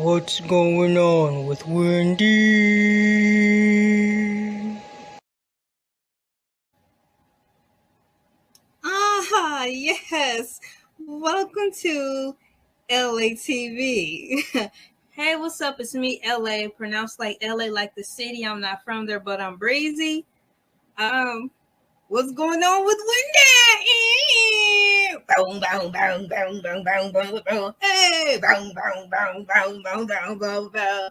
What's going on with Wendy? Yes. Welcome to Elay TV. Hey, what's up? It's me, LA, pronounced like LA, like the city. I'm not from there, but I'm breezy. What's going on with Wendy? Boom, boom, boom, boom, boom, boom, boom, boom. Hey, boom, boom, boom, boom, boom, boom, boom, boom. Go,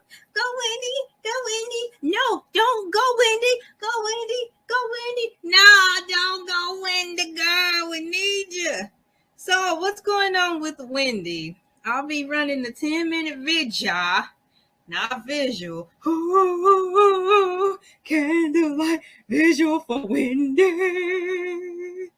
Wendy. Go, Wendy. No, don't go, Wendy. Go, Wendy. Go, Wendy. No, don't go, Wendy, girl. We need you. So, what's going on with Wendy? I'll be running the 10-minute video. Not visual. Candlelight visual for Wendy.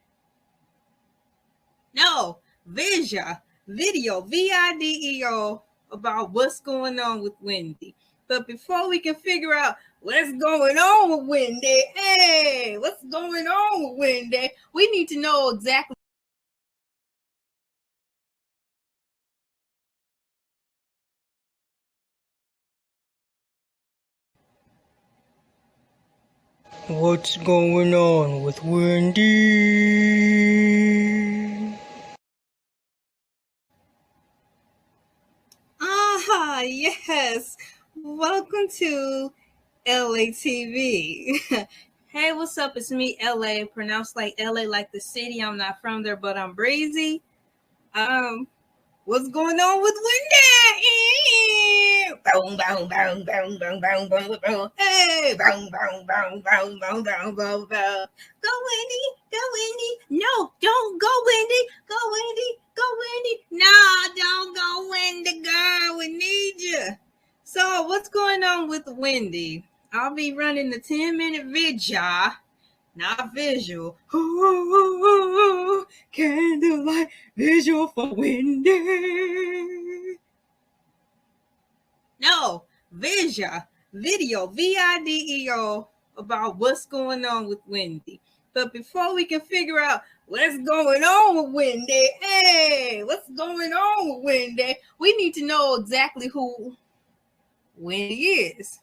No, video, VIDEO, about what's going on with Wendy. But before we can figure out what's going on with Wendy, hey, what's going on with Wendy? We need to know exactly. What's going on with Wendy? Yes. Welcome to Elay TV. Hey, what's up? It's me, LA, pronounced like LA, like the city. I'm not from there, but I'm breezy. What's going on with Wendy? Boom, boom, boom, boom, boom, boom, boom, boom. Hey, boom, boom, boom, boom, boom, boom, boom, boom. Go, Wendy. Go, Wendy. No, don't go, Wendy. Go, Wendy. Go, Wendy. No, don't go, Wendy, girl. We need you. So, what's going on with Wendy? I'll be running the 10-minute video. Not visual. Candlelight visual for Wendy. No, video, VIDEO, about what's going on with Wendy. But before we can figure out what's going on with Wendy, hey, what's going on with Wendy? We need to know exactly who Wendy is.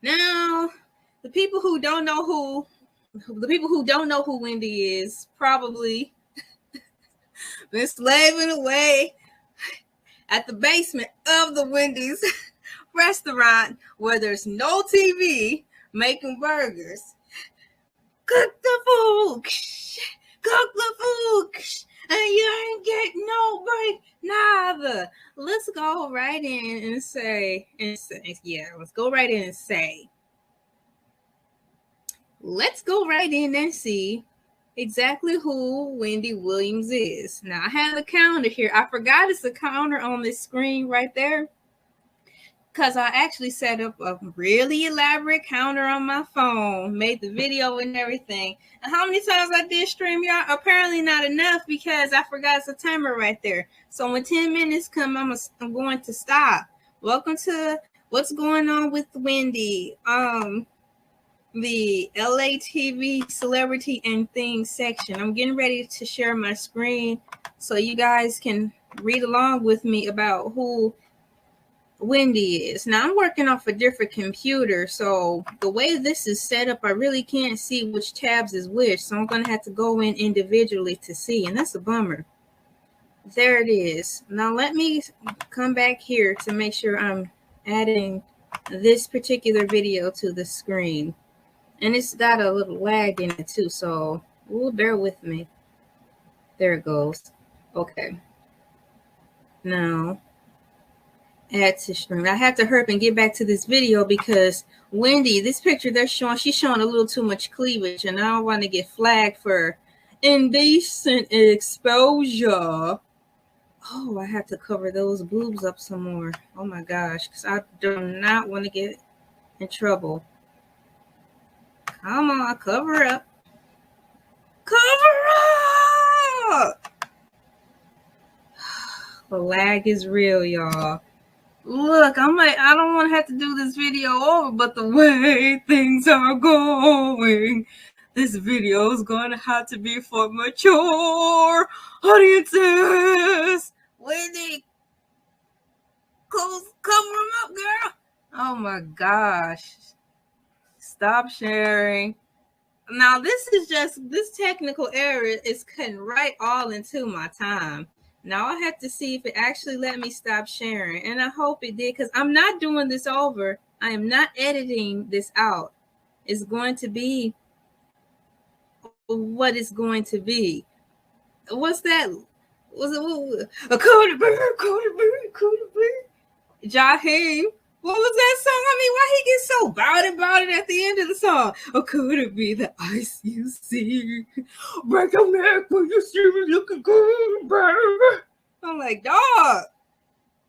Now, the people who don't know who Wendy is probably been slaving away at the basement of the Wendy's restaurant where there's no TV making burgers. Cook the food, and you ain't getting no break, neither. Let's go right in and say, let's go right in and say, let's go right in and see exactly who Wendy Williams is. Now, I have a counter here. I forgot it's a counter on this screen right there because I actually set up a really elaborate counter on my phone, made the video and everything. And how many times I did StreamYard? Apparently not enough because I forgot it's a timer right there. So when 10 minutes come, I'm going to stop. Welcome to What's Going On with Wendy. The Elay TV celebrity and things section. I'm getting ready to share my screen so you guys can read along with me about who Wendy is. Now I'm working off a different computer, so the way this is set up, I really can't see which tabs is which, so I'm going to have to go in individually to see, and that's a bummer. There it is. Now let me come back here to make sure I'm adding this particular video to the screen. And it's got a little lag in it too, so bear with me. There it goes. Okay. Now, add to stream. I have to hurry up and get back to this video because Wendy, this picture she's showing a little too much cleavage, and I don't want to get flagged for indecent exposure. Oh, I have to cover those boobs up some more. Oh my gosh, because I do not want to get in trouble. Come on, cover up. Cover up! The lag is real, y'all. Look, I don't want to have to do this video over, but the way things are going, this video is going to have to be for mature audiences. Wendy, Cover them up, girl. Oh my gosh. Stop sharing. Now, this technical error is cutting right all into my time. Now, I have to see if it actually let me stop sharing. And I hope it did, because I'm not doing this over. I am not editing this out. It's going to be what it's going to be. What's that? Was it a Cody Bird? Jaheim. What was that song? I mean, why he gets so about it at the end of the song? Or could it be the ice you see? Break your neck when you see me looking good, baby. I'm like, dog.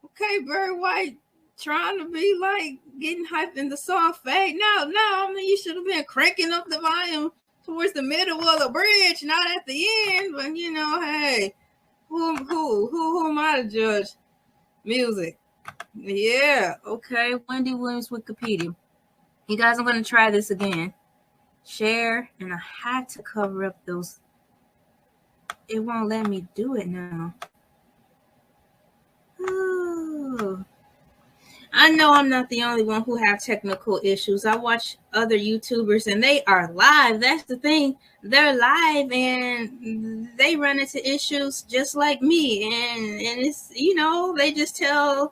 Okay, Barry White trying to be like getting hyped in the song fade. No, I mean, you should have been cranking up the volume towards the middle of the bridge, not at the end. But you know, hey, who am I to judge music? Yeah, okay. Wendy Williams Wikipedia. You guys, I'm going to try this again. Share, and I had to cover up those. It won't let me do it now. Ooh. I know I'm not the only one who have technical issues. I watch other YouTubers and they are live. That's the thing. They're live and they run into issues just like me. And it's, you know, they just tell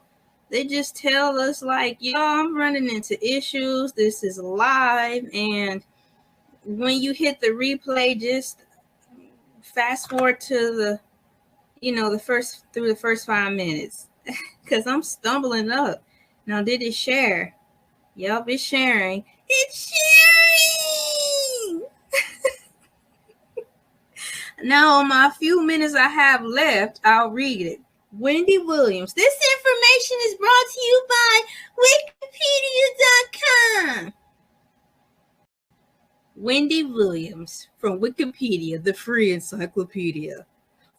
us like, yo, I'm running into issues. This is live. And when you hit the replay, just fast forward to the, you know, the first 5 minutes, because I'm stumbling up. Now, did it share? Yep, it's sharing. It's sharing! Now, on my few minutes I have left, I'll read it. Wendy Williams. This information is brought to you by Wikipedia.com. Wendy Williams from Wikipedia, the free encyclopedia.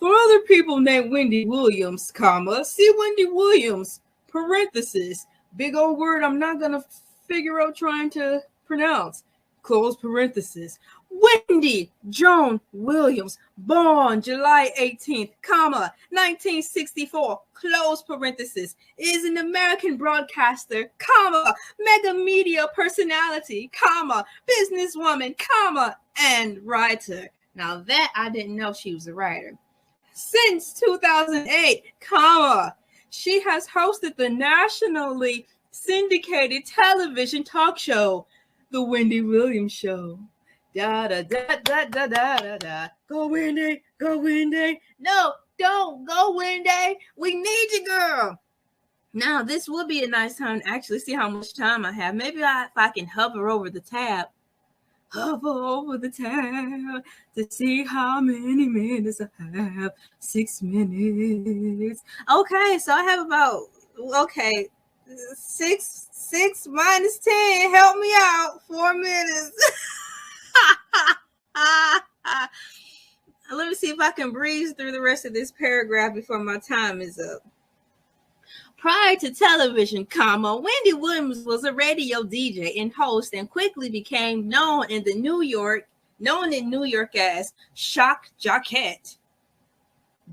For other people named Wendy Williams, comma, see Wendy Williams, parenthesis, big old word I'm not going to figure out trying to pronounce, close parenthesis. Wendy Joan Williams, born July 18th, comma, 1964, close parenthesis, is an American broadcaster, comma, mega media personality, comma, businesswoman, comma, and writer. Now that I didn't know she was a writer. Since 2008, comma, she has hosted the nationally syndicated television talk show, The Wendy Williams Show. Da da da da da da da da. Go Wendy, go Wendy. No, don't go Wendy. We need you, girl. Now this would be a nice time to actually see how much time I have. Maybe if I can hover over the tab to see how many minutes I have. 6 minutes. Okay, so I have about 6 minus 10. Help me out. 4 minutes. Let me see if I can breeze through the rest of this paragraph before my time is up. Prior to television, comma, Wendy Williams was a radio DJ and host and quickly became known in New York as Shock Jockette.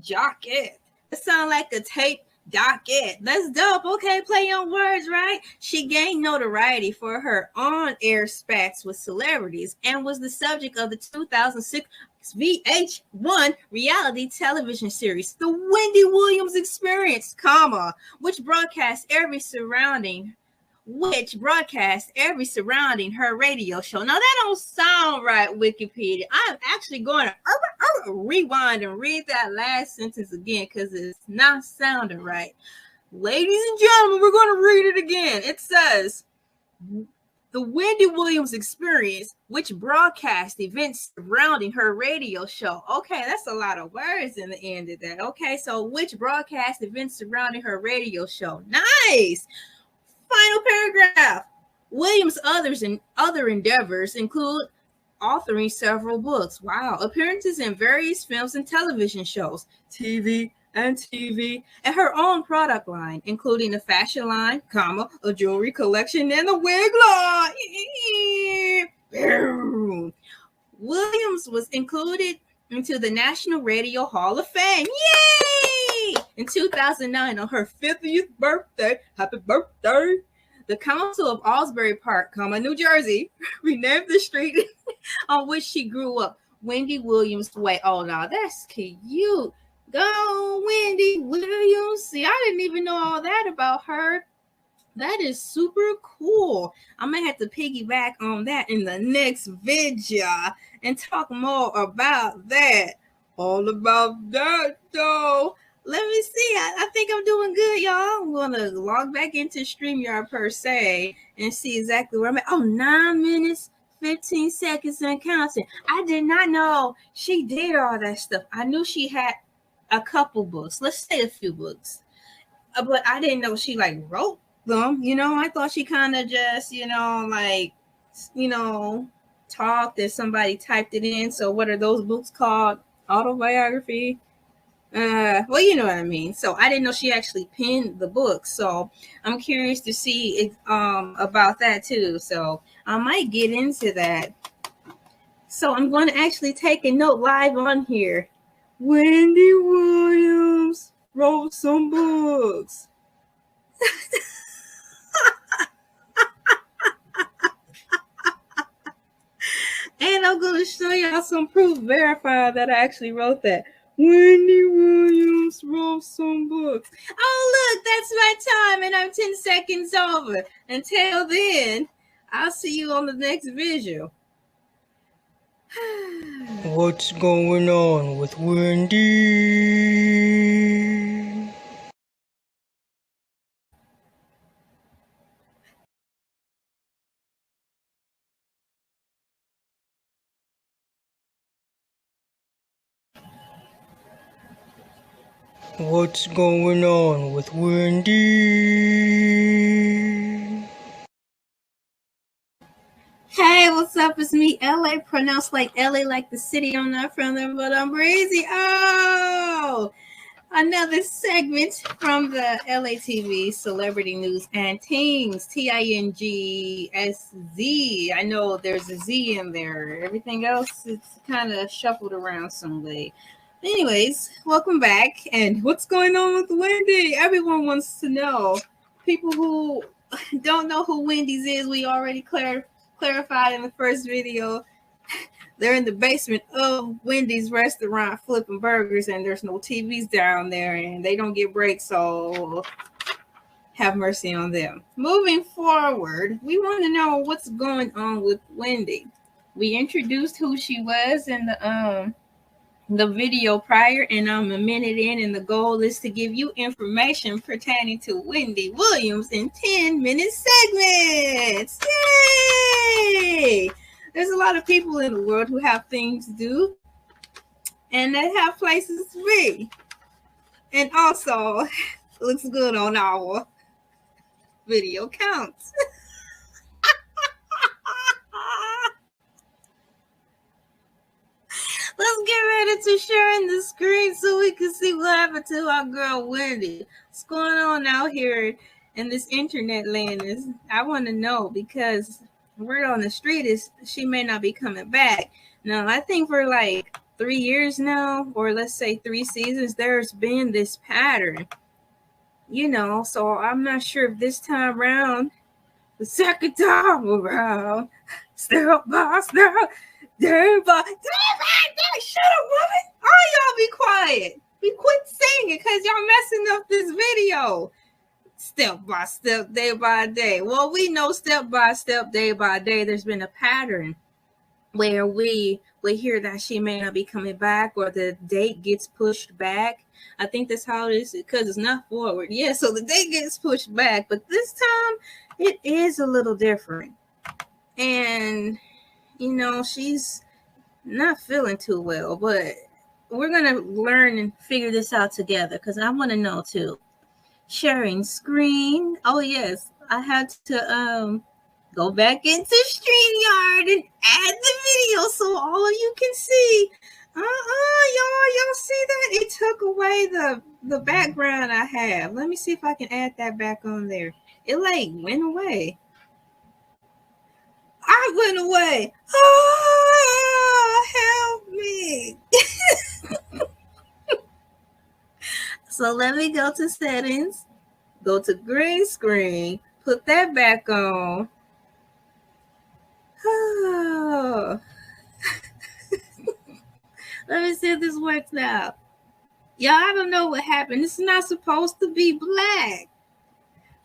Jockette. It sounds like a tape docket. That's dope. Okay, play on words, right? She gained notoriety for her on-air spats with celebrities and was the subject of the 2006 VH1 reality television series, The Wendy Williams Experience, comma, which broadcast every surrounding her radio show. Now that don't sound right, Wikipedia. I'm actually going to rewind and read that last sentence again because it's not sounding right. Ladies and gentlemen, we're going to read it again. It says, The Wendy Williams Experience, which broadcast events surrounding her radio show. Okay, that's a lot of words in the end of that. Okay, so which broadcast events surrounding her radio show. Nice. Final paragraph. Williams' other endeavors include authoring several books. Wow. Appearances in various films and television shows, TV, and her own product line, including a fashion line, comma, a jewelry collection, and a wig line. Williams was included into the National Radio Hall of Fame. Yay! in 2009 on her 50th birthday. Happy birthday. The Council of Alsbury Park, New Jersey, renamed the street on which she grew up, Wendy Williams Way. Oh, no, that's cute. Go, Wendy Williams. See, I didn't even know all that about her. That is super cool. I might have to piggyback on that in the next video and talk more about that. All about that, though. Let me see. I think I'm doing good, y'all. I'm going to log back into StreamYard per se and see exactly where I'm at. Oh, 9 minutes, 15 seconds and counting. I did not know she did all that stuff. I knew she had a couple books. Let's say a few books. But I didn't know she, wrote them. I thought she kind of just, talked and somebody typed it in. So what are those books called? Autobiography? Well, you know what I mean. So I didn't know she actually penned the book. So I'm curious to see about that too. So I might get into that. So I'm going to actually take a note live on here. Wendy Williams wrote some books. And I'm going to show y'all some proof verified that I actually wrote that. Wendy Williams wrote some books. Oh, look, that's my time, and I'm 10 seconds over. Until then, I'll see you on the next visual. What's going on with Wendy? What's going on with Wendy? Hey, what's up? It's me, LA, pronounced like LA, like the city. I'm not from there, but I'm crazy. Oh, another segment from the Elay TV Celebrity News and Things, TINGSZ. I know there's a Z in there. Everything else, it's kind of shuffled around some way. Anyways, welcome back. And what's going on with Wendy? Everyone wants to know. People who don't know who Wendy's is, we already clarified in the first video. They're in the basement of Wendy's restaurant flipping burgers, and there's no TVs down there, and they don't get breaks, so have mercy on them. Moving forward, we want to know what's going on with Wendy. We introduced who she was in the video prior, and I'm a minute in, and the goal is to give you information pertaining to Wendy Williams in 10-minute segments. Yay! There's a lot of people in the world who have things to do and that have places to be. And also, looks good on our video counts. Let's get ready to sharing the screen so we can see what happened to our girl Wendy. What's going on out here in this internet land? I want to know, because word on the street is she may not be coming back. Now, I think for 3 years now, or let's say 3 seasons, there's been this pattern. So I'm not sure if this time around, the second time around, step by step, day by day. Shut up, woman. All y'all be quiet. Be quit singing, because y'all messing up this video. Step by step, day by day. Well, we know step by step, day by day, there's been a pattern where we hear that she may not be coming back, or the date gets pushed back. I think that's how it is, because it's not forward. Yeah, so the date gets pushed back, but this time it is a little different. And, she's not feeling too well, but we're going to learn and figure this out together, because I want to know too. Sharing screen. Oh, yes. I had to go back into StreamYard and add the video so all of you can see. Y'all see that? It took away the background I have. Let me see if I can add that back on there. It went away. I went away. Oh, help me. So let me go to settings, go to green screen, put that back on. Oh. Let me see if this works now. Y'all, I don't know what happened. It's not supposed to be black.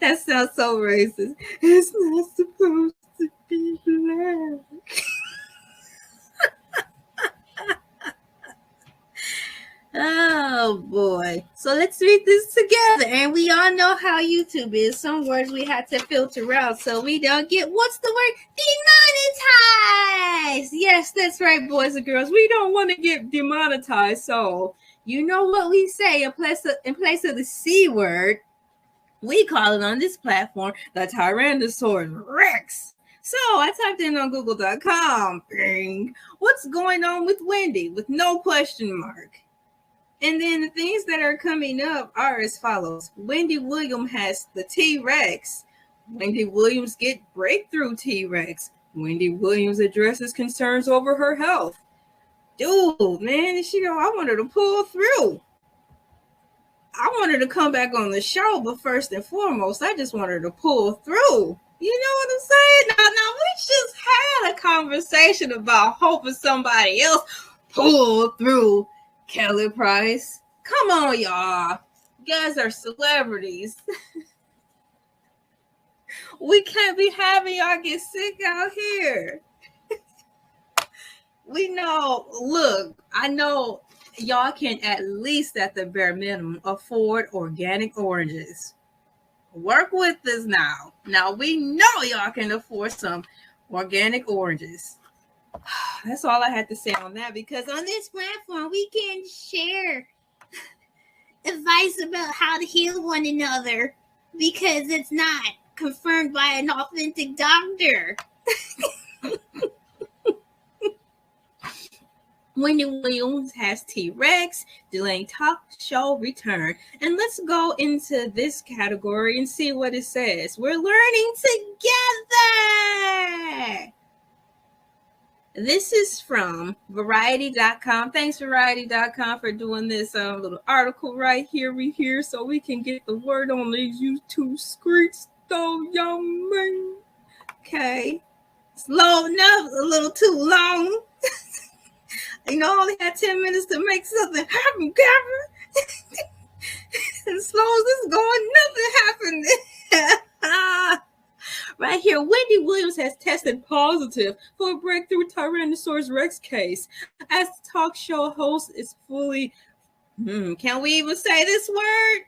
That sounds so racist. It's not supposed to be black. Oh boy. So let's read this together. And we all know how YouTube is. Some words we had to filter out so we don't get, what's the word? Demonetized. Yes, that's right, boys and girls. We don't want to get demonetized. So you know what we say in place of the C word, we call it on this platform the Tyrannosaurus Rex. So I typed in on google.com, bing, what's going on with Wendy with no question mark. And then the things that are coming up are as follows. Wendy Williams has the T-Rex. Wendy Williams get breakthrough T-Rex. Wendy Williams addresses concerns over her health. Dude, man, she go, I want her to pull through. I want her to come back on the show, but first and foremost, I just want her to pull through. You know what I'm saying? Now we just had a conversation about hoping somebody else pull through. Kelly Price. Come on, y'all. You guys are celebrities. We can't be having y'all get sick out here. We know, look, I know y'all can at least at the bare minimum afford organic oranges. Work with us now. Now we know y'all can afford some organic oranges. That's all I had to say on that, because on this platform we can share advice about how to heal one another because it's not confirmed by an authentic doctor. Wendy Williams has T-Rex, delaying talk show return. And let's go into this category and see what it says. We're learning together. This is from Variety.com. Thanks, Variety.com, for doing this little article right here so we can get the word on these YouTube streets. So yummy. Okay. It's long enough, a little too long. You know, I only had 10 minutes to make something happen, Gavin. As long as it's going, nothing happened. Right here, Wendy Williams has tested positive for a breakthrough Tyrannosaurus Rex case. As the talk show host is fully, can we even say this word?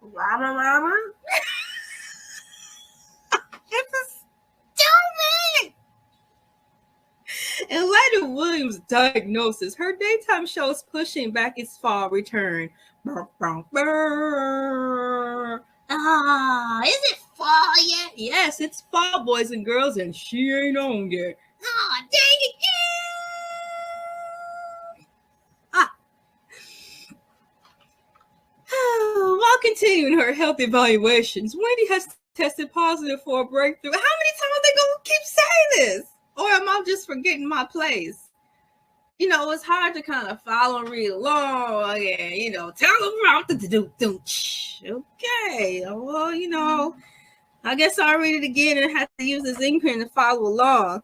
Rama. It's stupid. In light of Williams' diagnosis, her daytime show is pushing back its fall return. Is it fall yet? Yes, it's fall, boys and girls, and she ain't on yet. Oh, dang it. While continuing her health evaluations, Wendy has tested positive for a breakthrough. How many times are they going to keep saying this? Or am I just forgetting my place? You know, it's hard to kind of follow and read along. And, you know, tell them about the okay. Well, you know, I guess I'll read it again and have to use this ink pen to follow along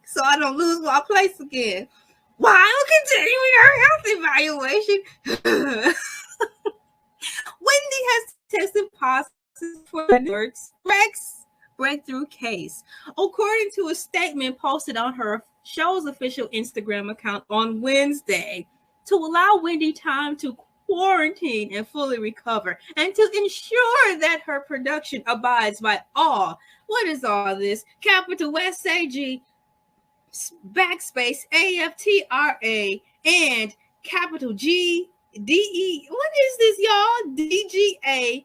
so I don't lose my place again. While continuing her health evaluation, Wendy has tested positive for the Rex breakthrough case. According to a statement posted on her show's official Instagram account on Wednesday, to allow Wendy time to quarantine and fully recover, and to ensure that her production abides by all. What is all this? Capital SAG backspace AFTRA and capital GDE. What is this, y'all? DGA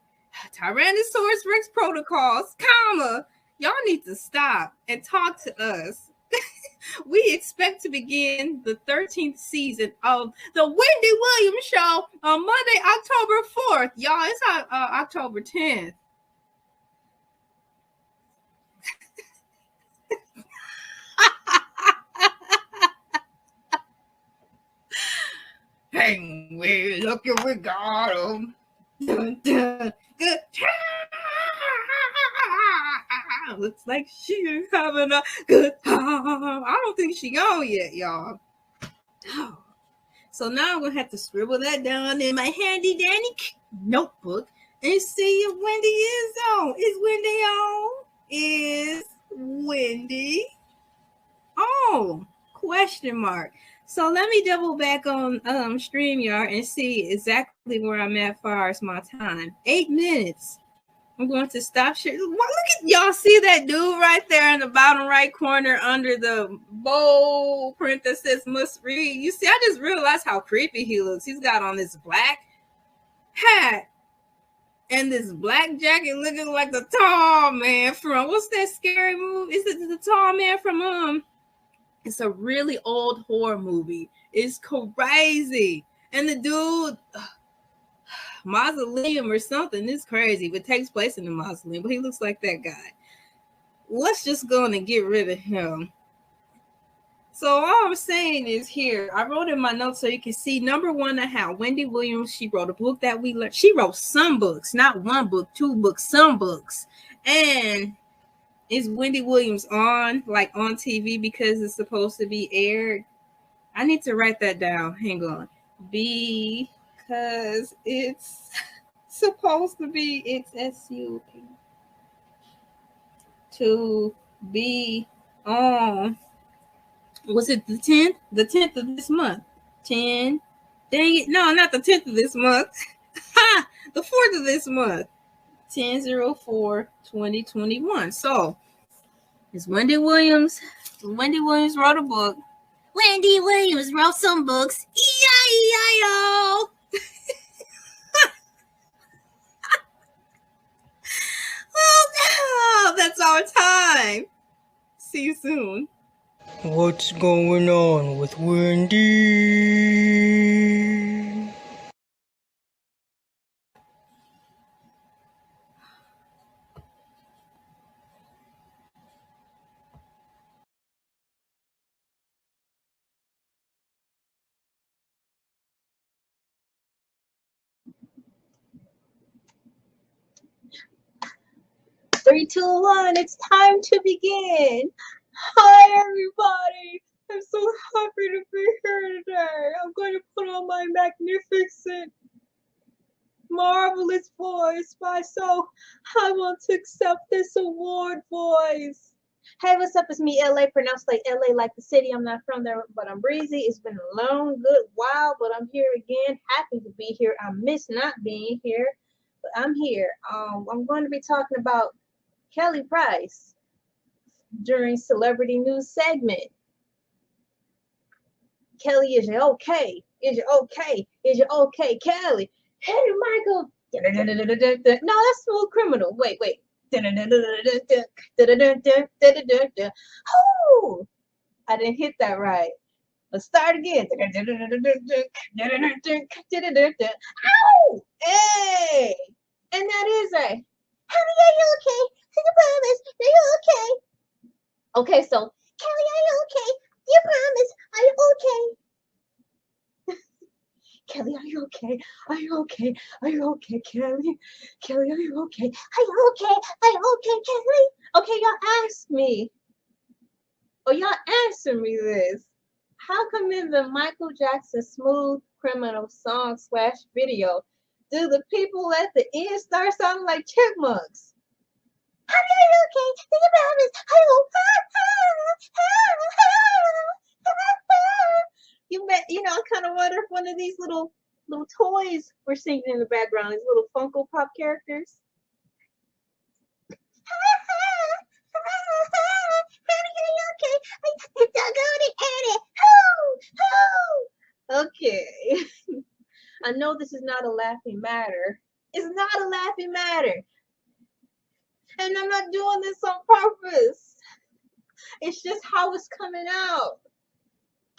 Tyrannosaurus Rex protocols, comma. Y'all need to stop and talk to us. We expect to begin the 13th season of the Wendy Williams Show on Monday, October 4th. Y'all, it's on October 10th. penguin, look at we got him. Dun, dun. Good. Looks like she's having a good time. I don't think she gone yet, y'all. Oh. So now I'm gonna have to scribble that down in my handy dandy notebook and see if Wendy is on. Is Wendy on? Is Wendy on? Question mark. So let me double back on StreamYard and see exactly where I'm at as far as my time. 8 minutes. I'm going to stop sharing. Look at y'all, see that dude right there in the bottom right corner under the bold print that says must read. You see, I just realized how creepy he looks. He's got on this black hat and this black jacket looking like the tall man from, what's that scary movie? Is it the tall man from it's a really old horror movie. It's crazy. And the dude, mausoleum or something, it's crazy, but it takes place in the mausoleum, but he looks like that guy. Let's just go on and get rid of him. So all I'm saying is here, I wrote in my notes so you can see, number one, how Wendy Williams, she wrote a book that we learned. She wrote some books, not one book, two books, some books. And is Wendy Williams on TV because it's supposed to be aired? I need to write that down. Hang on. Because it's supposed to be, it's SUP to be on. Was it the 10th? The 10th of this month. 10. Dang it. No, not the 10th of this month. The 4th of this month. 10/04/2021. So it's Wendy Williams. Wendy Williams wrote a book. Wendy Williams wrote some books. E-I-E-I-O. Oh, no, that's our time. See you soon. What's going on with Wendy? Three, two, one. It's time to begin. Hi, everybody. I'm so happy to be here today. I'm going to put on my magnificent, marvelous voice. So I want to accept this award voice. Hey, what's up? It's me, LA, pronounced like LA, like the city. I'm not from there, but I'm breezy. It's been a long, good while, but I'm here again. Happy to be here. I miss not being here, but I'm here. I'm going to be talking about Kelly Price during Celebrity News segment. Kelly, is you okay? Is you okay? Is you okay, Kelly? Hey, Michael. No, that's Smooth Criminal. Wait. Oh, I didn't hit that right. Let's start again. Ow! Hey! And that is a, honey, are you okay? Can you promise? Are you okay? Okay, so, Kelly, are you okay? Do you promise? Are you okay? Kelly, are you okay? Are you okay? Are you okay, Kelly? Kelly, are you okay? Are you okay? Are you okay, Kelly? Okay, y'all ask me. Or y'all answer me this. How come in the Michael Jackson Smooth Criminal song / video, do the people at the end start sounding like chipmunks? Honey, are you okay? Do you promise? Are you I kind of wonder if one of these little toys were singing in the background, these little Funko Pop characters. Okay. I know this is not a laughing matter. It's not a laughing matter. And I'm not doing this on purpose. It's just how it's coming out.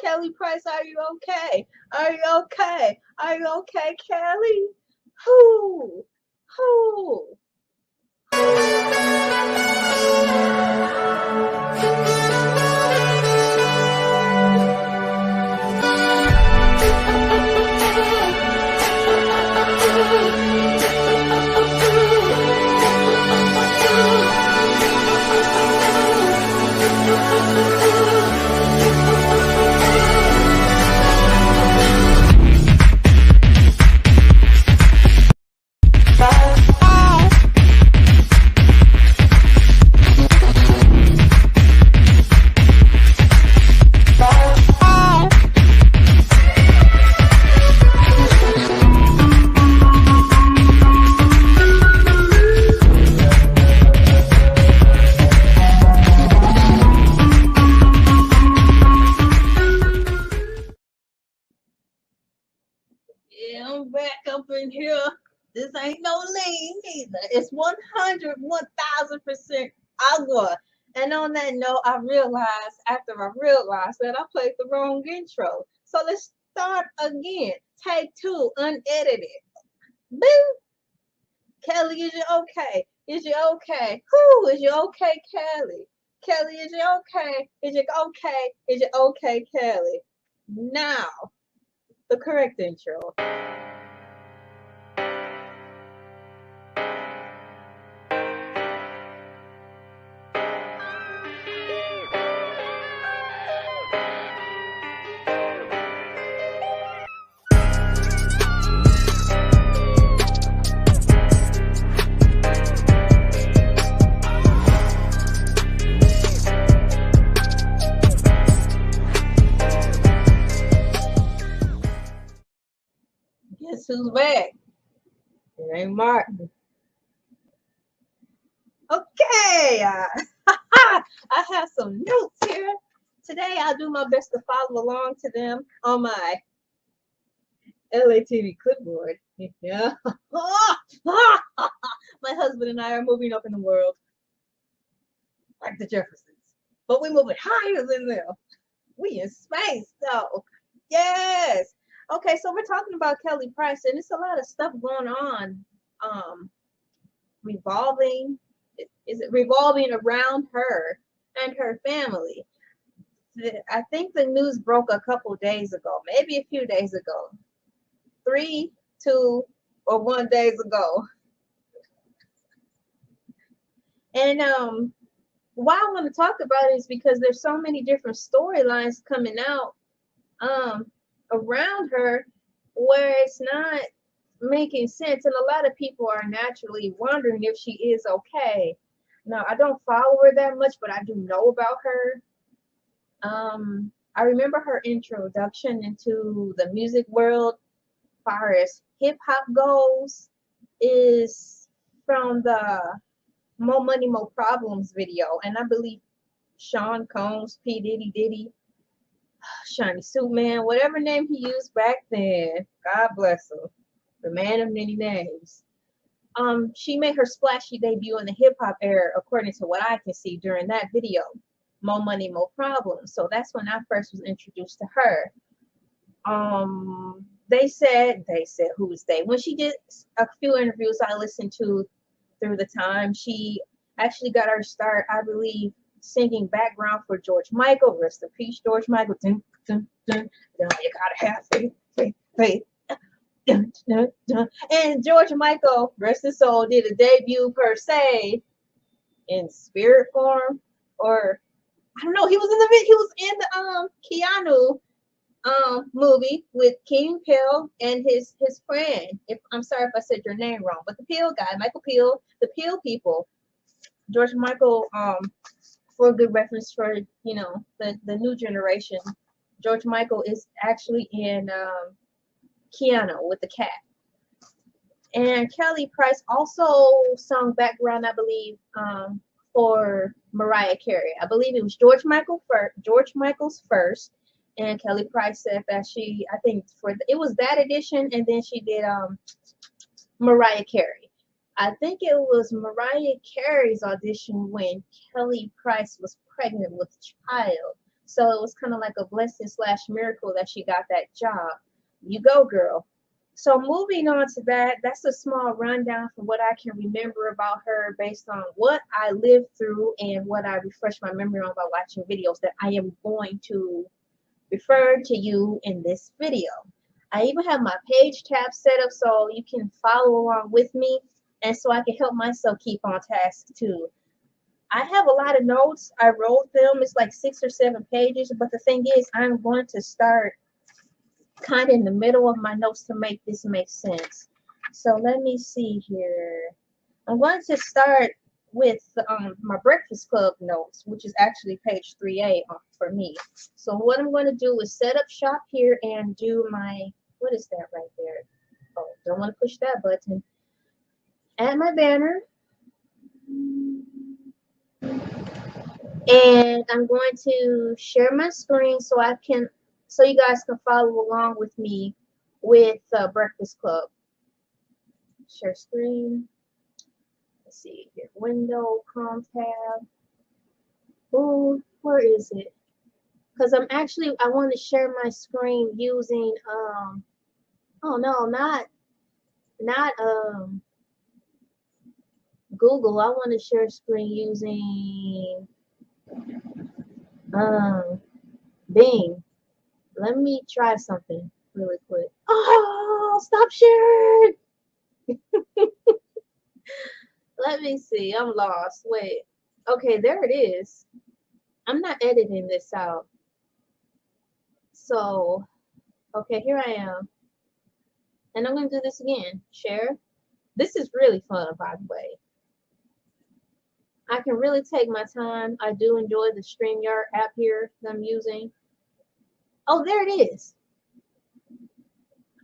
Kelly Price, are you okay? Are you okay? Are you okay, Kelly? Who? Yeah, I'm back up in here. This ain't no lean either. It's 100, 1000% agua. And on that note, I realized that I played the wrong intro. So let's start again. Take 2, unedited. Boo! Kelly, is you okay? Is you okay? Who is you okay, Kelly? Kelly, is you okay? Is you okay? Is you okay, Kelly? Now, the correct intro. Guess who's back? It ain't Martin. Okay, I have some notes here. Today I'll do my best to follow along to them on my Elay TV clipboard. Yeah. My husband and I are moving up in the world like the Jeffersons. But we're moving higher than them. We in space though. Yes. Okay, so we're talking about Kelly Price, and it's a lot of stuff going on. Revolving. Is it revolving around her and her family? I think the news broke a couple days ago, maybe a few days ago. 3, 2, or 1 days ago. And why I want to talk about it is because there's so many different storylines coming out around her where it's not making sense, and a lot of people are naturally wondering if she is okay. Now, I don't follow her that much, but I do know about her. I remember her introduction into the music world, as far as hip hop goes, is from the More Money, More Problems video, and I believe Sean Combs, P. Diddy, Shiny Suit Man, whatever name he used back then, God bless him, the man of many names. She made her splashy debut in the hip hop era, according to what I can see during that video, More Money, More Problems. So that's when I first was introduced to her. They said, who was they? When she did a few interviews I listened to through the time, she actually got her start, I believe, singing background for George Michael. Rest in peace, George Michael. Dun, dun, dun, dun, you gotta have faith, faith, faith. Dun, dun, dun. And George Michael, rest his soul, did a debut per se in spirit form, or I don't know. He was in the Keanu movie with King Peel and his friend. I'm sorry if I said your name wrong, but the Peel guy, Michael Peel, the Peel people. George Michael, for a good reference for the new generation, George Michael is actually in Keanu with the cat. And Kelly Price also sung background, I believe, for Mariah Carey. I believe it was George Michael's first, and Kelly Price said that I think it was that edition, and then she did Mariah Carey. I think it was Mariah Carey's audition when Kelly Price was pregnant with a child. So it was kind of like a blessing / miracle that she got that job. You go, girl. So moving on to that's a small rundown from what I can remember about her based on what I lived through and what I refreshed my memory on by watching videos that I am going to refer to you in this video. I even have my page tab set up so you can follow along with me and so I can help myself keep on task too. I have a lot of notes. I wrote them. It's like 6 or 7 pages, but the thing is I'm going to start kind of in the middle of my notes to make this make sense. So let me see here. I'm going to start with my Breakfast Club notes, which is actually page 3A for me. So what I'm going to do is set up shop here and do my, what is that right there? Oh, don't want to push that button. Add my banner. And I'm going to share my screen so you guys can follow along with me with Breakfast Club. Share screen. Let's see here. Window, Chrome tab. Ooh, where is it? Because I want to share my screen using oh no, not Google. I want to share screen using Bing. Let me try something really quick. Oh, stop sharing. Let me see. I'm lost. Wait. Okay, there it is. I'm not editing this out. So, okay, here I am. And I'm going to do this again. Share. This is really fun, by the way. I can really take my time. I do enjoy the StreamYard app here that I'm using. Oh, there it is.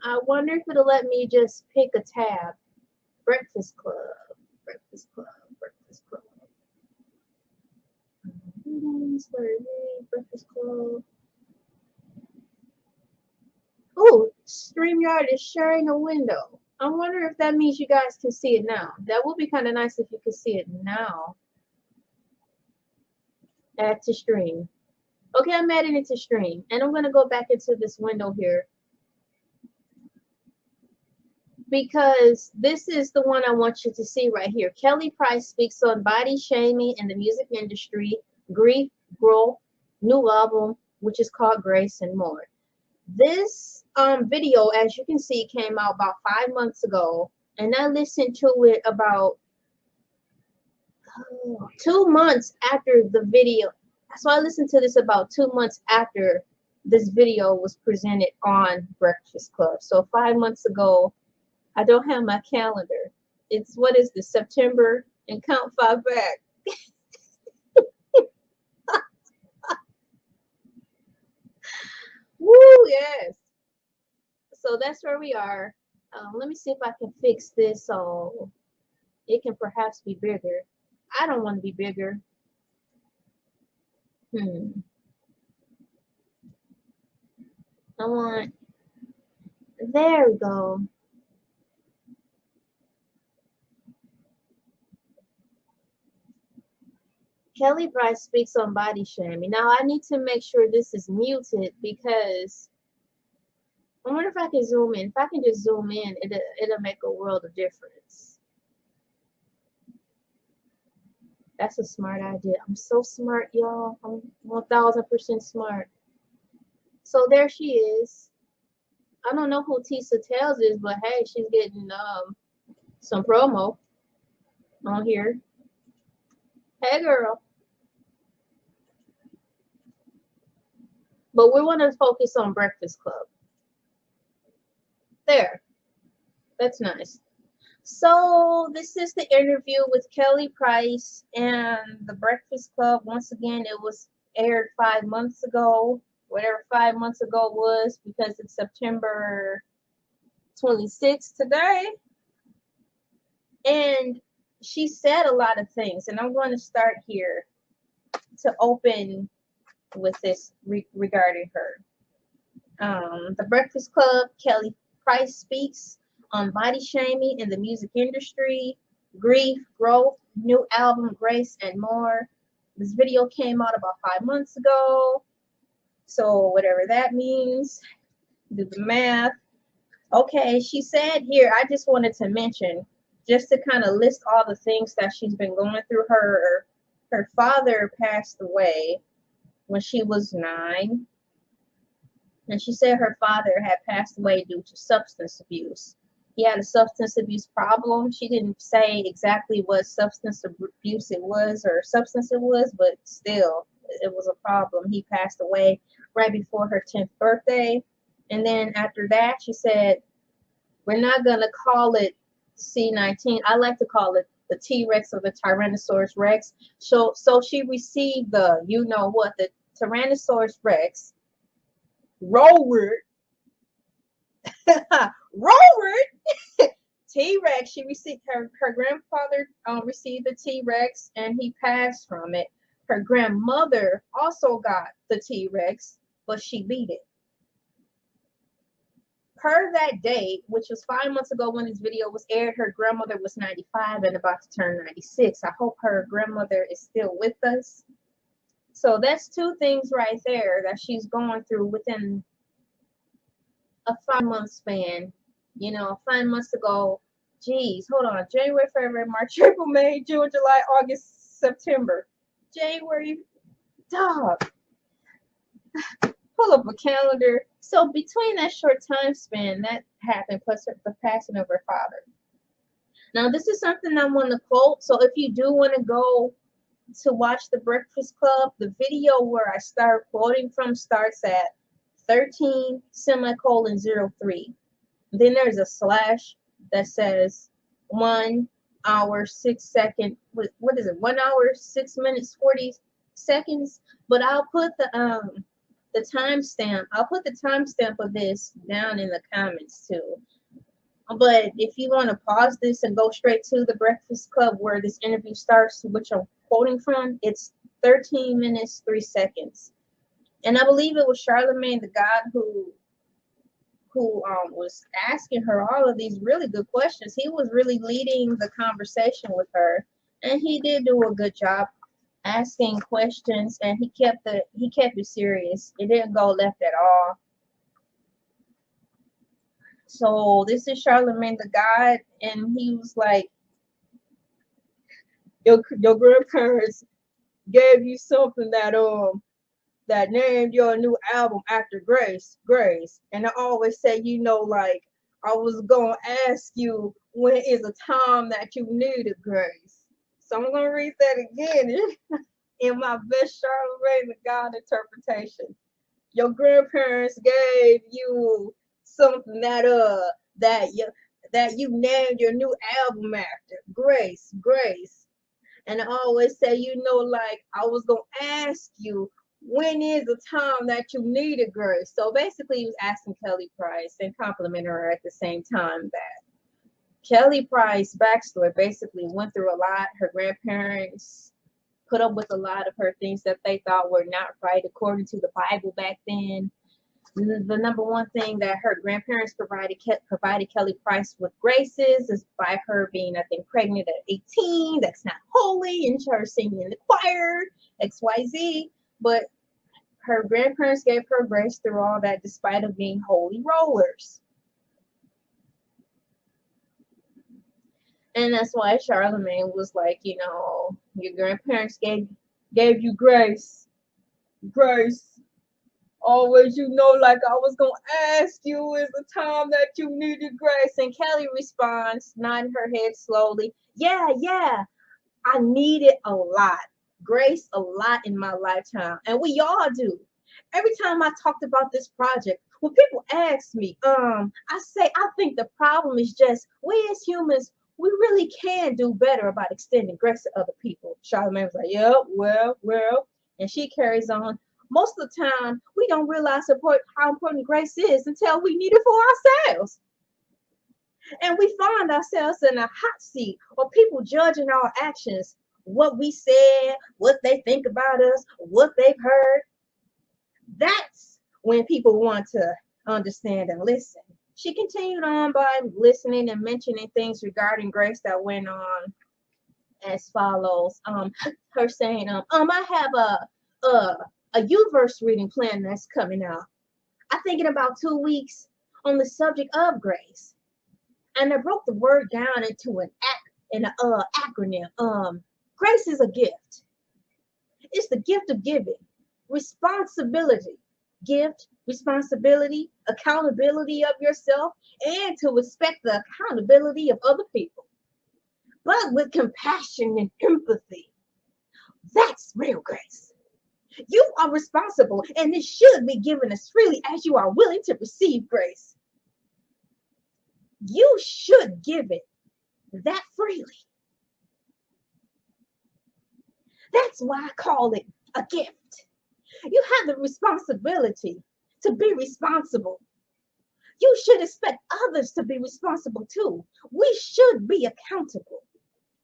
I wonder if it'll let me just pick a tab. Breakfast Club. Breakfast Club. Breakfast Club. Breakfast Club. Oh, StreamYard is sharing a window. I wonder if that means you guys can see it now. That would be kind of nice if you could see it now. Add to stream. Okay, I'm adding it to stream. And I'm going to go back into this window here. Because this is the one I want you to see right here. Kelly Price speaks on body shaming in the music industry, grief, growth, new album, which is called Grace, and more. This video, as you can see, came out about 5 months ago, and I listened to it about 2 months after the video. So I listened to this about 2 months after this video was presented on Breakfast Club. So 5 months ago, I don't have my calendar. It's, what is this, September, and count 5 back. Woo, yes. So that's where we are. Let me see if I can fix this so it can perhaps be bigger. I don't want to be bigger. I want, there we go. Kelly Price speaks on body shaming. Now I need to make sure this is muted because I wonder if I can zoom in. If I can just zoom in, it'll make a world of difference. That's a smart idea. I'm so smart, y'all. I'm 1000% smart. So there she is. I don't know who Tisa Tells is, but hey, she's getting some promo on here. Hey, girl. But we want to focus on Breakfast Club. There. That's nice. So this is the interview with Kelly Price and the Breakfast Club. Once again, it was aired 5 months ago, whatever 5 months ago was, because it's September 26th today. And she said a lot of things, and I'm going to start here to open with this regarding her. The Breakfast Club, Kelly Price speaks on body shaming in the music industry, grief, growth, new album, Grace, and more. This video came out about 5 months ago. So whatever that means, do the math. Okay, she said here, I just wanted to mention, just to kind of list all the things that she's been going through. Her father passed away when she was 9. And she said her father had passed away due to substance abuse. He had a substance abuse problem. She didn't say exactly what substance abuse it was or substance it was, but still, it was a problem. He passed away right before her 10th birthday. And then after that, she said, we're not going to call it C-19. I like to call it the T-Rex or the Tyrannosaurus Rex. So she received the, you know what, the Tyrannosaurus Rex, Rollward, T-Rex. She received, her grandfather received the T-Rex and he passed from it. Her grandmother also got the T-Rex, but she beat it. Per that date, which was 5 months ago when this video was aired, her grandmother was 95 and about to turn 96. I hope her grandmother is still with us. So that's two things right there that she's going through within a 5 month span. You know, 5 months ago, geez, hold on. January, February, March, April, May, June, July, August, September. January, dog. Pull up a calendar. So between that short time span, that happened, plus the passing of her father. Now, this is something I want to quote. So if you do want to go to watch The Breakfast Club, the video where I start quoting from starts at 13 semicolon 03. Then there's a slash that says 1 hour 6 second. What is it? 1 hour 6 minutes 40 seconds. But I'll put the timestamp. I'll put the timestamp of this down in the comments too. But if you want to pause this and go straight to The Breakfast Club where this interview starts, which I'm quoting from, it's 13 minutes 3 seconds. And I believe it was Charlemagne the God who was asking her all of these really good questions. He was really leading the conversation with her, and he did do a good job asking questions, and he kept it serious. It didn't go left at all. So this is Charlemagne the God, and he was like, your grandparents gave you something that named your new album after Grace. And I always say, you know, like, I was gonna ask you, when is a time that you needed grace? So I'm gonna read that again in my best Charlemagne the God interpretation. Your grandparents gave you something that you named your new album after. Grace. And I always say, you know, like, I was gonna ask you, when is the time that you needed grace? So basically he was asking Kelly Price and complimenting her at the same time that Kelly Price's backstory basically went through a lot. Her grandparents put up with a lot of her things that they thought were not right according to the Bible back then. The number one thing that her grandparents provided Kelly Price with graces is by her being, I think, pregnant at 18. That's not holy, and her singing in the choir, XYZ. But her grandparents gave her grace through all that, despite of being holy rollers. And that's why Charlemagne was like, you know, your grandparents gave you grace. Always, you know, like, I was going to ask you, is the time that you needed grace? And Kelly responds, nodding her head slowly. Yeah, I needed a lot. Grace a lot in my lifetime. And we all do. Every time I talked about this project, when people ask me, I say, I think the problem is just, we as humans, we really can do better about extending grace to other people. Charlemagne was like, yeah, well. And she carries on. Most of the time, we don't realize how important grace is until we need it for ourselves. And we find ourselves in a hot seat, or people judging our actions, what we said, what they think about us, what they've heard. That's when people want to understand and listen. She continued on by listening and mentioning things regarding grace that went on as follows. Her saying, I have a U-verse reading plan that's coming out. I think in about 2 weeks on the subject of grace. And I broke the word down into an acronym. Grace is a gift. It's the gift of giving. Responsibility. Gift, responsibility, accountability of yourself, and to respect the accountability of other people. But with compassion and empathy. That's real grace. You are responsible, and it should be given as freely as you are willing to receive grace. You should give it that freely. That's why I call it a gift. You have the responsibility to be responsible. You should expect others to be responsible too. We should be accountable.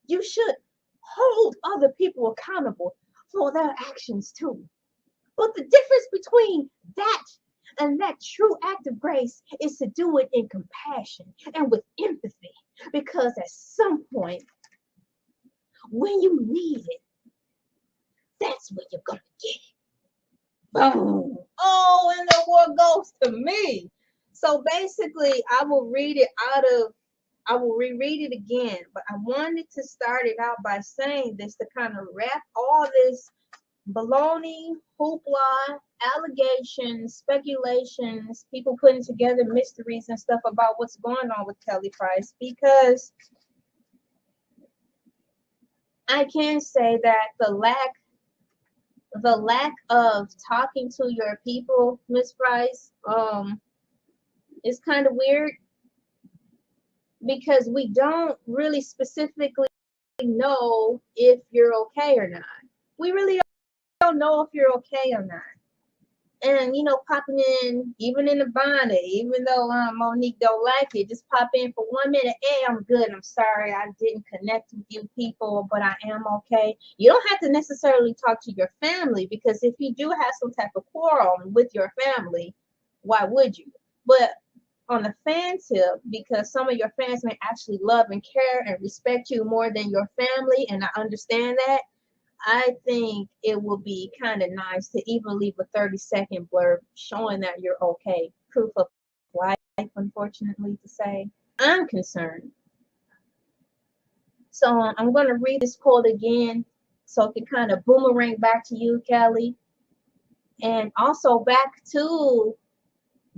You should hold other people accountable for their actions too. But the difference between that And that true act of grace is to do it in compassion and with empathy. Because at some point, when you need it, that's when you're going to get it. Boom. Oh, and the award goes to me. So basically, I will read it I will reread it again. But I wanted to start it out by saying this to kind of wrap all this baloney, hoopla, allegations, speculations, people putting together mysteries and stuff about what's going on with Kelly Price, because I can say that the lack of talking to your people, Miss Price, is kind of weird, because we don't really specifically know if you're okay or not. We really don't know if you're okay or not. And popping in, even in the bonnet, even though Monique don't like it, just pop in for 1 minute. Hey, I'm good. I'm sorry I didn't connect with you people, but I am okay. You don't have to necessarily talk to your family, because if you do have some type of quarrel with your family, why would you? But on the fan tip, because some of your fans may actually love and care and respect you more than your family, and I understand that, I think it will be kind of nice to even leave a 30-second blurb showing that you're okay. Proof of life, unfortunately to say. I'm concerned. So I'm going to read this quote again so it can kind of boomerang back to you, Kelly. And also back to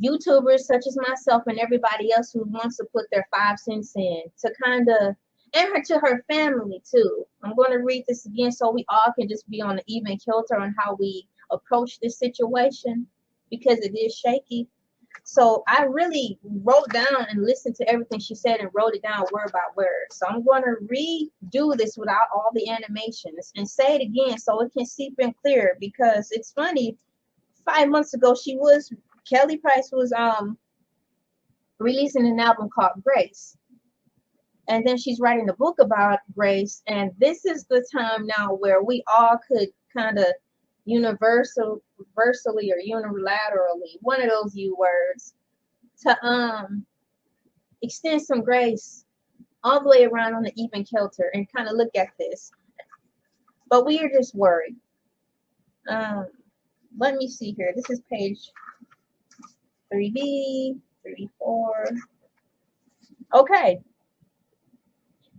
YouTubers such as myself and everybody else who wants to put their 5 cents in to kind of, and to her family too. I'm going to read this again so we all can just be on an even kilter on how we approach this situation, because it is shaky. So I really wrote down and listened to everything she said and wrote it down word by word. So I'm going to redo this without all the animations and say it again so it can seep in clear, because it's funny. 5 months ago, Kelly Price was releasing an album called Grace. And then she's writing a book about Grace. And this is the time now where we all could kind of universally or unilaterally, one of those U words, to extend some grace all the way around on the even kilter and kind of look at this. But we are just worried. Let me see here. This is page 3B, 34. Okay.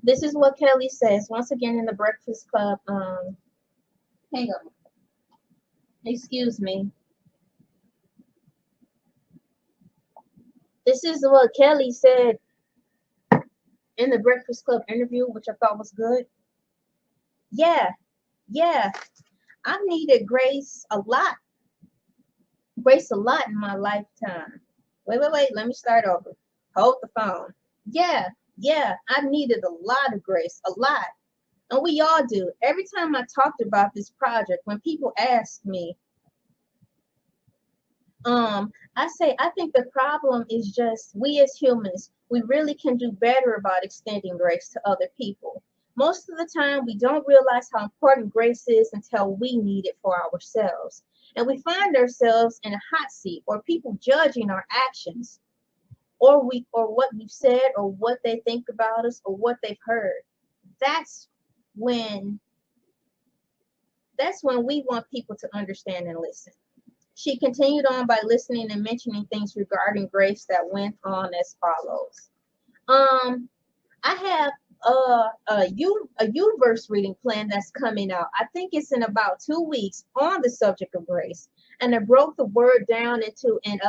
This is what Kelly says once again in the Breakfast Club. Hang on. Excuse me. This is what Kelly said in the Breakfast Club interview, which I thought was good. Yeah. I've needed grace a lot. Grace a lot in my lifetime. Wait. Let me start over. Hold the phone. Yeah. I've needed a lot of grace. A lot. And we all do. Every time I talked about this project, when people ask me, I say, I think the problem is just we as humans, we really can do better about extending grace to other people. Most of the time, we don't realize how important grace is until we need it for ourselves. And we find ourselves in a hot seat, or people judging our actions, or what we've said, or what they think about us, or what they've heard. That's when we want people to understand and listen. She continued on by listening and mentioning things regarding grace that went on as follows. I have a U-verse reading plan that's coming out. I think it's in about 2 weeks on the subject of grace. And I broke the word down into an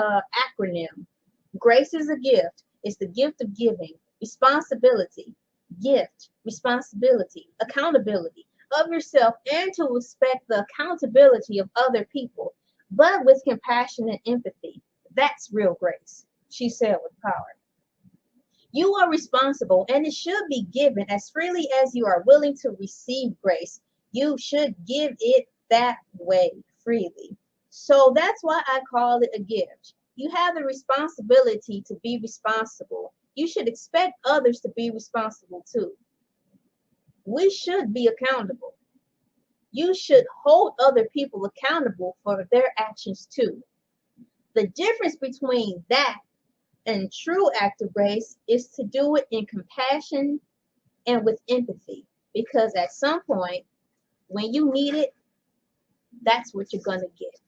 acronym. Grace is a gift. It's the gift of giving, responsibility, gift, responsibility, accountability of yourself, and to respect the accountability of other people, but with compassion and empathy. That's real grace, she said with power. You are responsible, and it should be given as freely as you are willing to receive grace. You should give it that way, freely. So that's why I call it a gift. You have the responsibility to be responsible. You should expect others to be responsible too. We should be accountable. You should hold other people accountable for their actions too. The difference between that and true act of grace is to do it in compassion and with empathy. Because at some point, when you need it, that's what you're going to get.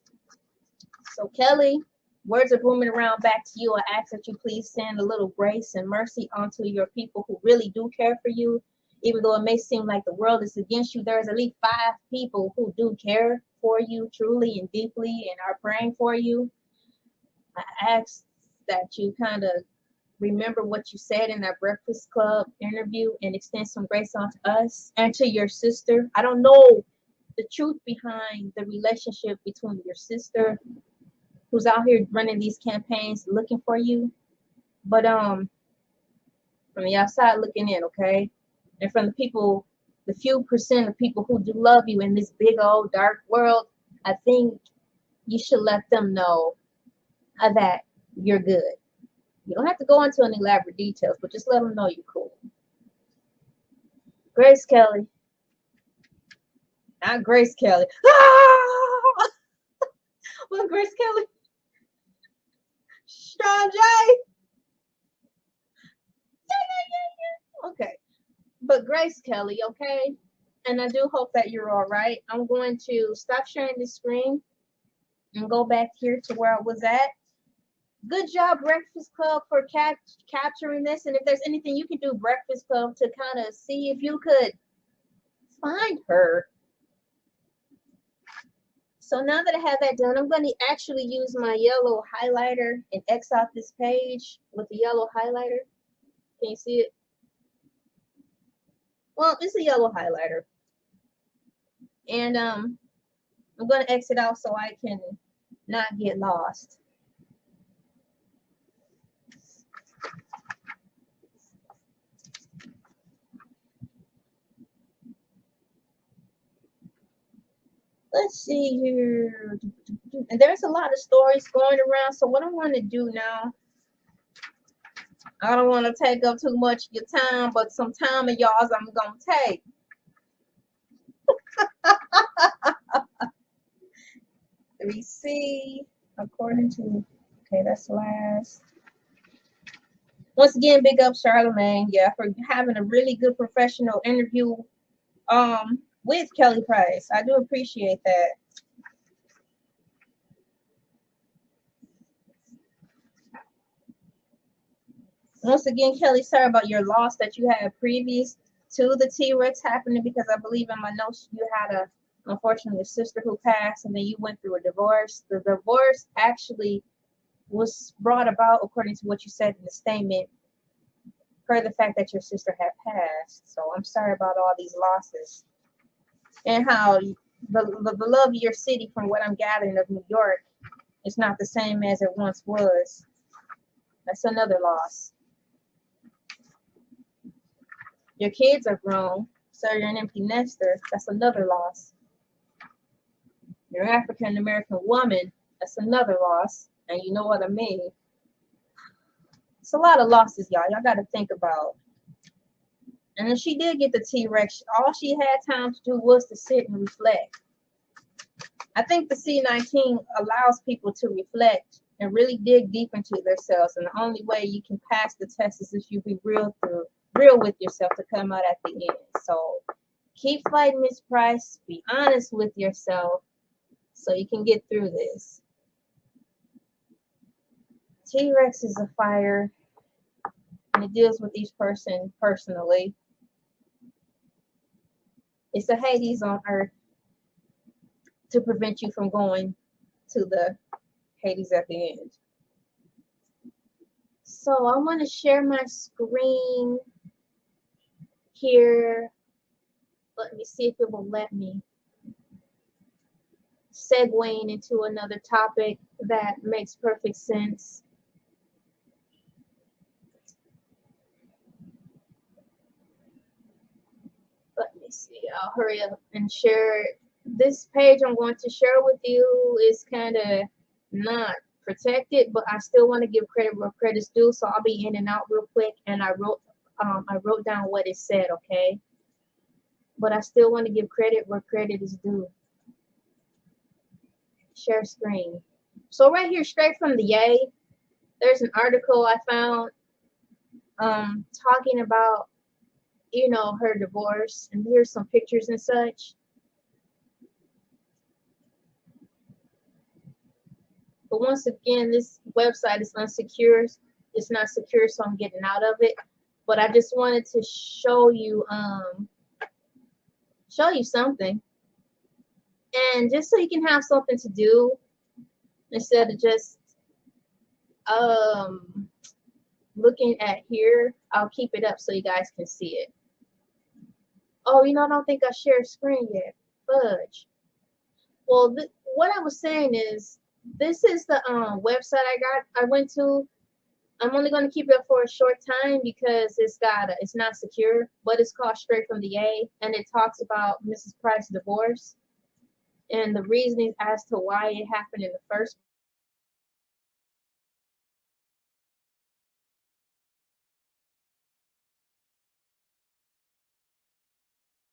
So Kelly, words are booming around back to you. I ask that you please send a little grace and mercy onto your people who really do care for you. Even though it may seem like the world is against you, there's at least 5 people who do care for you truly and deeply and are praying for you. I ask that you kind of remember what you said in that Breakfast Club interview and extend some grace onto us and to your sister. I don't know the truth behind the relationship between your sister, who's out here running these campaigns looking for you, but from the outside looking in, okay, and from the people, the few percent of people who do love you in this big old dark world, I think you should let them know that you're good. You don't have to go into any elaborate details, but just let them know you're cool. Grace Kelly. Not Grace Kelly. Ah! Well, Grace Kelly. Sean J. Yeah. Okay. But Grace Kelly, okay? And I do hope that you're all right. I'm going to stop sharing the screen and go back here to where I was at. Good job, Breakfast Club, for capturing this. And if there's anything you can do, Breakfast Club, to kind of see if you could find her. So now that I have that done, I'm going to actually use my yellow highlighter and X out this page with the yellow highlighter. Can you see it? Well, it's a yellow highlighter. And I'm going to X it out so I can not get lost. Let's see here. And there's a lot of stories going around. So what I want to do now, I don't want to take up too much of your time, but some time of y'all's I'm going to take. Let me see. According to, okay, that's last. Once again, big up Charlemagne, yeah, for having a really good professional interview with Kelly Price. I do appreciate that. Once again, Kelly, sorry about your loss that you had previous to the T-Rex happening, because I believe in my notes you had unfortunately a sister who passed, and then you went through a divorce. The divorce actually was brought about, according to what you said in the statement, per the fact that your sister had passed. So I'm sorry about all these losses. And how the love of your city, from what I'm gathering of New York, is not the same as it once was. That's another loss. Your kids are grown, so you're an empty nester. That's another loss. You're an African-American woman. That's another loss. And you know what I mean. It's a lot of losses, y'all. Y'all got to think about. And then she did get the T-Rex. All she had time to do was to sit and reflect. I think the C-19 allows people to reflect and really dig deep into themselves. And the only way you can pass the test is if you be real with yourself to come out at the end. So keep fighting, Miss Price. Be honest with yourself so you can get through this. T-Rex is a fire, and it deals with each person personally. It's a Hades on Earth to prevent you from going to the Hades at the end. So I want to share my screen here. Let me see if it will let me. Segueing into another topic that makes perfect sense. Let me see. I'll hurry up and share it. This page I'm going to share with you is kind of not protected, but I still want to give credit where credit's due. So I'll be in and out real quick, and I wrote down what it said, okay? But I still want to give credit where credit is due. Share screen. So right here, straight from the Yay, there's an article I found talking about, you know, her divorce, and here's some pictures and such. But once again, this website is unsecure. It's not secure, so I'm getting out of it. But I just wanted to show you something, and just so you can have something to do instead of just looking at here. I'll keep it up so you guys can see it. Oh, you know, I don't think I shared screen yet. Fudge. Well, what I was saying is, this is the website I went to. I'm only going to keep it for a short time because it's not secure, but it's called Straight from the A, and it talks about Mrs. Price's divorce and the reasoning as to why it happened in the first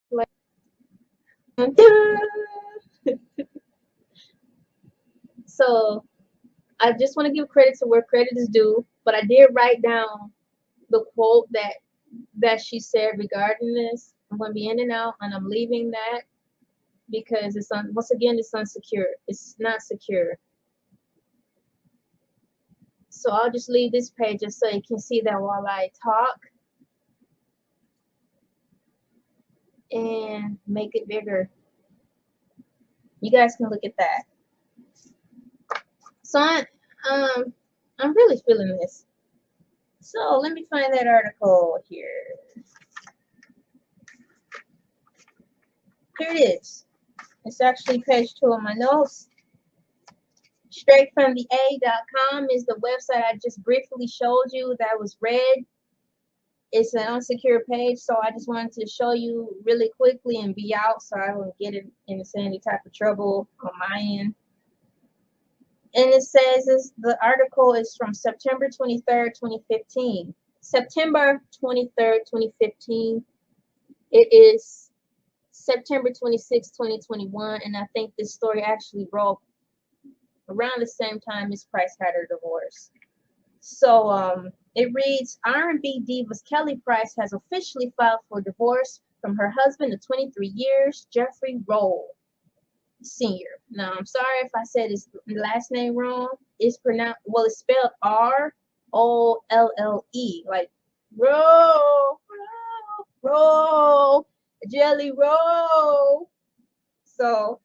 place. So I just want to give credit to where credit is due, but I did write down the quote that she said regarding this. I'm going to be in and out, and I'm leaving that because once again, it's unsecure. It's not secure. So I'll just leave this page just so you can see that while I talk, and make it bigger. You guys can look at that. So I'm really feeling this. So let me find that article here. Here it is. It's actually page 2 of my notes. StraightfromtheA.com is the website I just briefly showed you that was red. It's an unsecure page, so I just wanted to show you really quickly and be out so I won't get into any type of trouble on my end. And it says the article is from September 23rd, 2015. September 23rd, 2015. It is September 26, 2021, and I think this story actually broke around the same time Miss Price had her divorce. So it reads, R&B divas Kelly Price has officially filed for divorce from her husband of 23 years, Jeffrey Roll Sr. Now, I'm sorry if I said his last name wrong. It's pronounced, well, it's spelled R-O-L-L-E, like roll, roll, roll, jelly roll. So,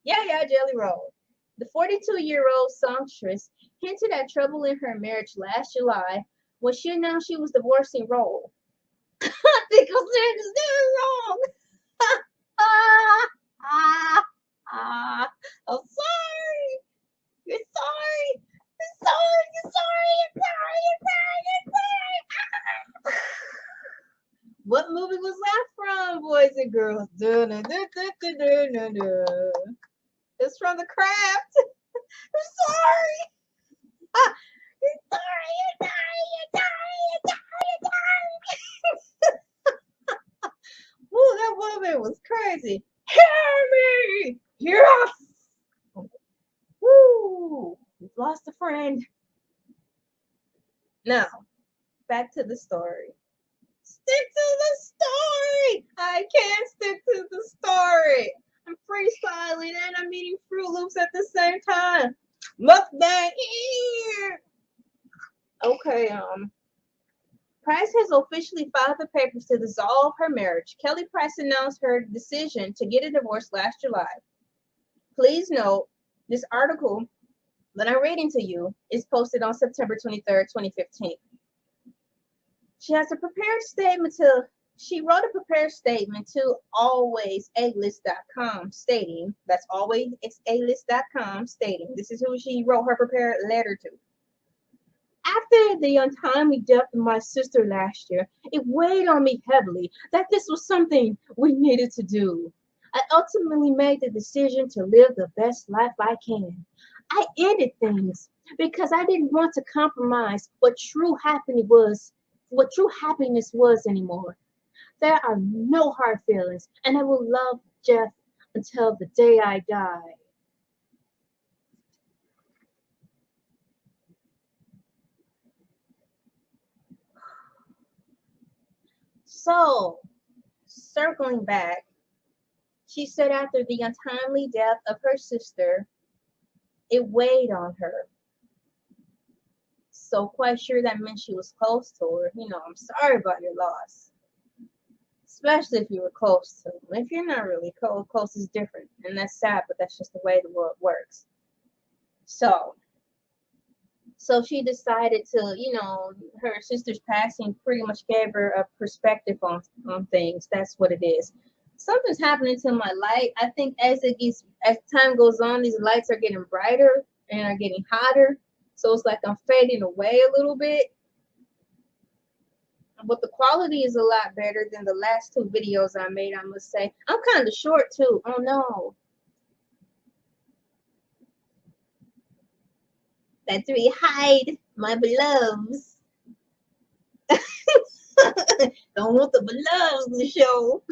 yeah, jelly roll. The 42-year-old songstress hinted at trouble in her marriage last July when she announced she was divorcing Roll. I think I'm saying his name wrong. I'm sorry. You're sorry. You're sorry. You're sorry. You're sorry. You're sorry. You're sorry. What movie was that from, boys and girls? It's from The Craft. I'm sorry. You're sorry. You're sorry. You're sorry. You're sorry. You're sorry. Ooh, that woman was crazy. Hear me. Hear us. Woo. We've lost a friend. Now, back to the story. Stick to the story. I can't stick to the story. I'm freestyling and I'm eating Fruit Loops at the same time. Mukbang here. Okay, Price has officially filed the papers to dissolve her marriage. Kelly Price announced her decision to get a divorce last July. Please note, this article that I'm reading to you is posted on September 23rd, 2015. She wrote a prepared statement to alwaysalist.com stating, that's alwaysalist.com stating, this is who she wrote her prepared letter to. After the untimely death of my sister last year, it weighed on me heavily that this was something we needed to do. I ultimately made the decision to live the best life I can. I ended things because I didn't want to compromise what true happiness was anymore. There are no hard feelings, and I will love Jeff until the day I die. So, circling back, she said after the untimely death of her sister, it weighed on her. So quite sure that meant she was close to her. You know, I'm sorry about your loss. Especially if you were close to them. If you're not really close is different. And that's sad, but that's just the way the world works. So she decided to, you know, her sister's passing pretty much gave her a perspective on things. That's what it is. Something's happening to my light. I think as time goes on, these lights are getting brighter and are getting hotter. So it's like I'm fading away a little bit. But the quality is a lot better than the last 2 videos I made, I must say. I'm kind of short too. Oh no. That's really hide my beloveds. Don't want the beloveds to show.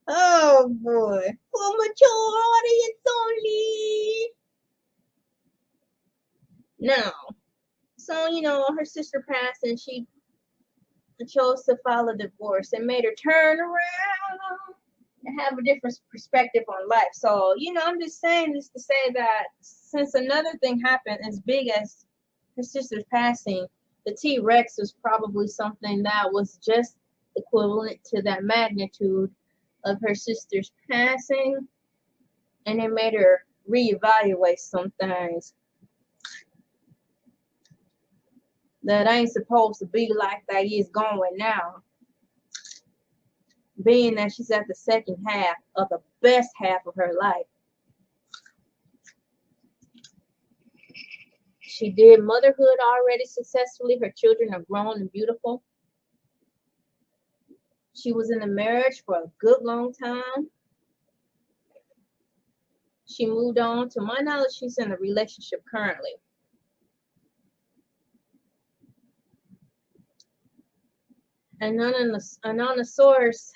Oh boy. For mature audience only. Now, so you know, her sister passed and she chose to file a divorce and made her turn around and have a different perspective on life. So, you know, I'm just saying this to say that since another thing happened as big as her sister's passing, the T-Rex was probably something that was just equivalent to that magnitude of her sister's passing, and it made her reevaluate some things that ain't supposed to be like that is going now. Being that she's at the second half of the best half of her life. She did motherhood already successfully. Her children are grown and beautiful. She was in a marriage for a good long time. She moved on. To my knowledge, she's in a relationship currently. And on the source,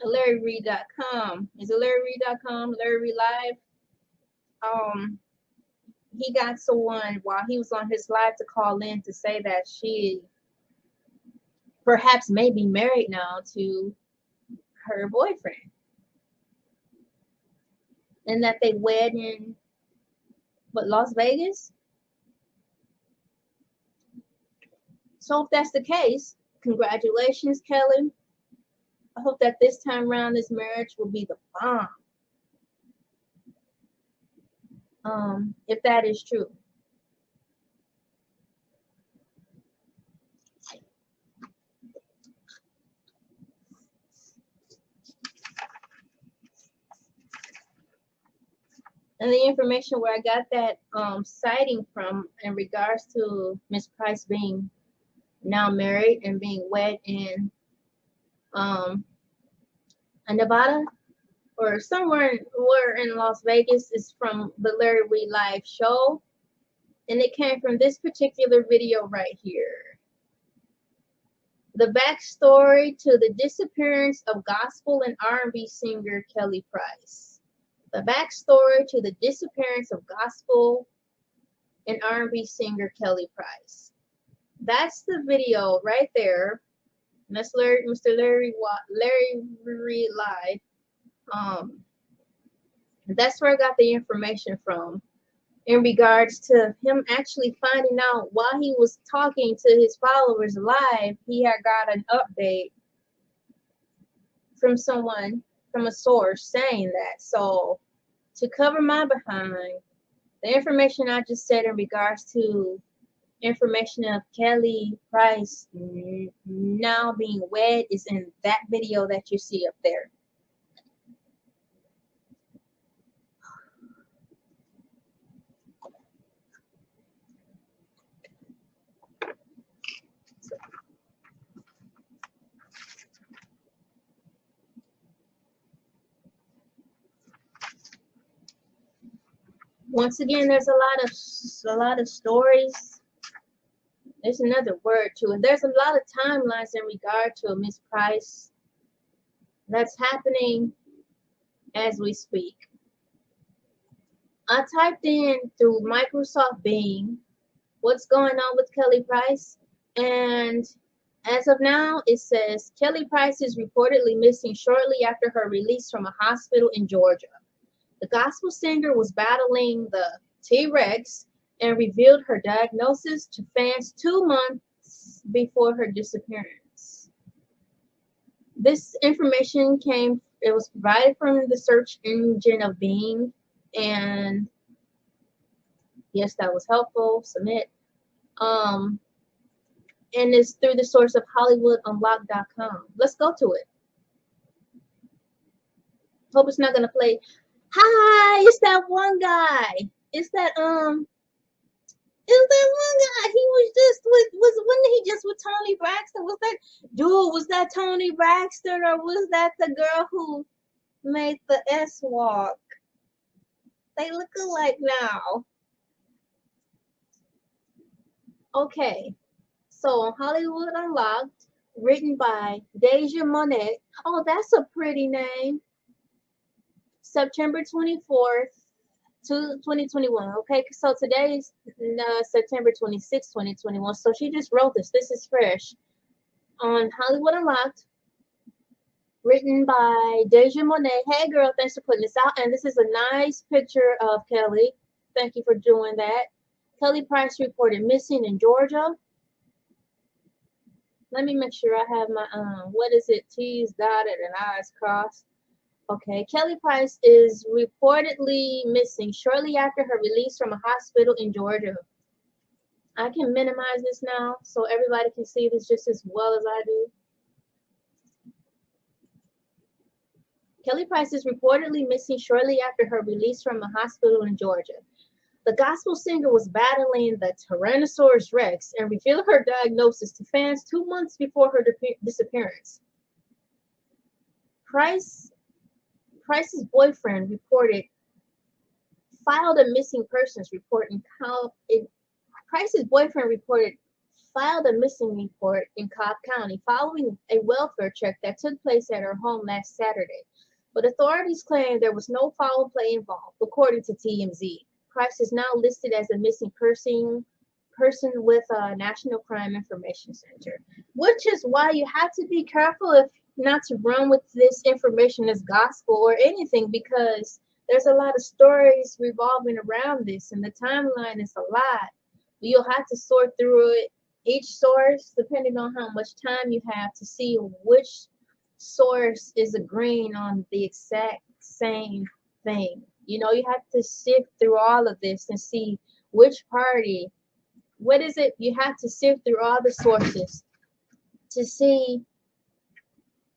elaytv.com. Is it elaytv.com? Larry Reed Live. He got someone while he was on his live to call in to say that she perhaps may be married now to her boyfriend. And that they wed in Las Vegas. So if that's the case, congratulations, Kelly. I hope that this time around this marriage will be the bomb. If that is true. And the information where I got that sighting from in regards to Miss Price being now married and being wed in Nevada or somewhere in Las Vegas is from the Larry Reed Live show. And it came from this particular video right here. The backstory to the disappearance of gospel and R&B singer Kelly Price. The backstory to the disappearance of gospel and R&B singer Kelly Price. That's the video right there. And that's Mr. Larry Reed Live. That's where I got the information from in regards to him actually finding out while he was talking to his followers live, he had got an update from someone, from a source saying that. So to cover my behind, the information I just said in regards to information of Kelly Price now being wed is in that video that you see up there. Once again, there's a lot of stories. There's another word to it. There's a lot of timelines in regard to Miss Price that's happening as we speak. I typed in through Microsoft Bing what's going on with Kelly Price. And as of now, it says Kelly Price is reportedly missing shortly after her release from a hospital in Georgia. The gospel singer was battling the T-Rex and revealed her diagnosis to fans 2 months before her disappearance. This information it was provided from the search engine of Bing, and yes, that was helpful. Submit. And it's through the source of HollywoodUnlocked.com. Let's go to it. Hope it's not gonna play. Hi, it's that one guy. It's that one guy. He was just wasn't he just with Tony Braxton? Was that Tony Braxton, or was that the girl who made the S walk? They look alike now. Okay. So on Hollywood Unlocked, written by Deja Monet. Oh, that's a pretty name. September 24th, 2021. Okay, so today's September 26th, 2021. So she just wrote this. This is fresh. On Hollywood Unlocked, written by Deja Monet. Hey girl, thanks for putting this out. And this is a nice picture of Kelly. Thank you for doing that. Kelly Price reported missing in Georgia. Let me make sure I have my T's dotted and I's crossed. Okay, Kelly Price is reportedly missing shortly after her release from a hospital in Georgia. I can minimize this now so everybody can see this just as well as I do. Kelly Price is reportedly missing shortly after her release from a hospital in Georgia. The gospel singer was battling the Tyrannosaurus Rex and revealed her diagnosis to fans 2 months before her disappearance. Price's boyfriend filed a missing persons report in Cobb County following a welfare check that took place at her home last Saturday. But authorities claim there was no foul play involved, according to TMZ. Price is now listed as a missing person with a National Crime Information Center, which is why you have to be careful not to run with this information as gospel or anything, because there's a lot of stories revolving around this, and the timeline is a lot. You'll have to sort through it, each source, depending on how much time you have to see which source is agreeing on the exact same thing. You know, you have to sift through all of this and see which party, you have to sift through all the sources to see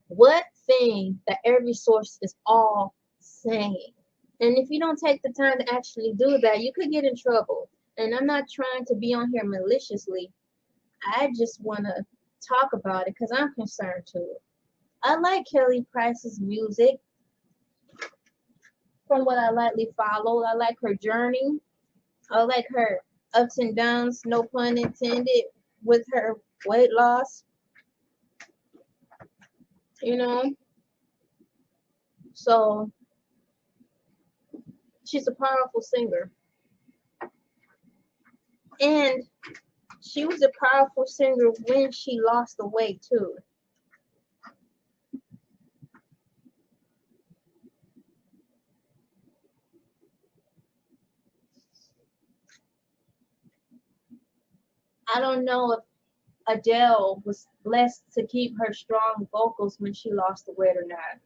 what thing that every source is all saying. And if you don't take the time to actually do that, you could get in trouble. And I'm not trying to be on here maliciously. I just want to talk about it because I'm concerned too. I like Kelly Price's music. From what I lightly followed, I like her journey. I like her ups and downs, no pun intended, with her weight loss. You know, so she's a powerful singer, and she was a powerful singer when she lost the weight too. I don't know if Adele was blessed to keep her strong vocals when she lost the weight or not.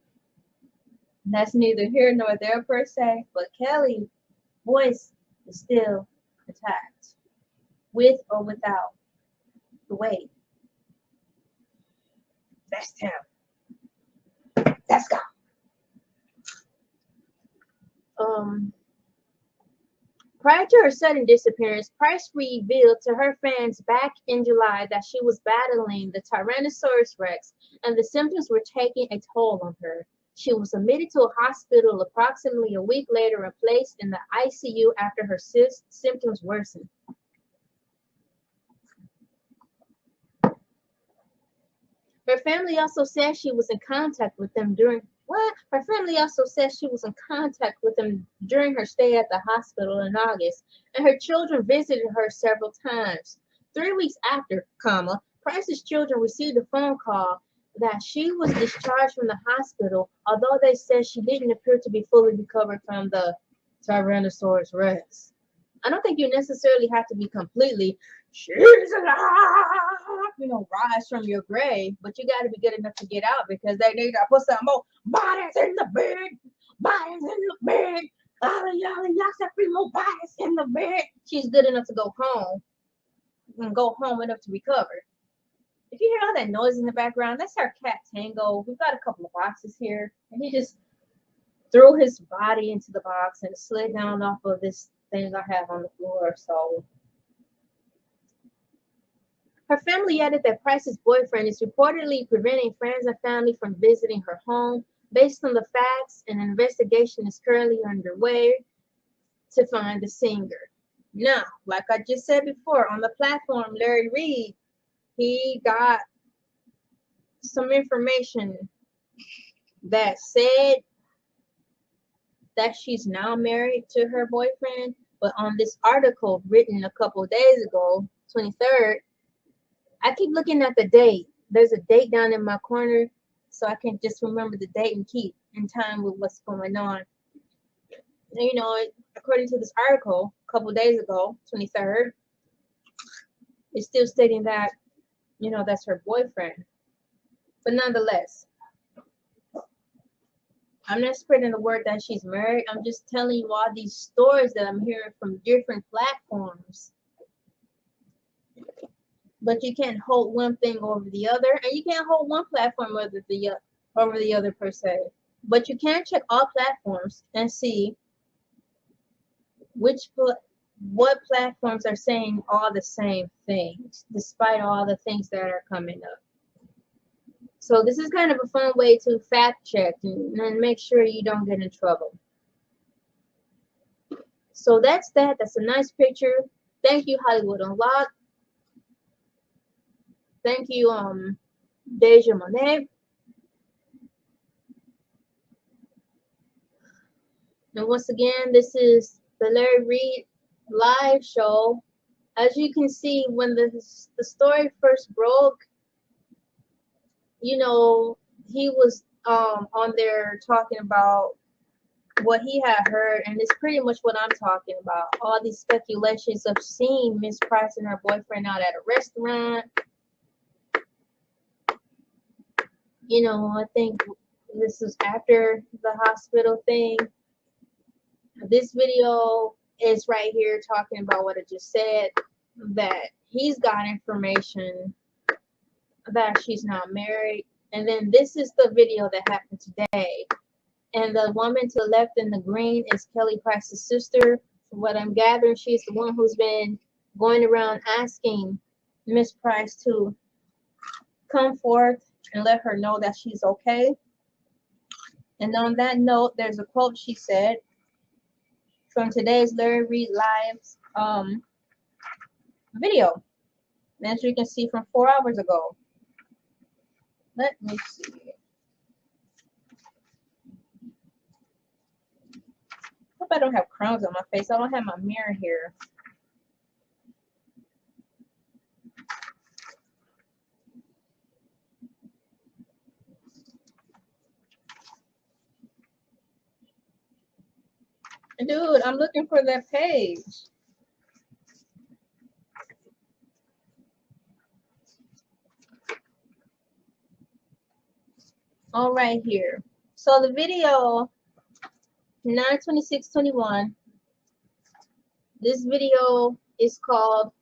That's neither here nor there per se, but Kelly's voice is still intact, with or without the weight. That's him. Let's go. Prior to her sudden disappearance, Price revealed to her fans back in July that she was battling the Tyrannosaurus Rex and the symptoms were taking a toll on her. She was admitted to a hospital approximately a week later and placed in the ICU after her symptoms worsened. Her family also said she was in contact with them during What? Her family also says she was in contact with him during her stay at the hospital in August, and her children visited her several times. 3 weeks after, Price's children received a phone call that she was discharged from the hospital, although they said she didn't appear to be fully recovered from the Tyrannosaurus Rex. I don't think you necessarily have to be completely, she's alive, rise from your grave, but you got to be good enough to get out because they need to put some more bodies in the bed. Bodies in the bed. Y'all said 3 more bodies in the bed. She's good enough to go home and go home enough to recover. If you hear all that noise in the background, that's our cat Tango. We've got a couple of boxes here, and he just threw his body into the box and slid down off of this thing I have on the floor. So her family added that Price's boyfriend is reportedly preventing friends and family from visiting her home. Based on the facts, an investigation is currently underway to find the singer. Now, like I just said before, on the platform, Larry Reid, he got some information that said that she's now married to her boyfriend. But on this article written a couple of days ago, 23rd, I keep looking at the date. There's a date down in my corner, so I can just remember the date and keep in time with what's going on. According to this article, a couple of days ago, 23rd, it's still stating that, that's her boyfriend. But nonetheless, I'm not spreading the word that she's married. I'm just telling you all these stories that I'm hearing from different platforms. But you can't hold one thing over the other, and you can't hold one platform over the other per se. But you can check all platforms and see what platforms are saying all the same things, despite all the things that are coming up. So this is kind of a fun way to fact check and make sure you don't get in trouble. So that's that. That's a nice picture. Thank you, Hollywood Unlocked. Thank you, Deja Monet. And once again, this is the Larry Reid live show. As you can see, when the story first broke, he was on there talking about what he had heard, and it's pretty much what I'm talking about. All these speculations of seeing Miss Price and her boyfriend out at a restaurant. I think this is after the hospital thing. This video is right here talking about what I just said, that he's got information that she's not married. And then this is the video that happened today. And the woman to the left in the green is Kelly Price's sister. From what I'm gathering, she's the one who's been going around asking Miss Price to come forth and let her know that she's okay. And on that note, there's a quote she said from today's Larry Reid Live's video, as you can see from 4 hours ago. Let me see. Hope I don't have crumbs on my face. I don't have my mirror here. Dude, I'm looking for that page. All right, here. So the video, 9/26/21. This video is called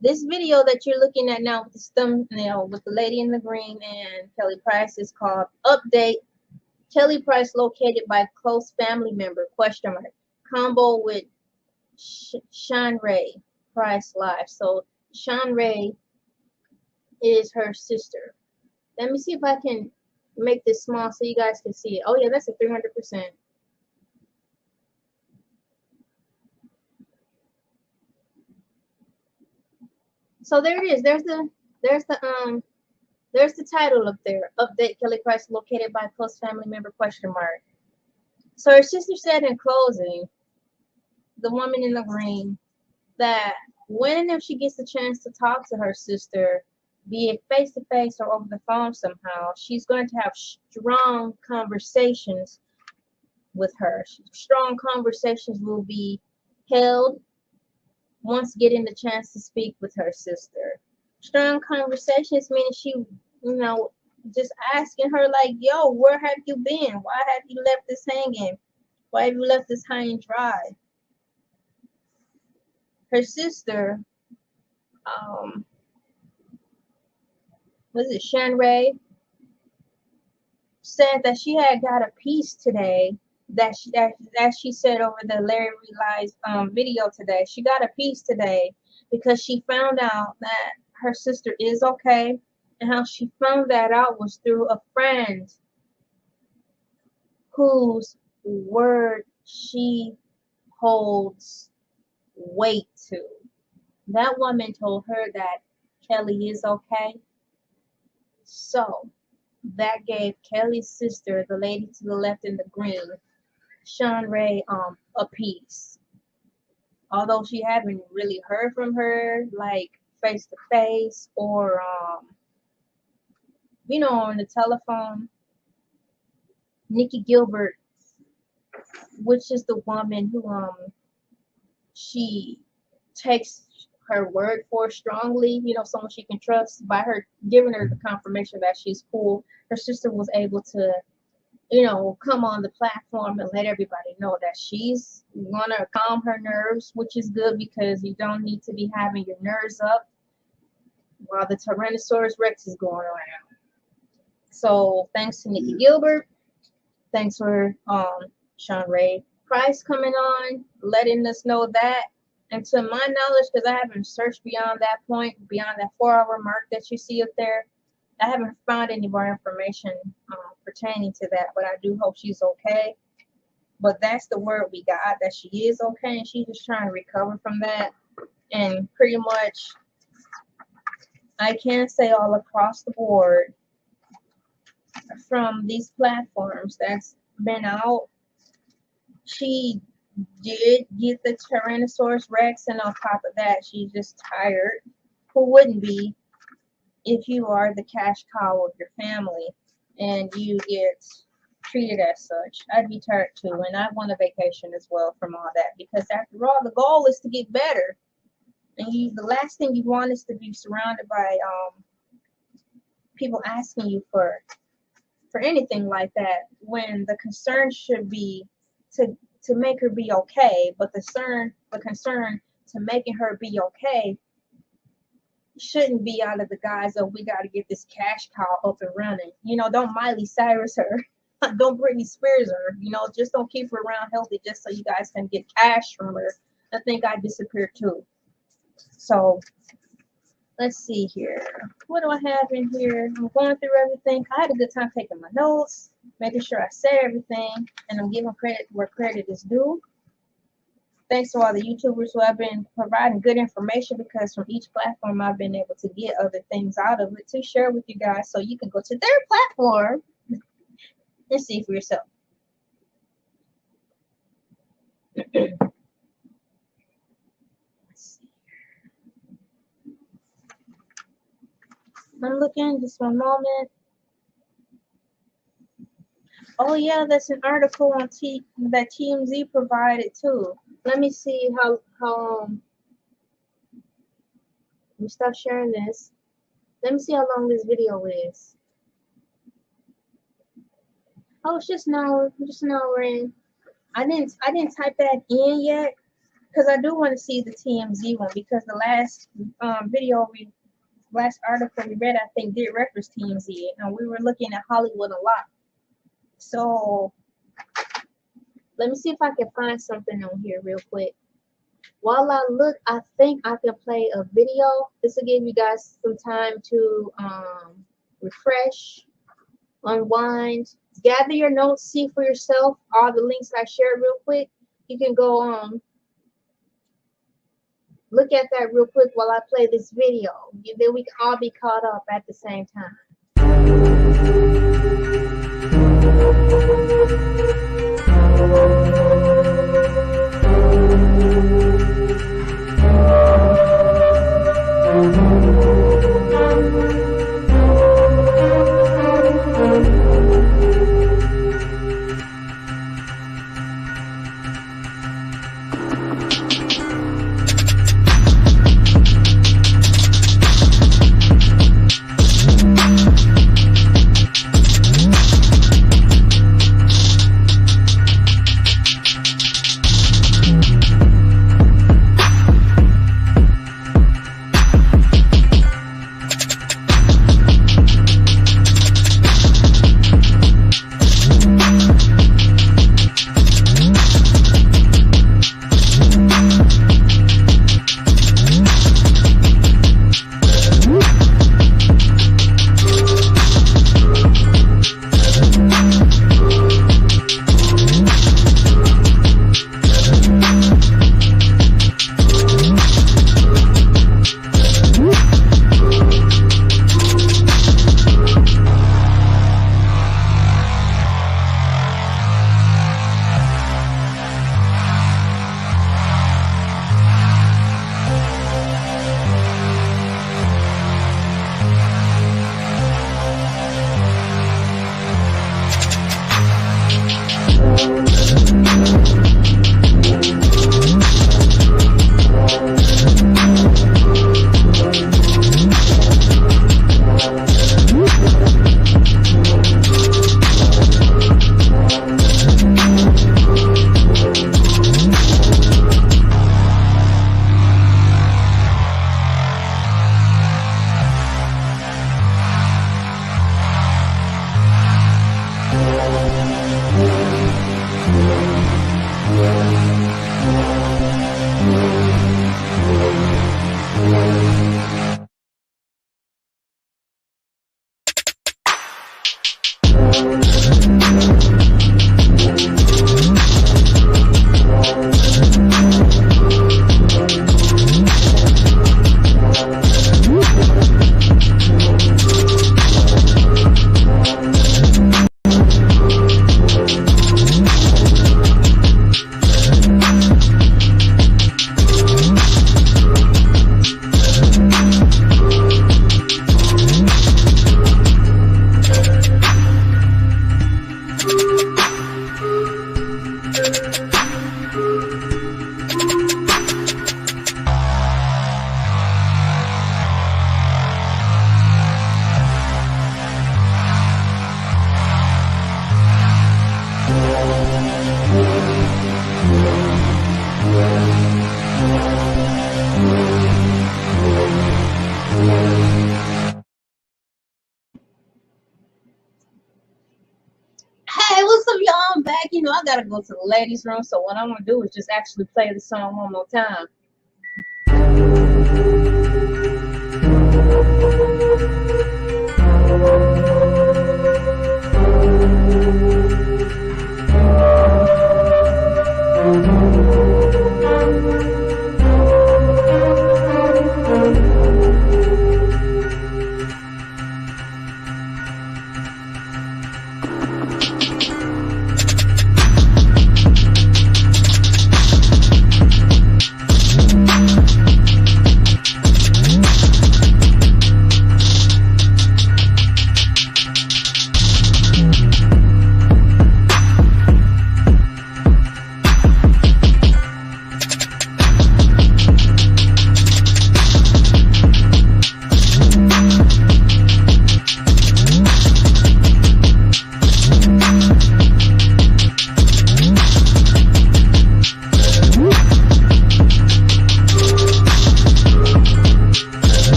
this video that you're looking at now with the thumbnail with the lady in the green and Kelly Price is called Update. Kelly Price located by close family member, ? Combo with Sean Ray Price live. So Sean Ray is her sister. Let me see if I can make this small so you guys can see it. Oh yeah, that's a 300%. So there it is. There's the There's the title up there. Update: Kelly Price located by close family member question mark. So her sister said in closing, the woman in the green, that when and if she gets the chance to talk to her sister, be it face to face or over the phone somehow, she's going to have strong conversations with her. Strong conversations will be held once getting the chance to speak with her sister. Strong conversations meaning she, just asking her like, yo, where have you been? Why have you left this hanging? Why have you left this high and dry? Her sister, was it Shanray, said that she had got a piece today that she said over the Larry Relies video today. She got a piece today because she found out that her sister is okay, and how she found that out was through a friend whose word she holds weight to. That woman told her that Kelly is okay. So that gave Kelly's sister, the lady to the left in the green, Sean Ray, a piece. Although she haven't really heard from her like face to face or on the telephone. Nikki Gilbert, which is the woman who she takes her word for strongly, someone she can trust, by her giving her the confirmation that she's cool. Her sister was able to, come on the platform and let everybody know that she's gonna calm her nerves, which is good because you don't need to be having your nerves up while the Tyrannosaurus Rex is going around. So thanks to Nikki Gilbert, thanks for Sean Ray Price coming on, letting us know that. And to my knowledge, because I haven't searched beyond that point, beyond that 4-hour mark that you see up there, I haven't found any more information pertaining to that, but I do hope she's okay. But that's the word we got, that she is okay, and she's just trying to recover from that. And pretty much, I can say all across the board, from these platforms that's been out, she did get the Tyrannosaurus Rex, and on top of that, she's just tired. Who wouldn't be if you are the cash cow of your family and you get treated as such? I'd be tired too, and I want a vacation as well from all that, because after all, the goal is to get better, and the last thing you want is to be surrounded by people asking you for anything like that, when the concern should be to make her be okay, but the concern to making her be okay shouldn't be out of the guise of, we got to get this cash cow up and running. Don't Miley Cyrus her, don't Britney Spears her, just don't keep her around healthy just so you guys can get cash from her. I think I disappeared too. So let's see here. What do I have in here? I'm going through everything. I had a good time taking my notes, making sure I said everything, and I'm giving credit where credit is due. Thanks to all the YouTubers who have been providing good information, because from each platform I've been able to get other things out of it to share with you guys, so you can go to their platform and see for yourself. I'm looking, just one moment. Oh yeah, that's an article on that TMZ provided too. Let me see how let me stop sharing this. Let me see how long this video is. Oh, it's just now we're in. I didn't type that in yet, because I do want to see the TMZ one, because the last last article we read, I think, did reference TMZ, and we were looking at Hollywood a lot. So let me see if I can find something on here real quick. While I look, I think I can play a video. This will give you guys some time to refresh, unwind, gather your notes, see for yourself all the links I shared real quick. You can go look at that real quick while I play this video. And then we can all be caught up at the same time. Hey, what's up, y'all? I'm back. You know, I gotta go to the ladies' room, so what I'm gonna do is just actually play the song one more time.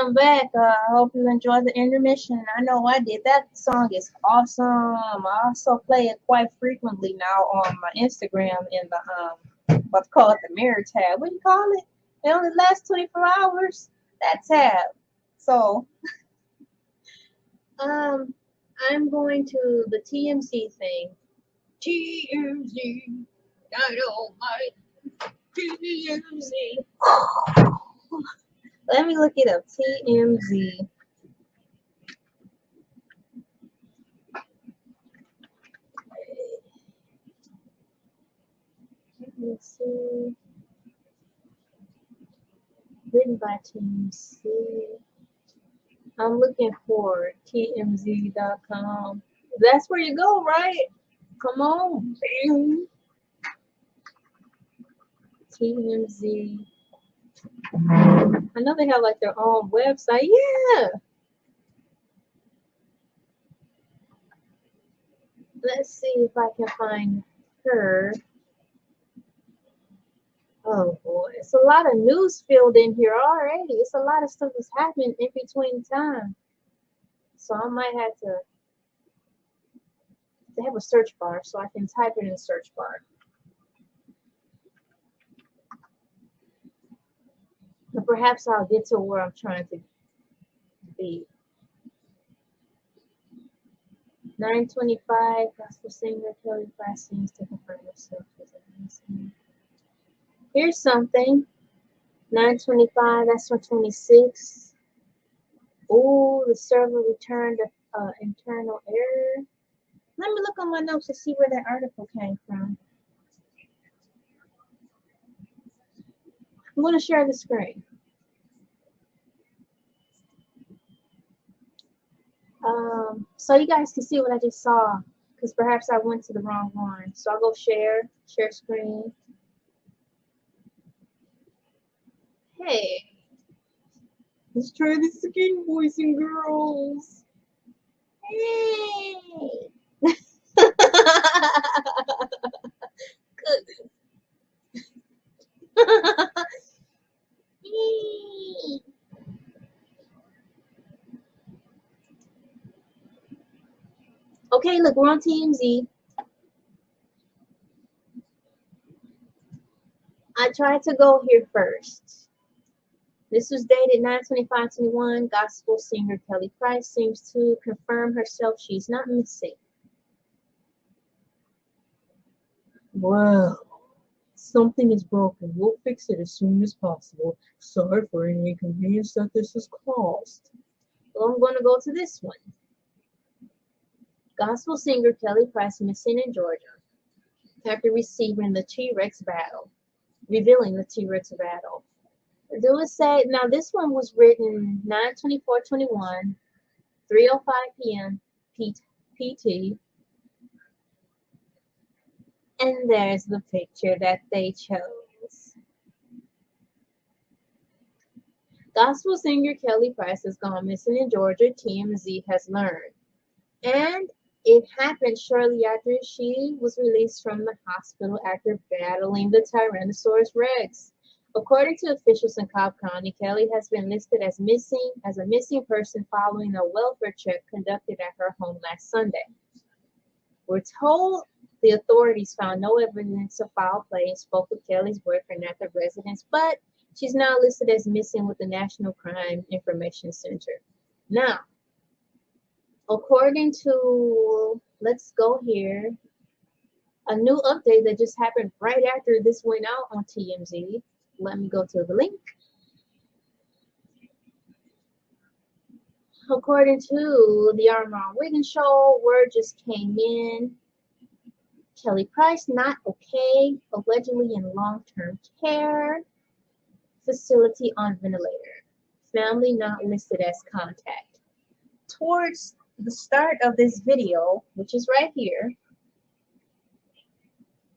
I'm back. I hope you enjoyed the intermission. I know I did. That song is awesome. I also play it quite frequently now on my Instagram in the what's called the mirror tab. What do you call it? It only lasts 24 hours. That tab. So I'm going to the TMZ thing. TMZ. TMZ. Let me look it up. TMZ. Let's see. Written by TMZ. I'm looking for TMZ.com. That's where you go, right? Come on. TMZ. I know they have like their own website. Yeah. Let's see if I can find her. Oh boy, it's a lot of news filled in here already. It's a lot of stuff that's happening in between time. So I might have to have a search bar so I can type it in the search bar. But perhaps I'll get to where I'm trying to be. 9:25, gospel singer Kelly Price seems to confirm herself as a singer. Here's something. 9:25, that's from 26. Oh, the server returned an internal error. Let me look on my notes to see where that article came from. I'm going to share the screen. So you guys can see what I just saw, because perhaps I went to the wrong one. So I'll go share screen. Hey, let's try this again, boys and girls. Hey. Goodness. Hey. Okay, look, we're on TMZ. I tried to go here first. This was dated 9/25/21. Gospel singer Kelly Price seems to confirm herself she's not missing. Well, something is broken. We'll fix it as soon as possible. Sorry for any inconvenience that this has caused. Well, I'm going to go to this one. Gospel singer Kelly Price missing in Georgia after receiving the T-Rex battle, revealing the T-Rex battle. Do it say, now this one was written 9/24/21, 3:05 p.m. PT. And there's the picture that they chose. Gospel singer Kelly Price has gone missing in Georgia, TMZ has learned. And it happened shortly after she was released from the hospital after battling the Tyrannosaurus Rex. According to officials in Cobb County, Kelly has been listed as a missing person following a welfare check conducted at her home last Sunday. We're told the authorities found no evidence of foul play and spoke with Kelly's boyfriend at the residence, but she's now listed as missing with the National Crime Information Center. Now, according to, let's go here, a new update that just happened right after this went out on TMZ. Let me go to the link. According to the Armand Wiggins show, word just came in. Kelly Price not okay, allegedly in long-term care facility on ventilator. Family not listed as contact. Towards the start of this video, which is right here,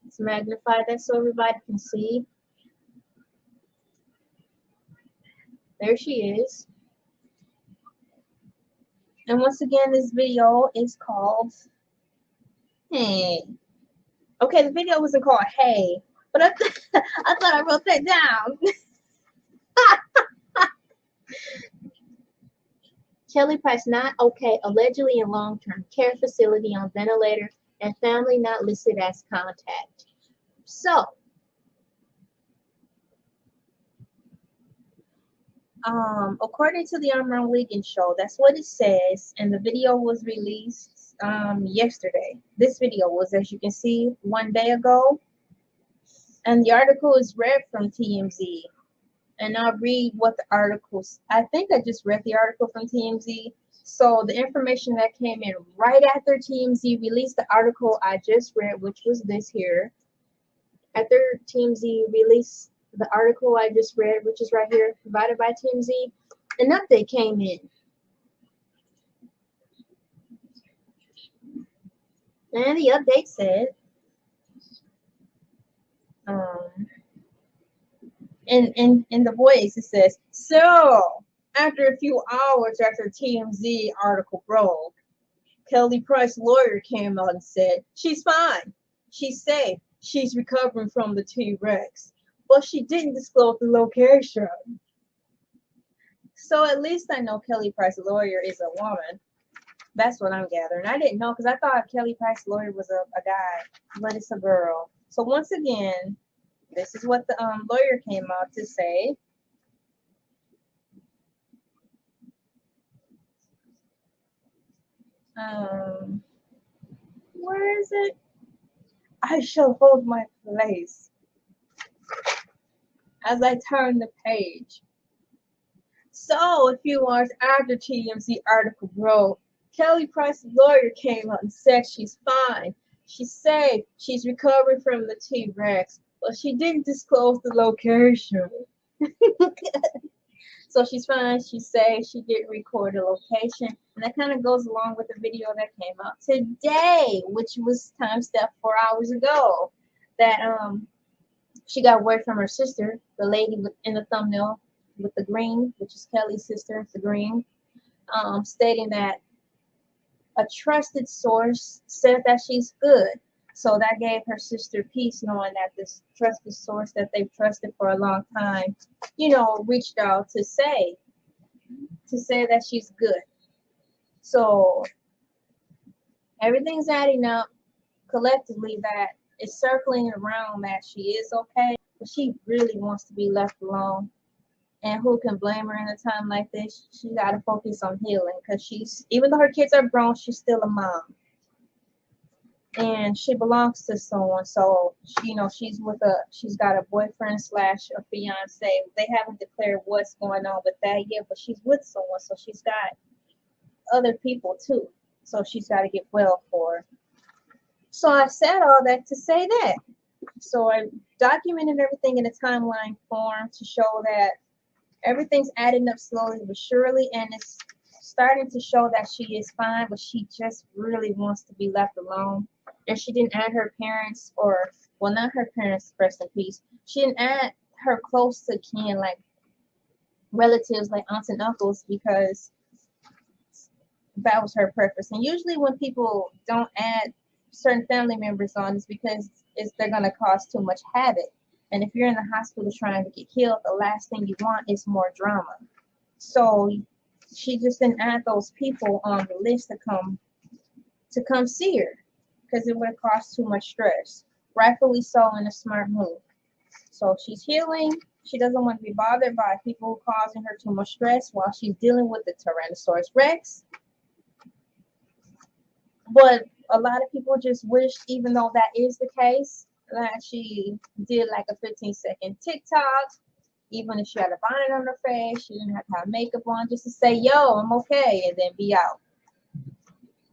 let's magnify that so everybody can see. There she is. And once again, this video is called Hey. Okay, the video wasn't called Hey, but I thought I wrote that down. Kelly Price not okay, allegedly in long-term care facility on ventilator, and family not listed as contact. So, according to the Armand Wiggins show, that's what it says, and the video was released yesterday. This video was, as you can see, 1 day ago, and the article is read from TMZ. And I'll read what the articles. I think I just read the article from TMZ. So the information that came in right after TMZ released the article I just read, which was this here. After TMZ released the article I just read, which is right here, provided by TMZ, an update came in. And the update said, in the voice, it says, so after a few hours after TMZ article broke, Kelly Price's lawyer came out and said, she's fine, she's safe, she's recovering from the T-Rex, but she didn't disclose the location. So at least I know Kelly Price's lawyer is a woman. That's what I'm gathering. I didn't know because I thought Kelly Price's lawyer was a guy, but it's a girl. So once again, this is what the lawyer came out to say. Where is it? I shall hold my place as I turn the page. So a few hours after TMZ article broke, Kelly Price's lawyer came out and said she's fine, she's safe, she's recovering from the T-Rex, but she didn't disclose the location. So she's fine, she's safe, she didn't record the location. And that kind of goes along with the video that came out today, which was timestamped 4 hours ago. That she got word from her sister, the lady in the thumbnail with the green, which is Kelly's sister, the green, stating that a trusted source said that she's good. So that gave her sister peace, knowing that this trusted source that they've trusted for a long time, reached out to say that she's good. So everything's adding up collectively that it's circling around that she is okay, but she really wants to be left alone. And who can blame her in a time like this? She got to focus on healing because even though her kids are grown, she's still a mom. And she belongs to someone, so she's got a boyfriend / a fiance. They haven't declared what's going on with that yet, but she's with someone, so she's got other people too. So she's got to get well for her. So I said all that to say that. So I documented everything in a timeline form to show that everything's adding up slowly but surely, and it's starting to show that she is fine, but she just really wants to be left alone. And she didn't add her parents, not her parents, rest in peace. She didn't add her close to kin, like relatives, like aunts and uncles, because that was her preference. And usually when people don't add certain family members on, it's because they're going to cause too much havoc. And if you're in the hospital trying to get healed, the last thing you want is more drama. So she just didn't add those people on the list to come see her, because it would have caused too much stress. Rightfully so, in a smart move. So she's healing. She doesn't want to be bothered by people causing her too much stress while she's dealing with the Tyrannosaurus Rex. But a lot of people just wish, even though that is the case, that she did like a 15-second TikTok. Even if she had a bonnet on her face, she didn't have to have makeup on, just to say, yo, I'm okay, and then be out.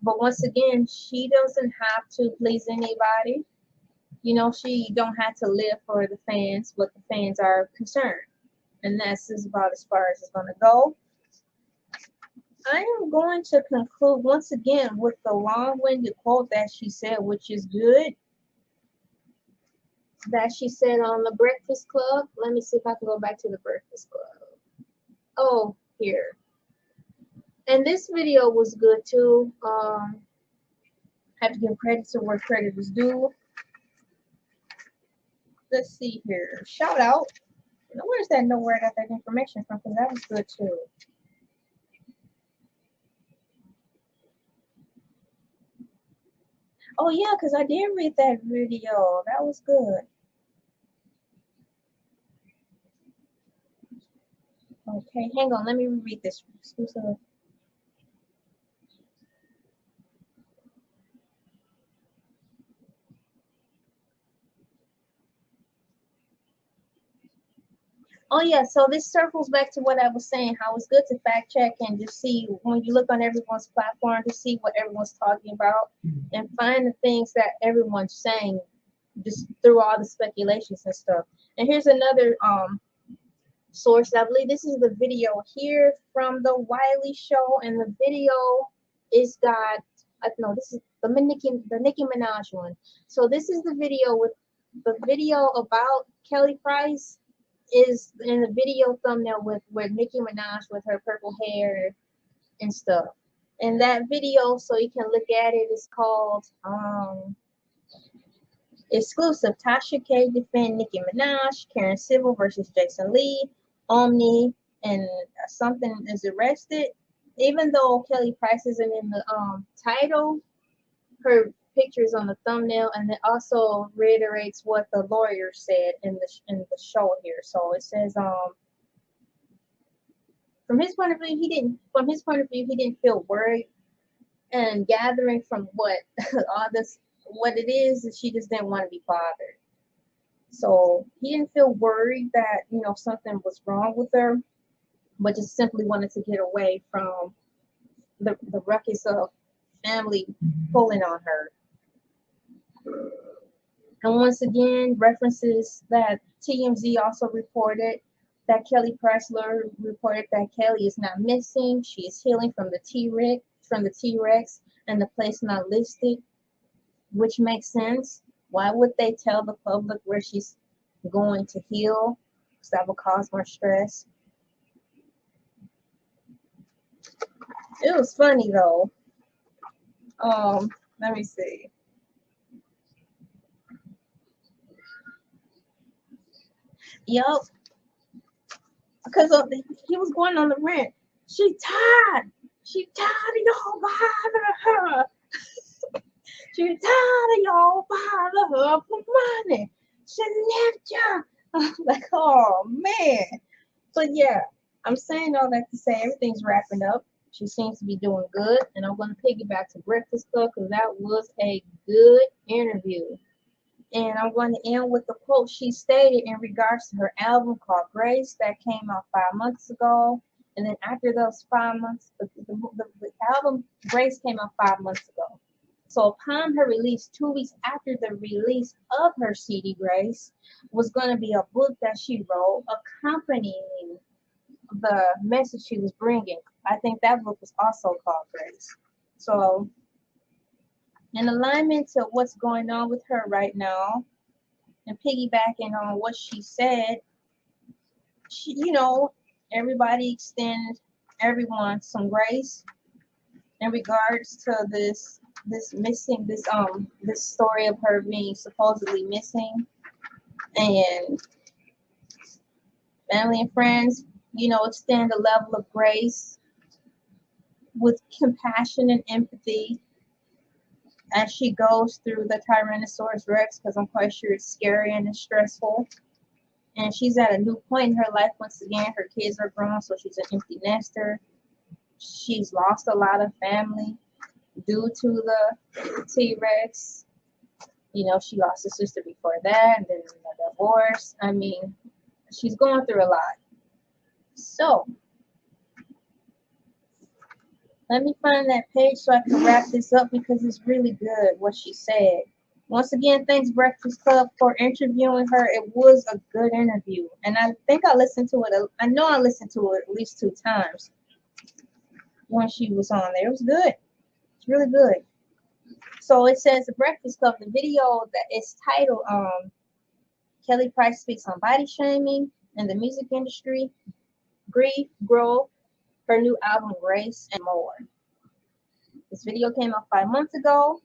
But once again, she doesn't have to please anybody. She don't have to live for the fans, what the fans are concerned. And that's just about as far as it's going to go. I am going to conclude once again with the long-winded quote that she said, which is good. That she said on the Breakfast Club. Let me see if I can go back to the Breakfast Club. Oh, here. And this video was good too. I have to give credit to where credit is due. Let's see here. Shout out. Where's that? Know where I got that information from? Because that was good too. Oh yeah, because I did read that video. That was good. Okay, hang on. Let me read this. Exclusive. Oh yeah, so this circles back to what I was saying, how it's good to fact check and just see when you look on everyone's platform to see what everyone's talking about and find the things that everyone's saying just through all the speculations and stuff. And here's another source. I believe this is the video here from the Wiley show, and the video is got no, this is the Nicki Minaj one. So this is the video with the video about Kelly Price is in the video thumbnail with where Nicki Minaj with her purple hair and stuff. And that video, so you can look at it, is called Exclusive. Tasha K defend Nicki Minaj, Karen Civil versus Jason Lee, Omni, and something is arrested. Even though Kelly Price isn't in the title, her picture is on the thumbnail, and it also reiterates what the lawyer said in the show here. So it says from his point of view he didn't feel worried, and gathering from what all this what it is she just didn't want to be bothered. So he didn't feel worried that something was wrong with her, but just simply wanted to get away from the ruckus of family pulling on her. And once again, references that TMZ also reported that Kelly Pressler reported that Kelly is not missing. She is healing from the T-Rex and the place not listed, which makes sense. Why would they tell the public where she's going to heal? Because that will cause more stress. It was funny though. Let me see. Yup. Because he was going on the rant. She tired. She tired of y'all bothering her. She tired of y'all bothering her for money. She left you. I'm like, oh man. But yeah, I'm saying all that to say everything's wrapping up. She seems to be doing good, and I'm going to piggyback to Breakfast Club because that was a good interview. And I'm going to end with the quote she stated in regards to her album called Grace that came out 5 months ago. And then after those 5 months, the album Grace came out 5 months ago. So upon her release, 2 weeks after the release of her CD Grace, was going to be a book that she wrote accompanying the message she was bringing. I think that book was also called Grace. So in alignment to what's going on with her right now, and piggybacking on what she said, she, everybody extend everyone some grace in regards to this story of her being supposedly missing, and family and friends, extend a level of grace with compassion and empathy as she goes through the Tyrannosaurus Rex, because I'm quite sure it's scary and it's stressful. And she's at a new point in her life once again. Her kids are grown, so she's an empty nester. She's lost a lot of family due to the T-Rex. She lost her sister before that, and then a divorce. I mean, she's going through a lot. So let me find that page so I can wrap this up because it's really good what she said. Once again, thanks Breakfast Club for interviewing her. It was a good interview. And I think I listened to it. I know I listened to it at least 2 times when she was on there. It was good. It's really good. So it says the Breakfast Club, the video that is titled Kelly Price speaks on body shaming in the music industry, grief, growth, her new album Grace, and more. This video came out 5 months ago.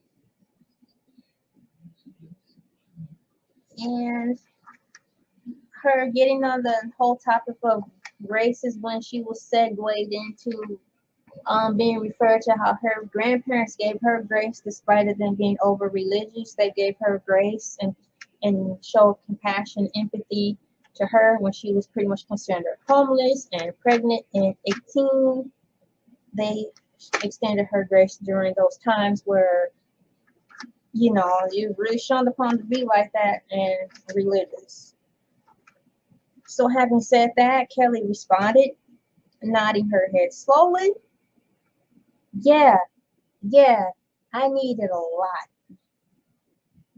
And her getting on the whole topic of Grace is when she was segued into being referred to how her grandparents gave her grace despite of them being over religious. They gave her grace and showed compassion, empathy to her when she was pretty much considered homeless and pregnant at 18. They extended her grace during those times where, you know, you really shunned upon to be like that and religious. So having said that, Kelly responded, nodding her head slowly. Yeah, yeah, I needed a lot.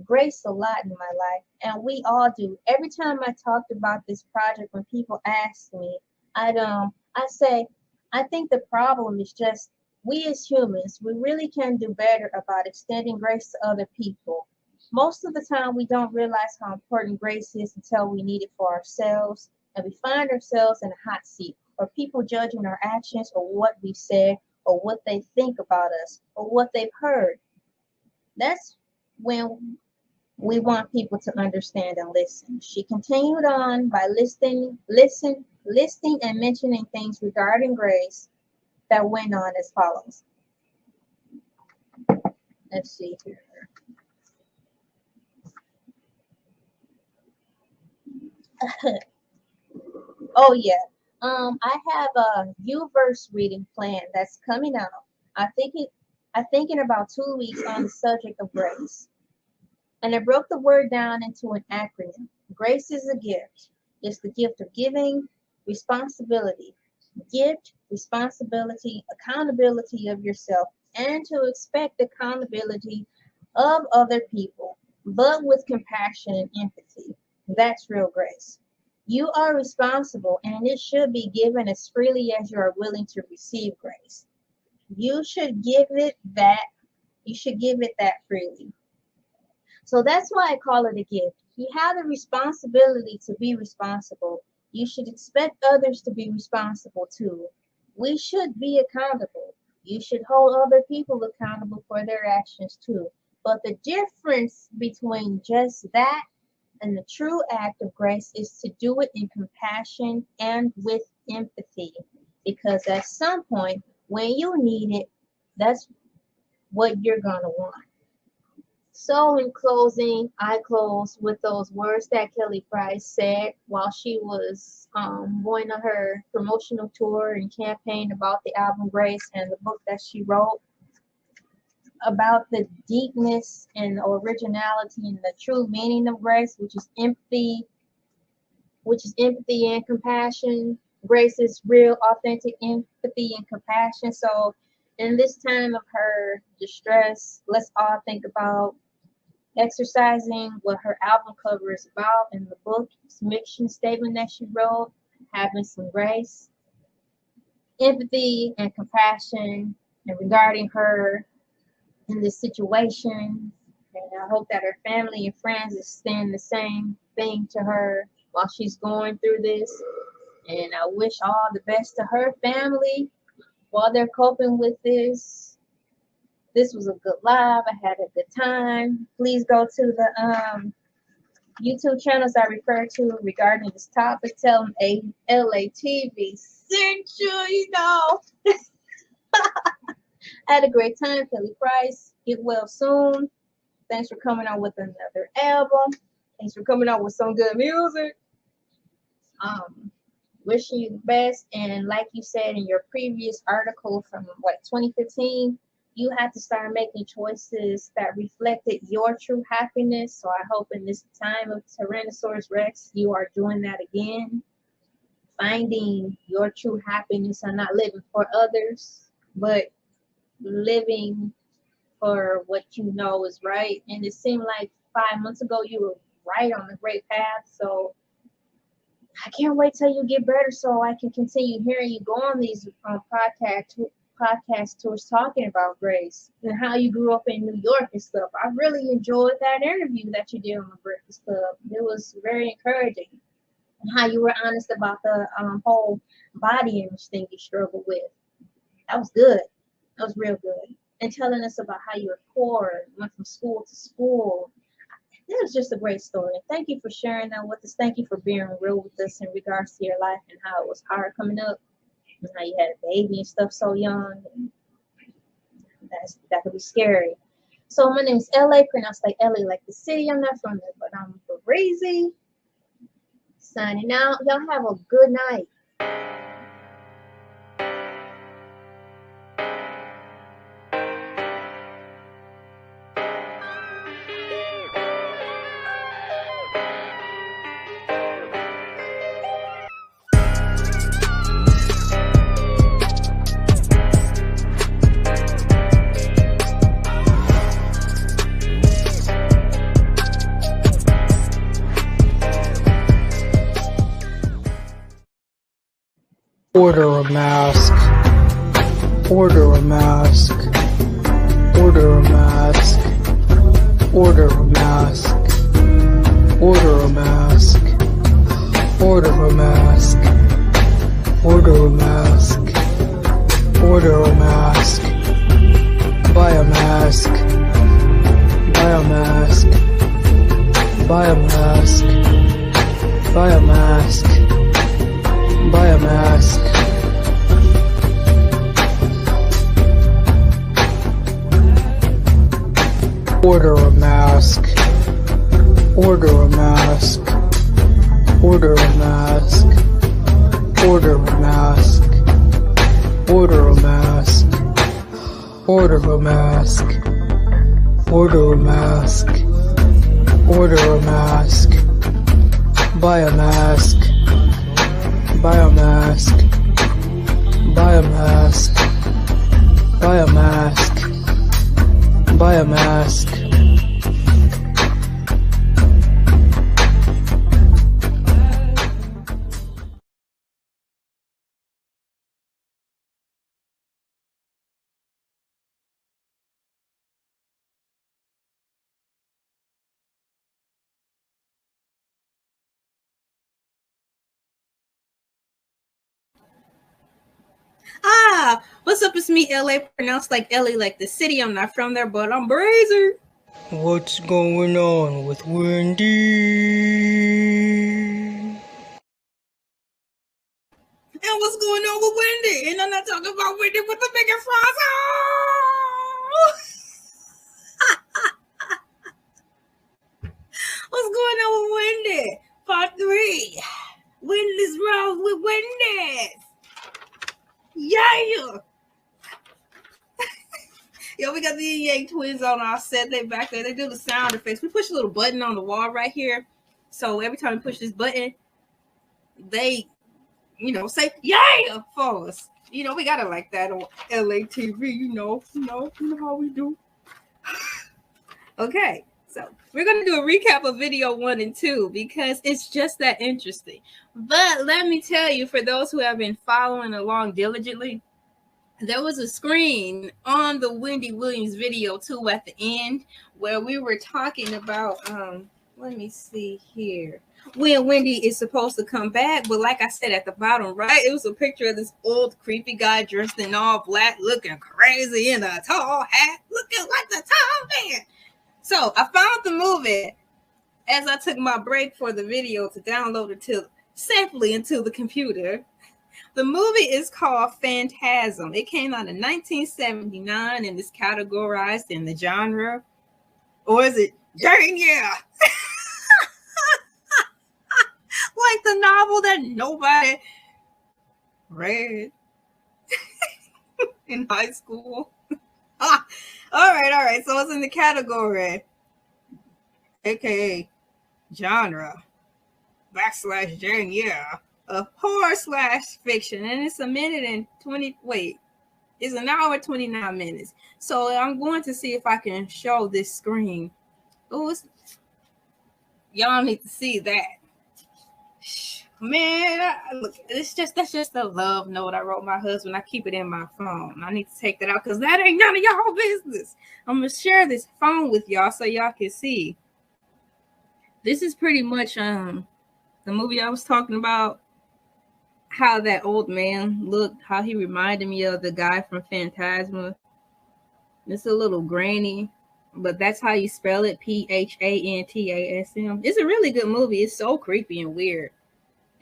Grace a lot in my life, and we all do. Every time I talked about this project, when people ask me, I say, I think the problem is just we as humans, we really can do better about extending grace to other people. Most of the time, we don't realize how important grace is until we need it for ourselves, and we find ourselves in a hot seat, or people judging our actions, or what we said, or what they think about us, or what they've heard. That's when we want people to understand and listen. She continued on by listing and mentioning things regarding grace that went on as follows. Let's see here. Oh yeah. I have a U-verse reading plan that's coming out. I think it I think in about 2 weeks on the subject of grace. And I broke the word down into an acronym. Grace is a gift. It's the gift of giving, responsibility, gift, responsibility, accountability of yourself, and to expect accountability of other people, but with compassion and empathy. That's real grace. You are responsible, and it should be given as freely as you are willing to receive grace. You should give it that. You should give it that freely. So that's why I call it a gift. You have the responsibility to be responsible. You should expect others to be responsible too. We should be accountable. You should hold other people accountable for their actions too. But the difference between just that and the true act of grace is to do it in compassion and with empathy. Because at some point, when you need it, that's what you're going to want. So, in closing, I close with those words that Kelly Price said while she was going on her promotional tour and campaign about the album Grace and the book that she wrote about the deepness and originality and the true meaning of grace, which is empathy and compassion. Grace is real, authentic empathy and compassion. So, in this time of her distress, let's all think about exercising what her album cover is about in the book, mission statement that she wrote, having some grace, empathy, and compassion, and regarding her in this situation. And I hope that her family and friends is saying the same thing to her while she's going through this. And I wish all the best to her family while they're coping with this. This was a good live. I had a good time. Please go to the YouTube channels I refer to regarding this topic. Tell them Elay TV sent you. I had a great time. Kelly Price, get well soon. Thanks for coming out with another album. Thanks for coming out with some good music. Wishing you the best. And like you said in your previous article from 2015, you had to start making choices that reflected your true happiness. So I hope in this time of Tyrannosaurus Rex, you are doing that again. Finding your true happiness and not living for others, but living for what you know is right. And it seemed like 5 months ago you were right on the great path. So I can't wait till you get better so I can continue hearing you go on these podcast tours talking about grace and how you grew up in New York and stuff. I really enjoyed that interview that you did on the Breakfast Club. It was very encouraging. And how you were honest about the whole body image thing you struggle with. That was good. That was real good. And telling us about how you were poor and went from school to school. It was just a great story. Thank you for sharing that with us. Thank you for being real with us in regards to your life and how it was hard coming up. and how you had a baby and stuff so young. That could be scary. So my name is LA, pronounced like LA, like the city. I'm not from there, but I'm crazy. Signing out. Y'all have a good night. Order a mask. Order a mask. Order a mask. Order a mask. Order a mask. Order a mask. Order a mask. Order a mask. Buy a mask. Buy a mask. Buy a mask. Buy a mask. Buy a mask. Order a mask. Order a mask. Order a mask. Order a mask. Order a mask. Order a mask. Order a mask. Order a mask. Buy a mask. Buy a mask. Buy a mask. Buy a mask. Buy a mask. What's up? It's me, LA, pronounced like LA, like the city. I'm not from there, but I'm brazy. What's going on with Wendy? And what's going on with Wendy? And I'm not talking about Wendy with the biggest fries. What's going on with Wendy? Part 3. Wendy's wrong with Wendy. Yeah. Yo, we got the Yang twins on our set. They back there. They do the sound effects. We push a little button on the wall right here. So every time we push this button, they, say yeah for us. We got it like that on Elay TV. You know how we do. Okay, so we're going to do a recap of video 1 and 2 because it's just that interesting. But let me tell you, for those who have been following along diligently, there was a screen on the Wendy Williams video 2 at the end where we were talking about, let me see here, when Wendy is supposed to come back. But like I said, at the bottom right, it was a picture of this old creepy guy dressed in all black, looking crazy in a tall hat, looking like the tall man. So I found the movie as I took my break for the video to download it safely into the computer. The movie is called Phantasm. It came out in 1979 and is categorized in the genre, or is it Jane? Yeah. Like the novel that nobody read in high school. All right. So it's in the category, aka genre / Jane, yeah, of horror / fiction, and it's it's an hour 29 minutes. So I'm going to see if I can show this screen. Oh, y'all need to see that. Man, look, that's just a love note I wrote my husband. I keep it in my phone. I need to take that out because that ain't none of y'all business. I'm gonna share this phone with y'all so y'all can see. This is pretty much the movie I was talking about. How that old man looked, how he reminded me of the guy from Phantasma. It's a little grainy, but that's how you spell it, Phantasm. It's a really good movie. It's so creepy and weird.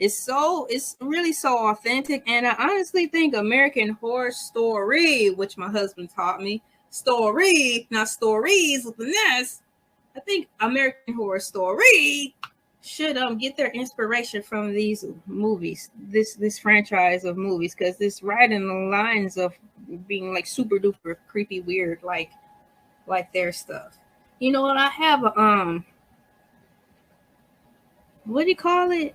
It's really so authentic, and I honestly think American Horror Story, which my husband taught me, story, not stories with an S. I think American Horror Story should get their inspiration from these movies, this franchise of movies, because it's right in the lines of being like super duper creepy, weird, like their stuff. You know what? I have a what do you call it?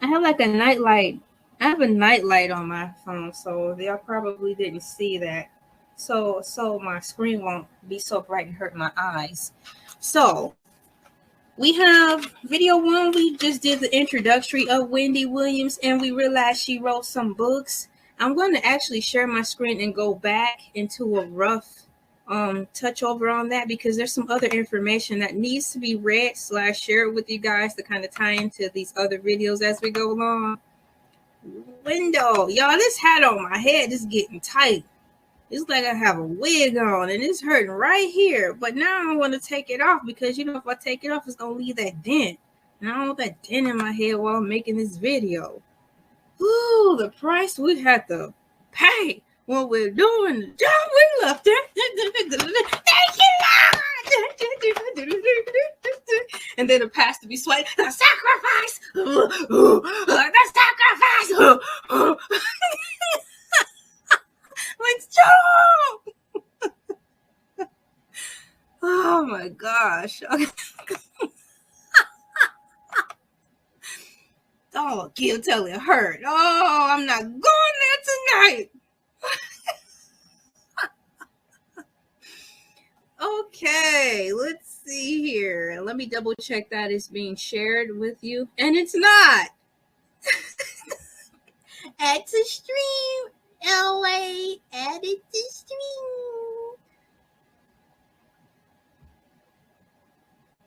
I have like a nightlight. I have a nightlight on my phone, so y'all probably didn't see that. So my screen won't be so bright and hurt my eyes. So we have video one. We just did the introductory of Wendy Williams, and we realized she wrote some books. I'm going to actually share my screen and go back into a rough touch over on that, because there's some other information that needs to be read / shared with you guys to kind of tie into these other videos as we go along. Window, y'all, this hat on my head is getting tight. It's like I have a wig on and it's hurting right here, but now I want to take it off, because you know, if I take it off, it's gonna leave that dent, and I don't want that dent in my head while I'm making this video. Ooh, the price we had to pay when we're doing the job we love. Thank you, Lord. And then the pastor be sweating, the sacrifice, the sacrifice. Let's jump. Oh my gosh. Oh, kill till it hurt. Oh, I'm not going there tonight. Okay, let's see here. Let me double check that it's being shared with you. And it's not. Add to stream. LA, add it to stream.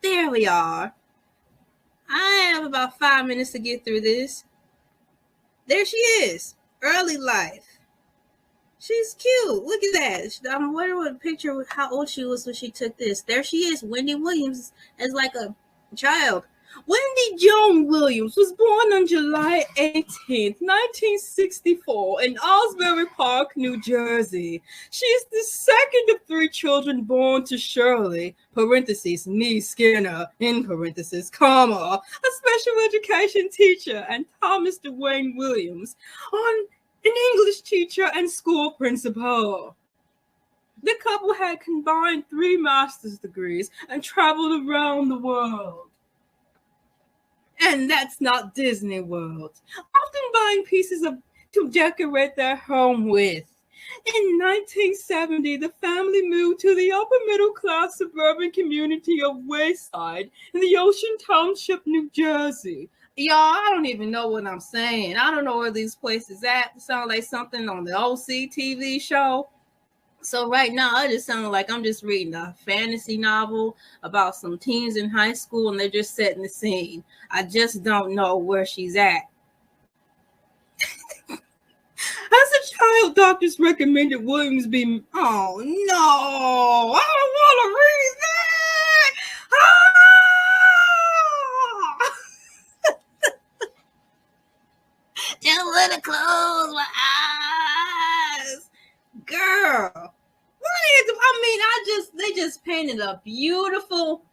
There we are. I have about 5 minutes to get through this. There she is. Early life. She's cute. Look at that. I'm wondering what picture, how old she was when she took this. There she is, Wendy Williams, as like a child. Wendy Joan Williams was born on July 18th, 1964 in Osbury Park, New Jersey. She is the second of 3 children born to Shirley, parentheses, Nee Skinner, in parentheses, comma, a special education teacher, and Thomas Dwayne Williams, an English teacher and school principal. The couple had combined 3 master's degrees and traveled around the world. And that's not Disney World. Often buying pieces to decorate their home with. In 1970, the family moved to the upper middle class suburban community of Wayside in the Ocean Township, New Jersey. Y'all, I don't even know what I'm saying. I don't know where these places at. It sounds like something on the OC TV show. So right now, I just sound like I'm just reading a fantasy novel about some teens in high school, and they're just setting the scene. I just don't know where she's at. As a child, doctors recommended Williams be... Oh, no. I don't want to read that. Ah! Just want to close my eyes. Girl. They just painted a beautiful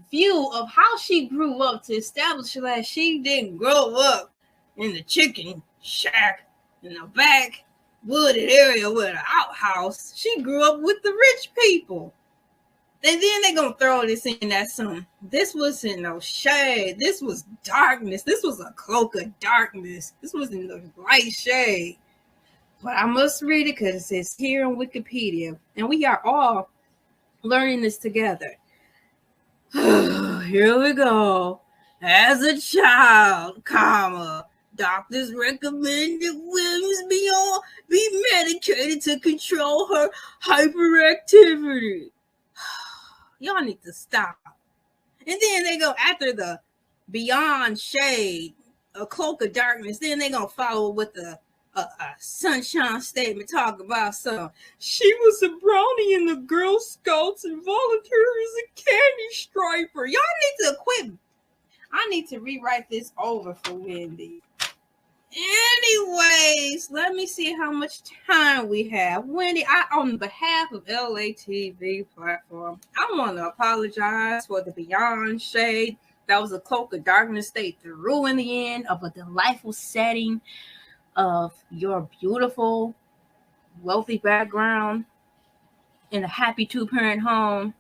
view of how she grew up to establish that she didn't grow up in the chicken shack in the back wooded area with an outhouse. She grew up with the rich people. And then they're going to throw this in that some. This wasn't no shade. This was darkness. This was a cloak of darkness. This wasn't the light shade. But I must read it because it says here on Wikipedia. And we are all learning this together. Here we go. As a child, comma, doctors recommended Williams be medicated to control her hyperactivity. Y'all need to stop. And then they go after the beyond shade, a cloak of darkness. Then they're going to follow with the a sunshine statement, talk about some. She was a brownie in the Girl Scouts and volunteered as a candy striper. Y'all need to quit. I need to rewrite this over for Wendy. Anyways, let me see how much time we have. Wendy, on behalf of Elay TV platform, I want to apologize for the beyond shade. That was a cloak of darkness they threw in the end of a delightful setting of your beautiful, wealthy background in a happy two-parent home.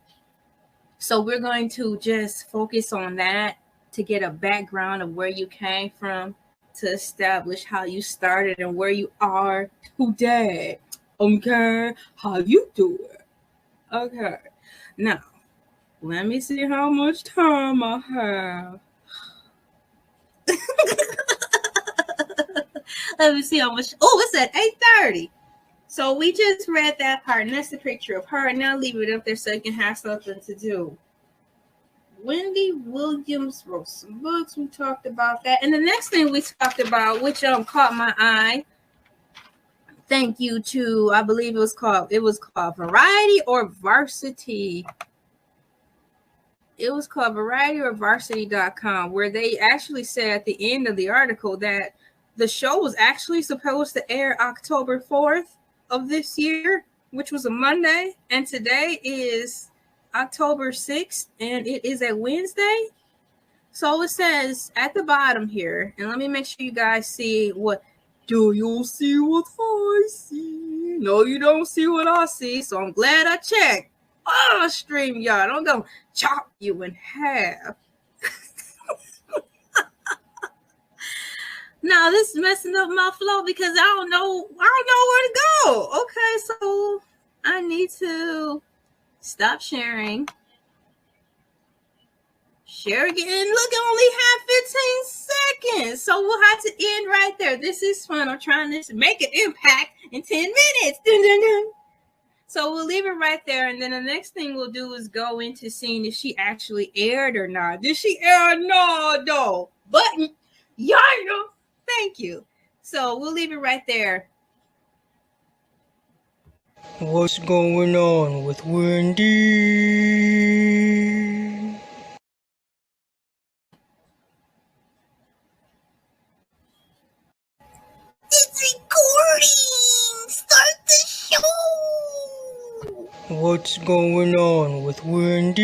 So we're going to just focus on that to get a background of where you came from, to establish how you started and where you are today. Okay, how you do it? Okay, now let me see how much time I have. Let me see how much. Oh, it's at 8:30. So we just read that part, and that's the picture of her. And now leave it up there so you can have something to do. Wendy Williams wrote some books. We talked about that. And the next thing we talked about, which caught my eye, thank you to, I believe it was called Variety or Varsity. It was called Variety or Varsity.com, where they actually said at the end of the article that the show was actually supposed to air October 4th of this year, which was a Monday. And today is October 6th, and it is a Wednesday. So it says at the bottom here, and let me make sure you guys see what. Do you see what I see? No, you don't see what I see. So I'm glad I checked. Oh, StreamYard, I'm gonna chop you in half. Now this is messing up my flow because I don't know where to go. Okay, so I need to stop sharing. Share again. Look, I only have 15 seconds. So we'll have to end right there. This is fun. I'm trying to make an impact in 10 minutes. Dun, dun, dun. So we'll leave it right there. And then the next thing we'll do is go into seeing if she actually aired or not. Did she air? No. But yeah. Thank you. So we'll leave it right there. What's going on with Wendy? It's recording. Start the show. What's going on with Wendy?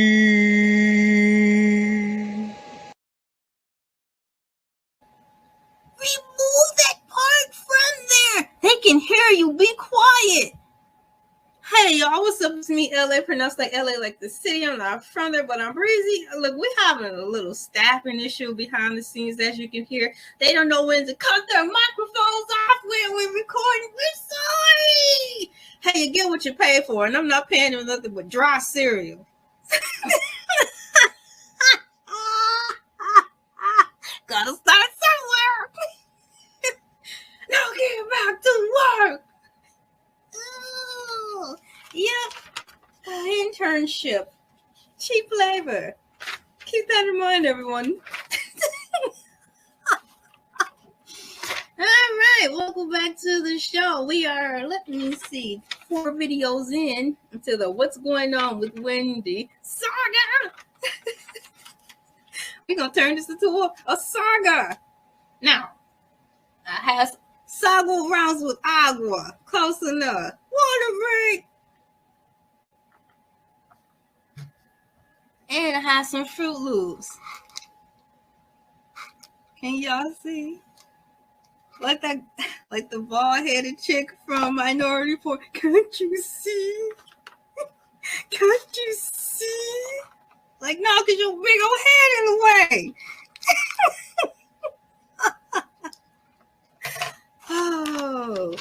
Remove that part from there. They can hear you. Be quiet. Hey, y'all, what's up? It's me, LA, pronounced like LA, like the city. I'm not from there, but I'm breezy. Look, we're having a little staffing issue behind the scenes, as you can hear. They don't know when to cut their microphones off when we're recording. We're sorry. Hey, you get what you pay for, and I'm not paying them nothing but dry cereal. Gotta start somewhere. Now get back to work. Yep. Internship. Cheap labor. Keep that in mind, everyone. All right. Welcome back to the show. We are, let me see, 4 videos in to the What's Going On with Wendy saga. We're going to turn this into a saga. Now, I have saga rounds with agua. Close enough. Water break. And I have some Fruit Loops. Can y'all see? Like the bald-headed chick from Minority Report. Can't you see? Can't you see? Like, no, because your big old head in the way. Oh.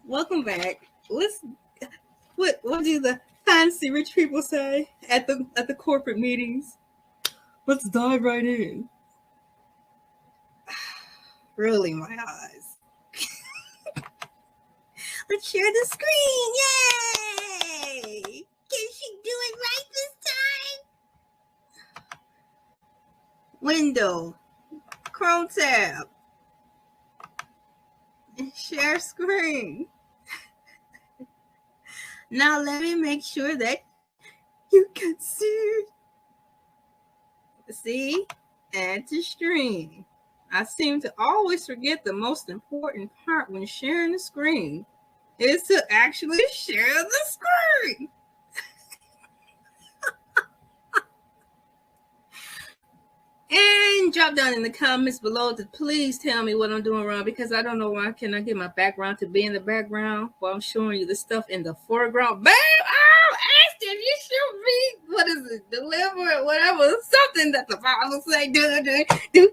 Welcome back. What do the fancy rich people say at the corporate meetings? Let's dive right in. Rolling my eyes. Let's share the screen. Yay! Can she do it right this time? Window. Chrome tab. Share screen. Now let me make sure that you can see. See? add to stream. I seem to always forget the most important part when sharing the screen is to actually share the screen. And drop down in the comments below to please tell me what I'm doing wrong, because I don't know why can I get my background to be in the background while I'm showing you the stuff in the foreground. Babe, I asked if you should be, what is it, deliver, whatever, something that the Bible say, do. I did it. Do.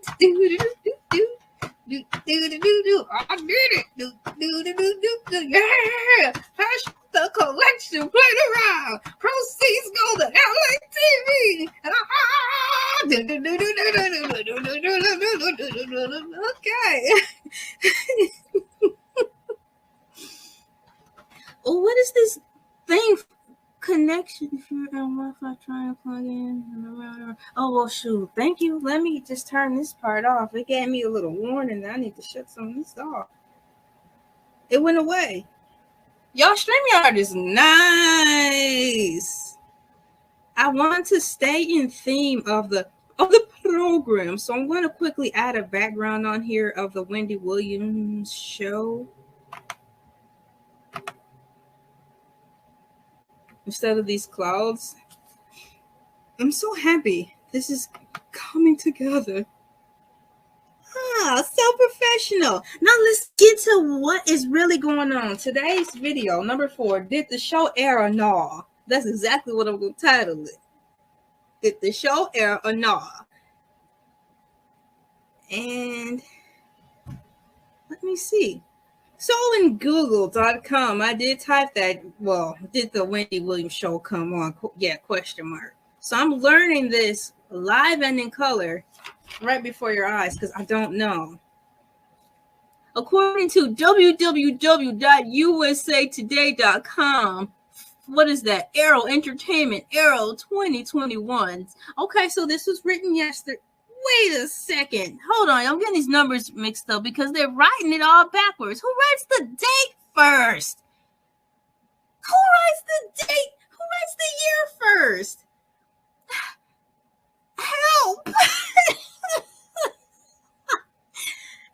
Yeah. Hash the collection. Play the round. Proceeds go to Elay TV. Okay. Oh, what is this thing? Connection. If you're on Wi-Fi, trying to plug in. Oh, well, shoot. Thank you. Let me just turn this part off. It gave me a little warning that I need to shut some of this off. It went away. Y'all, StreamYard is nice. I want to stay in theme of the program, so I'm going to quickly add a background on here of the Wendy Williams show instead of these clouds. I'm so happy this is coming together. So professional. Now let's get to what is really going on. Today's video, number 4, did the show air or no? That's exactly what I'm going to title it. Did the show air or no? And let me see. So in google.com, I did type that, well, did the Wendy Williams show come on? Yeah, question mark. So I'm learning this live and in color right before your eyes because I don't know. According to www.usatoday.com, what is that? Arrow Entertainment, Arrow 2021. Okay, so this was written yesterday. Wait a second. Hold on. I'm getting these numbers mixed up because they're writing it all backwards. Who writes the date first? Who writes the date? Who writes the year first? Help.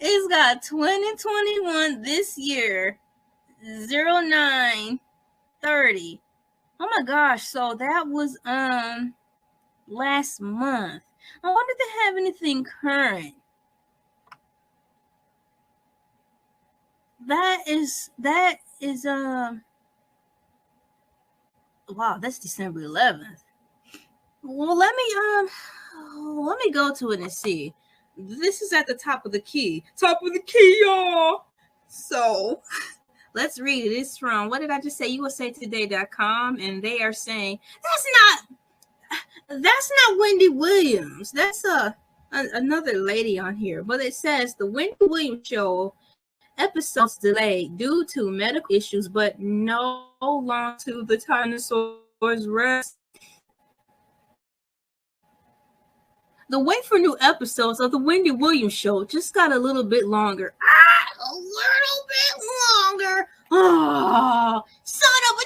It's got 2021 this year, 09/30. Oh my gosh. So that was last month. I wonder if they have anything current. That is wow, that's December 11th. Well, let me go to it and see. This is at the top of the key. Top of the key, y'all. So let's read it. It's from, what did I just say? usatoday.com, and they are saying that's not Wendy Williams. That's another lady on here. But it says the Wendy Williams show episodes delayed due to medical issues, but no longer to the dinosaurs rest. The wait for new episodes of the Wendy Williams show just got a little bit longer. A little bit longer. Oh, son of a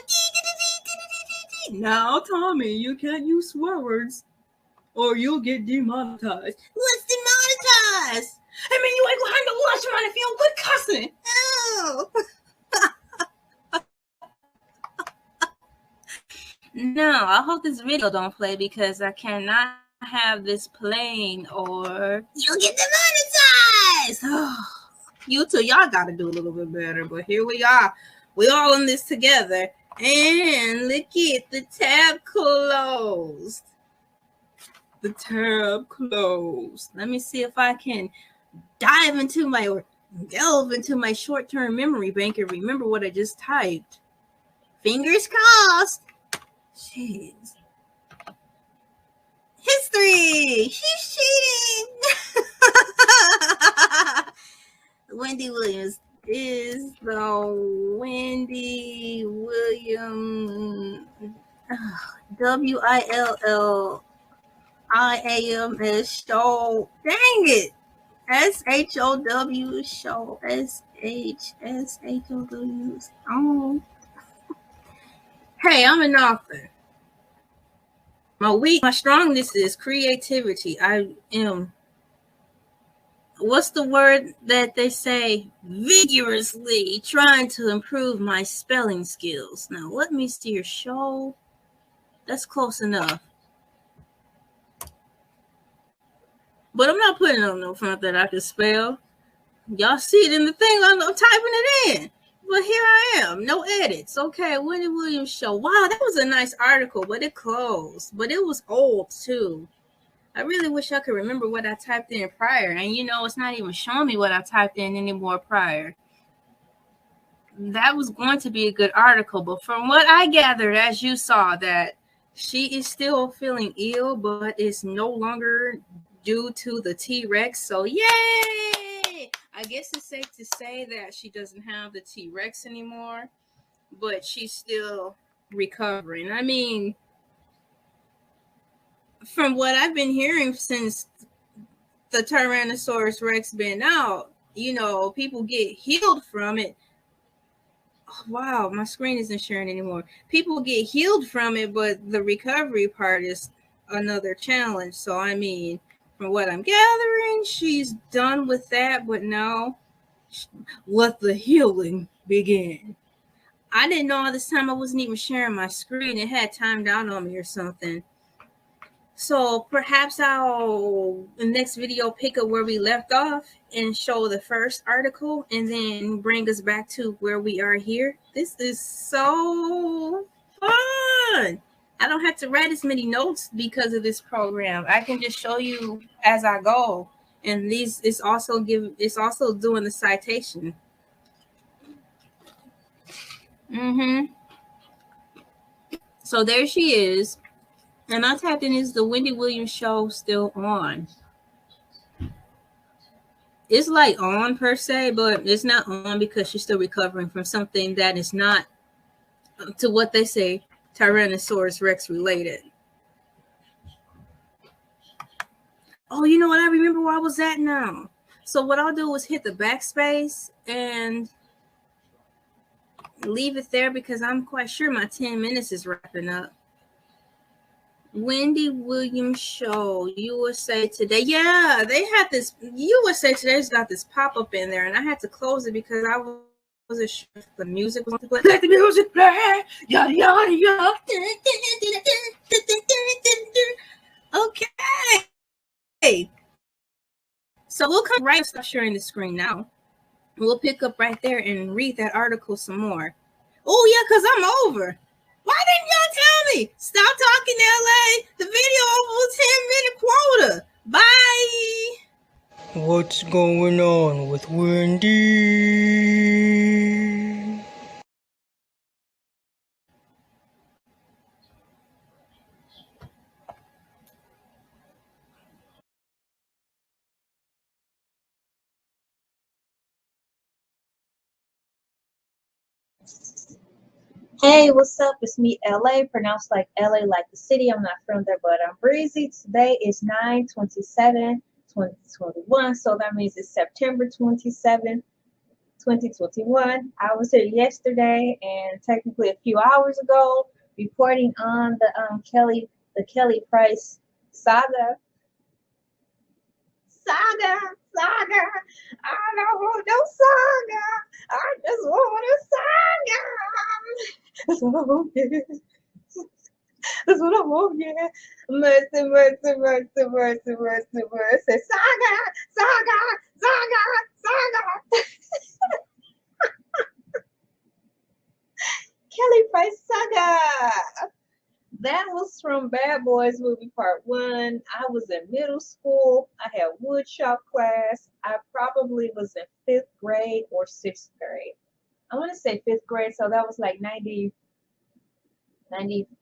now, Tommy, you can't use swear words or you'll get demonetized. What's demonetized? I mean, you ain't gonna have no lunch money if you don't quit cussing. Oh. No, I hope this video don't play because I cannot have this playing or you'll get demonetized. Oh. You two, y'all gotta do a little bit better, but here we are. We all in this together. And look at the tab closed. The tab closed. Let me see if I can delve into my short-term memory bank and remember what I just typed. Fingers crossed. Jeez. History. She's cheating. Wendy Williams is the Wendy Williams WILLIAMS show. Dang it. SHOW show. SHSHOW. Oh. Hey, I'm an author. My strongest is creativity. I am what's the word that they say? Vigorously trying to improve my spelling skills. Now, let me see your show. That's close enough. But I'm not putting on no front that I can spell. Y'all see it in the thing. I'm typing it in. But here I am. No edits. Okay, Wendy Williams show. Wow, that was a nice article, but it closed. But it was old, too. I really wish I could remember what I typed in prior. And, you know, it's not even showing me what I typed in anymore prior. That was going to be a good article. But from what I gathered, as you saw, that she is still feeling ill, but it's no longer due to the T-Rex. So, yay! I guess it's safe to say that she doesn't have the T-Rex anymore, but she's still recovering. I mean, from what I've been hearing since the Tyrannosaurus Rex been out, you know, people get healed from it. Oh, wow, my screen isn't sharing anymore. People get healed from it, but the recovery part is another challenge. So, I mean, from what I'm gathering, she's done with that, but now let the healing begin. I didn't know all this time I wasn't even sharing my screen. It had timed out on me or something. So perhaps I'll, in the next video, pick up where we left off and show the first article and then bring us back to where we are here. This is so fun. I don't have to write as many notes because of this program. I can just show you as I go. And these it's also doing the citation. So there she is. And I tapped in, is the Wendy Williams show still on? It's like on per se, but it's not on because she's still recovering from something that is not, to what they say, Tyrannosaurus Rex related. Oh, you know what? I remember where I was at now. So what I'll do is hit the backspace and leave it there because I'm quite sure my 10 minutes is wrapping up. Wendy Williams show, USA Today. Yeah, they had this, USA Today's got this pop-up in there, and I had to close it because I wasn't sure if the music was going to play. Let the music play! Yada, yada, yada. Okay. So we'll come right, stop sharing the screen now. We'll pick up right there and read that article some more. Oh, yeah, because I'm over. Why didn't y'all tell me? Stop talking, LA. The video over 10-minute quota. Bye. What's going on with Wendy? Hey, what's up? It's me, LA, pronounced like LA, like the city. I'm not from there, but I'm breezy. Today is 9/27/2021, so that means it's September 27, 2021. I was here yesterday and technically a few hours ago reporting on the Kelly Price saga. Saga. I don't want no saga. I just want a saga. That's what I want, yeah. That's what I want, yeah. Mercy. Say saga. Kelly Price saga. That was from Bad Boys movie part 1. I was in middle school. I had woodshop class. I probably was in 5th grade or 6th grade. I want to say 5th grade, so that was like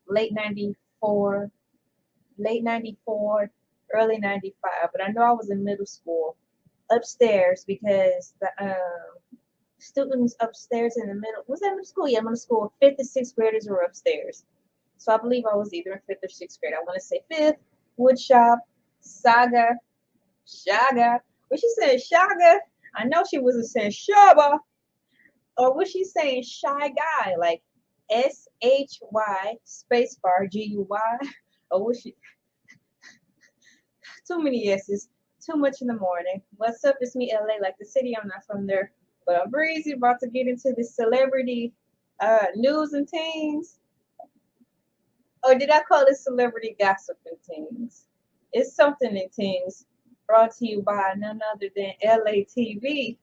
late 94, early 95. But I know I was in middle school upstairs because the students upstairs in the middle, was that middle school? Yeah, middle school. 5th and 6th graders were upstairs. So I believe I was either in 5th or 6th grade. I want to say 5th, woodshop, saga, shaga. Was she saying shaga? I know she wasn't saying shaba. Or was she saying shy guy, like SHY spacebar GUY? Or was she too many S's? too much in the morning. What's up? It's me, LA, like the city. I'm not from there, but I'm breezy. About to get into the celebrity news and things. Or did I call it celebrity gossip and things? It's something in things. Brought to you by none other than Elay TV.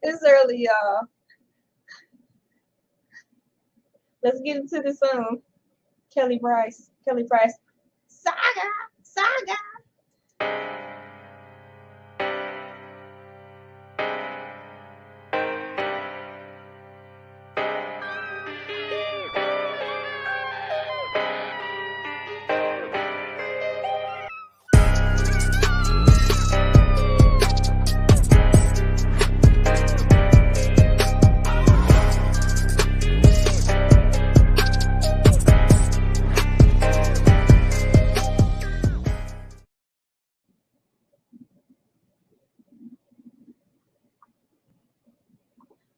It's early, y'all. Let's get into this Kelly Price, saga.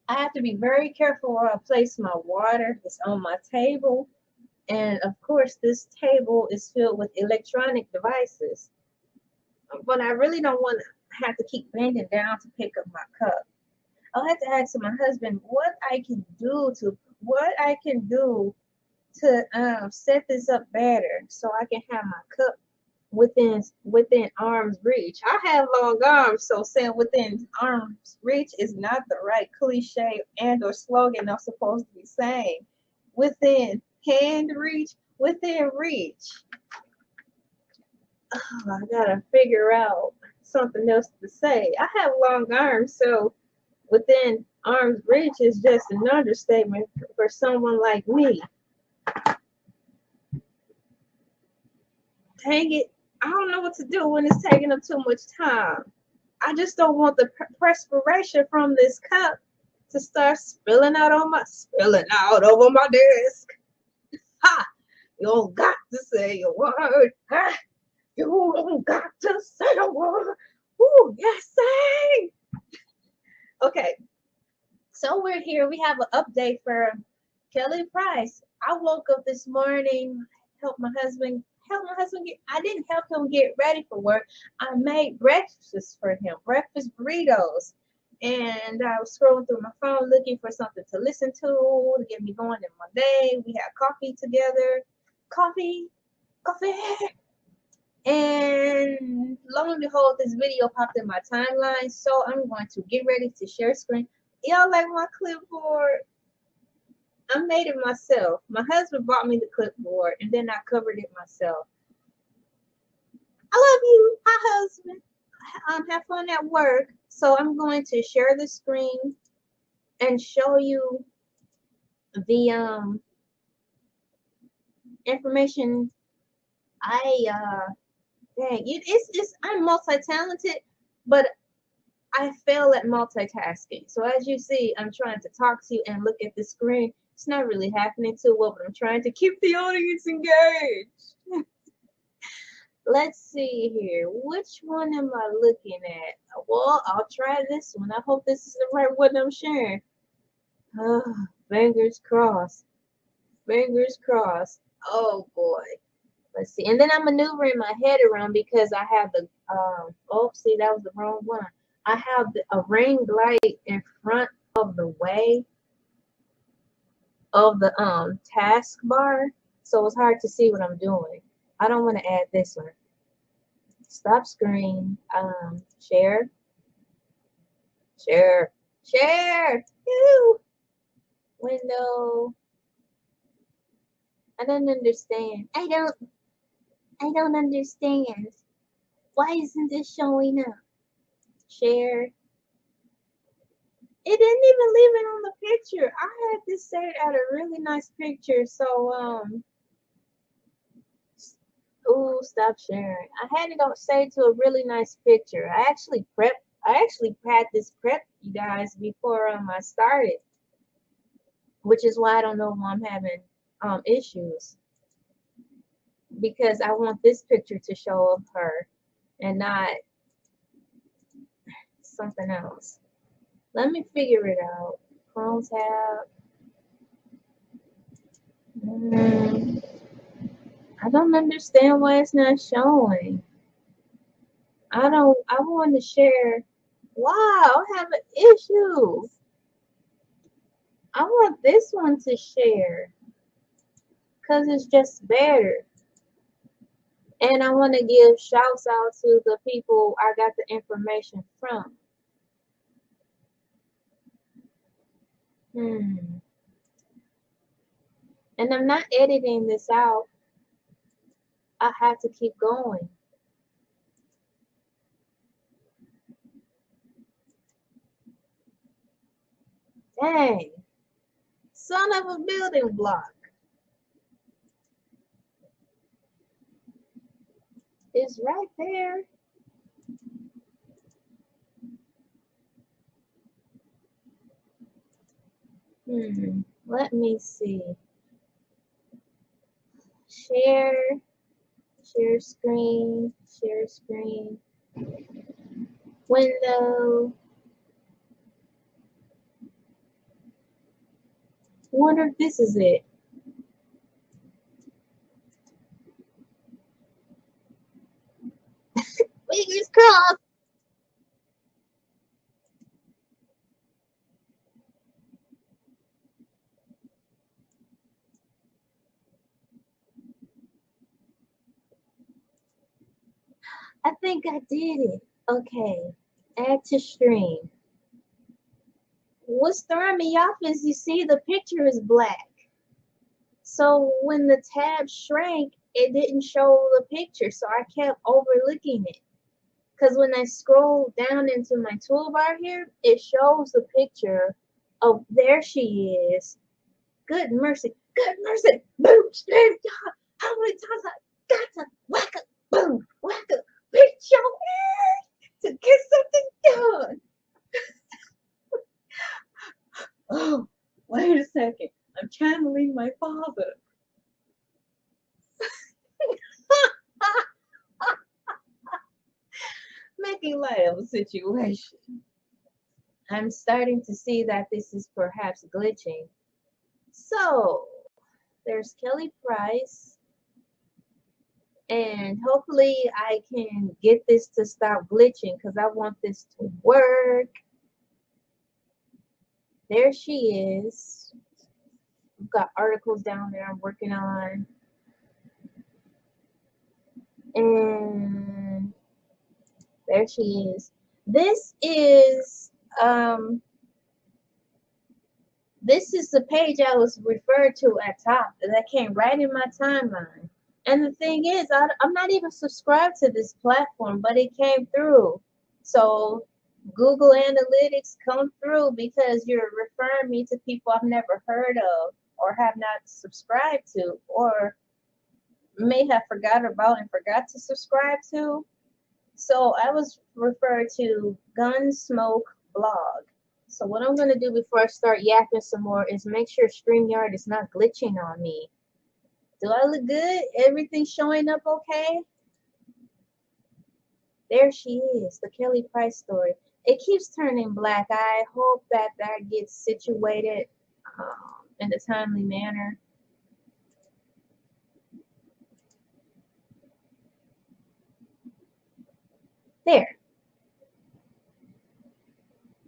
I have to be very careful where I place my water. It's on my table. And of course, this table is filled with electronic devices. But I really don't want to have to keep bending down to pick up my cup. I'll have to ask my husband what I can do to set this up better so I can have my cup within arm's reach. I have long arms, so saying within arm's reach is not the right cliche and or slogan I'm supposed to be saying. Within hand reach, within reach. Oh, I gotta figure out something else to say. I have long arms, so within arm's reach is just an understatement for someone like me. Dang it. I don't know what to do when it's taking up too much time. I just don't want the perspiration from this cup to start spilling out over my desk. Ha! You don't got to say a word. Ha! You don't got to say a word. Ooh, yes, say. Okay. So we're here. We have an update for Kelly Price. I woke up this morning, helped my husband get, I didn't help him get ready for work. I made breakfast for him, breakfast burritos. And I was scrolling through my phone looking for something to listen to get me going in my day. We had coffee together. Coffee. And lo and behold, this video popped in my timeline. So I'm going to get ready to share screen. Y'all like my clipboard? I made it myself. My husband bought me the clipboard and then I covered it myself. I love you. Hi, husband. Have fun at work. So I'm going to share the screen and show you the information. I'm multi-talented, but I fail at multitasking. So as you see, I'm trying to talk to you and look at the screen. It's not really happening too well, but I'm trying to keep the audience engaged. Let's see here. Which one am I looking at? Well, I'll try this one. I hope this is the right one I'm sharing. Oh, fingers crossed. Fingers crossed. Oh boy. Let's see. And then I'm maneuvering my head around because I have the oh, see, that was the wrong one. I have a ring light in front of the way of the taskbar, so it's hard to see what I'm doing. I don't want to add this one. Stop screen. Share. Ew. Window. I don't understand. I don't understand. Why isn't this showing up? Share. It didn't even leave it on the picture. I had this saved at a really nice picture. So ooh, stop sharing. I had it on saved to a really nice picture. I actually had this prep, you guys, before I started, which is why I don't know why I'm having issues, because I want this picture to show of her and not something else. Let me figure it out. Chrome tab. I don't understand why it's not showing. I want to share. Wow, I have an issue. I want this one to share because it's just better. And I want to give shouts out to the people I got the information from. And I'm not editing this out. I have to keep going. Dang. Son of a building block. It's right there. Let me see. Share screen, window. Wonder if this is it. Fingers crossed. I think I did it. Okay. Add to stream. What's throwing me off is you see the picture is black. So when the tab shrank, it didn't show the picture. So I kept overlooking it. Because when I scroll down into my toolbar here, it shows the picture of there she is. Good mercy. Good mercy. Boom. Straight job. How many times I got to whack a boom, whack a bitch your ass to get something done? Oh, wait a second. I'm channeling my father. Making light of a situation. I'm starting to see that this is perhaps glitching. So, there's Kelly Price. And hopefully I can get this to stop glitching because I want this to work. There she is. I've got articles down there I'm working on. And there she is. This is the page I was referred to at top that came right in my timeline. And the thing is, I'm not even subscribed to this platform, but it came through. So Google Analytics come through because you're referring me to people I've never heard of or have not subscribed to or may have forgot about and forgot to subscribe to. So I was referred to Gunsmoke Blog. So what I'm going to do before I start yapping some more is make sure StreamYard is not glitching on me. Do I look good? Everything showing up okay? There she is, the Kelly Price story. It keeps turning black. I hope that gets situated in a timely manner. There.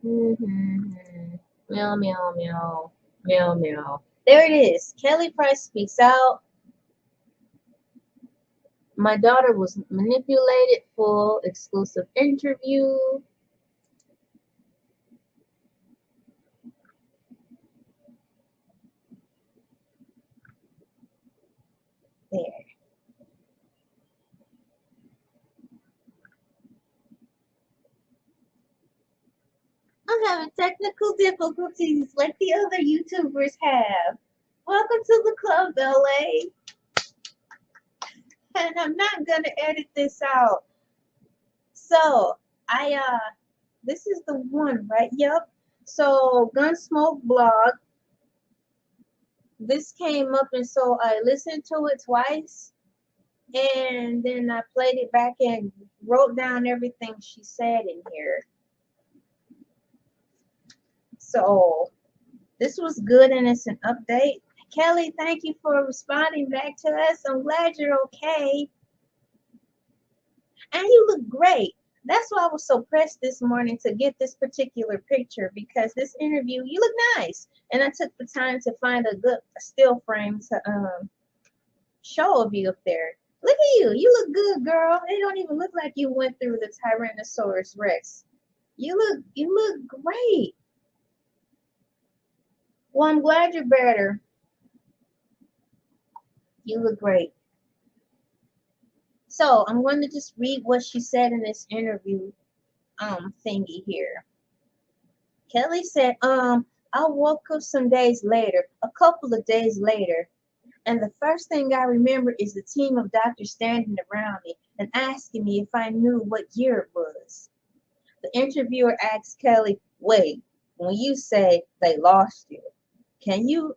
Meow, meow, meow. Meow, meow. There it is. Kelly Price speaks out. My daughter was manipulated. Full exclusive interview. There. I'm having technical difficulties like the other YouTubers have. Welcome to the club, LA. And I'm not gonna edit this out. So this is the one, right? Yep. So Gunsmoke Blog. This came up and so I listened to it twice and then I played it back and wrote down everything she said in here. So this was good and it's an update. Kelly, thank you for responding back to us. I'm glad you're okay. And you look great. That's why I was so pressed this morning to get this particular picture, because this interview, you look nice. And I took the time to find a good still frame to show of you up there. Look at you. You look good, girl. It don't even look like you went through the Tyrannosaurus Rex. You look great. Well, I'm glad you're better. You look great. So I'm going to just read what she said in this interview thingy here. Kelly said, I woke up some days later, a couple of days later, and the first thing I remember is the team of doctors standing around me and asking me if I knew what year it was. The interviewer asked Kelly, wait, when you say they lost you, can you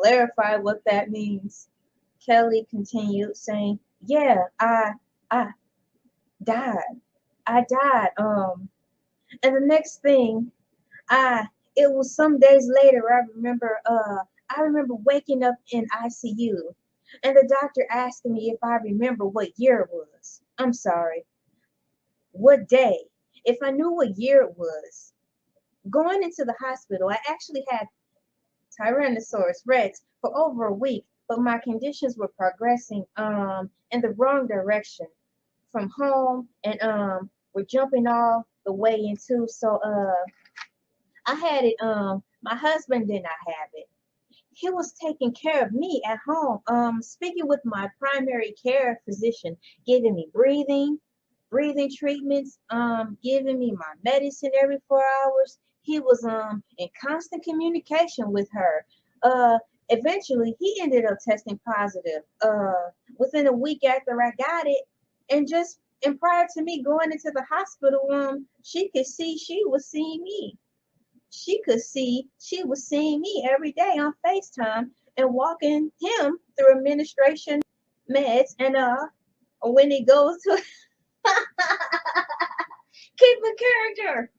clarify what that means? Kelly continued saying, yeah, I died. I died. And the next thing, it was some days later, I remember waking up in ICU and the doctor asking me if I remember what year it was. I'm sorry. What day? If I knew what year it was. Going into the hospital, I actually had Tyrannosaurus Rex for over a week, but my conditions were progressing in the wrong direction from home, and we're jumping all the way into, so I had it, my husband did not have it. He was taking care of me at home, speaking with my primary care physician, giving me breathing treatments, giving me my medicine every 4 hours. He was in constant communication with her. Eventually he ended up testing positive within a week after I got it, and prior to me going into the hospital, she could see she was seeing me. She could see she was seeing me every day on FaceTime and walking him through administration meds, and when he goes to keep a character.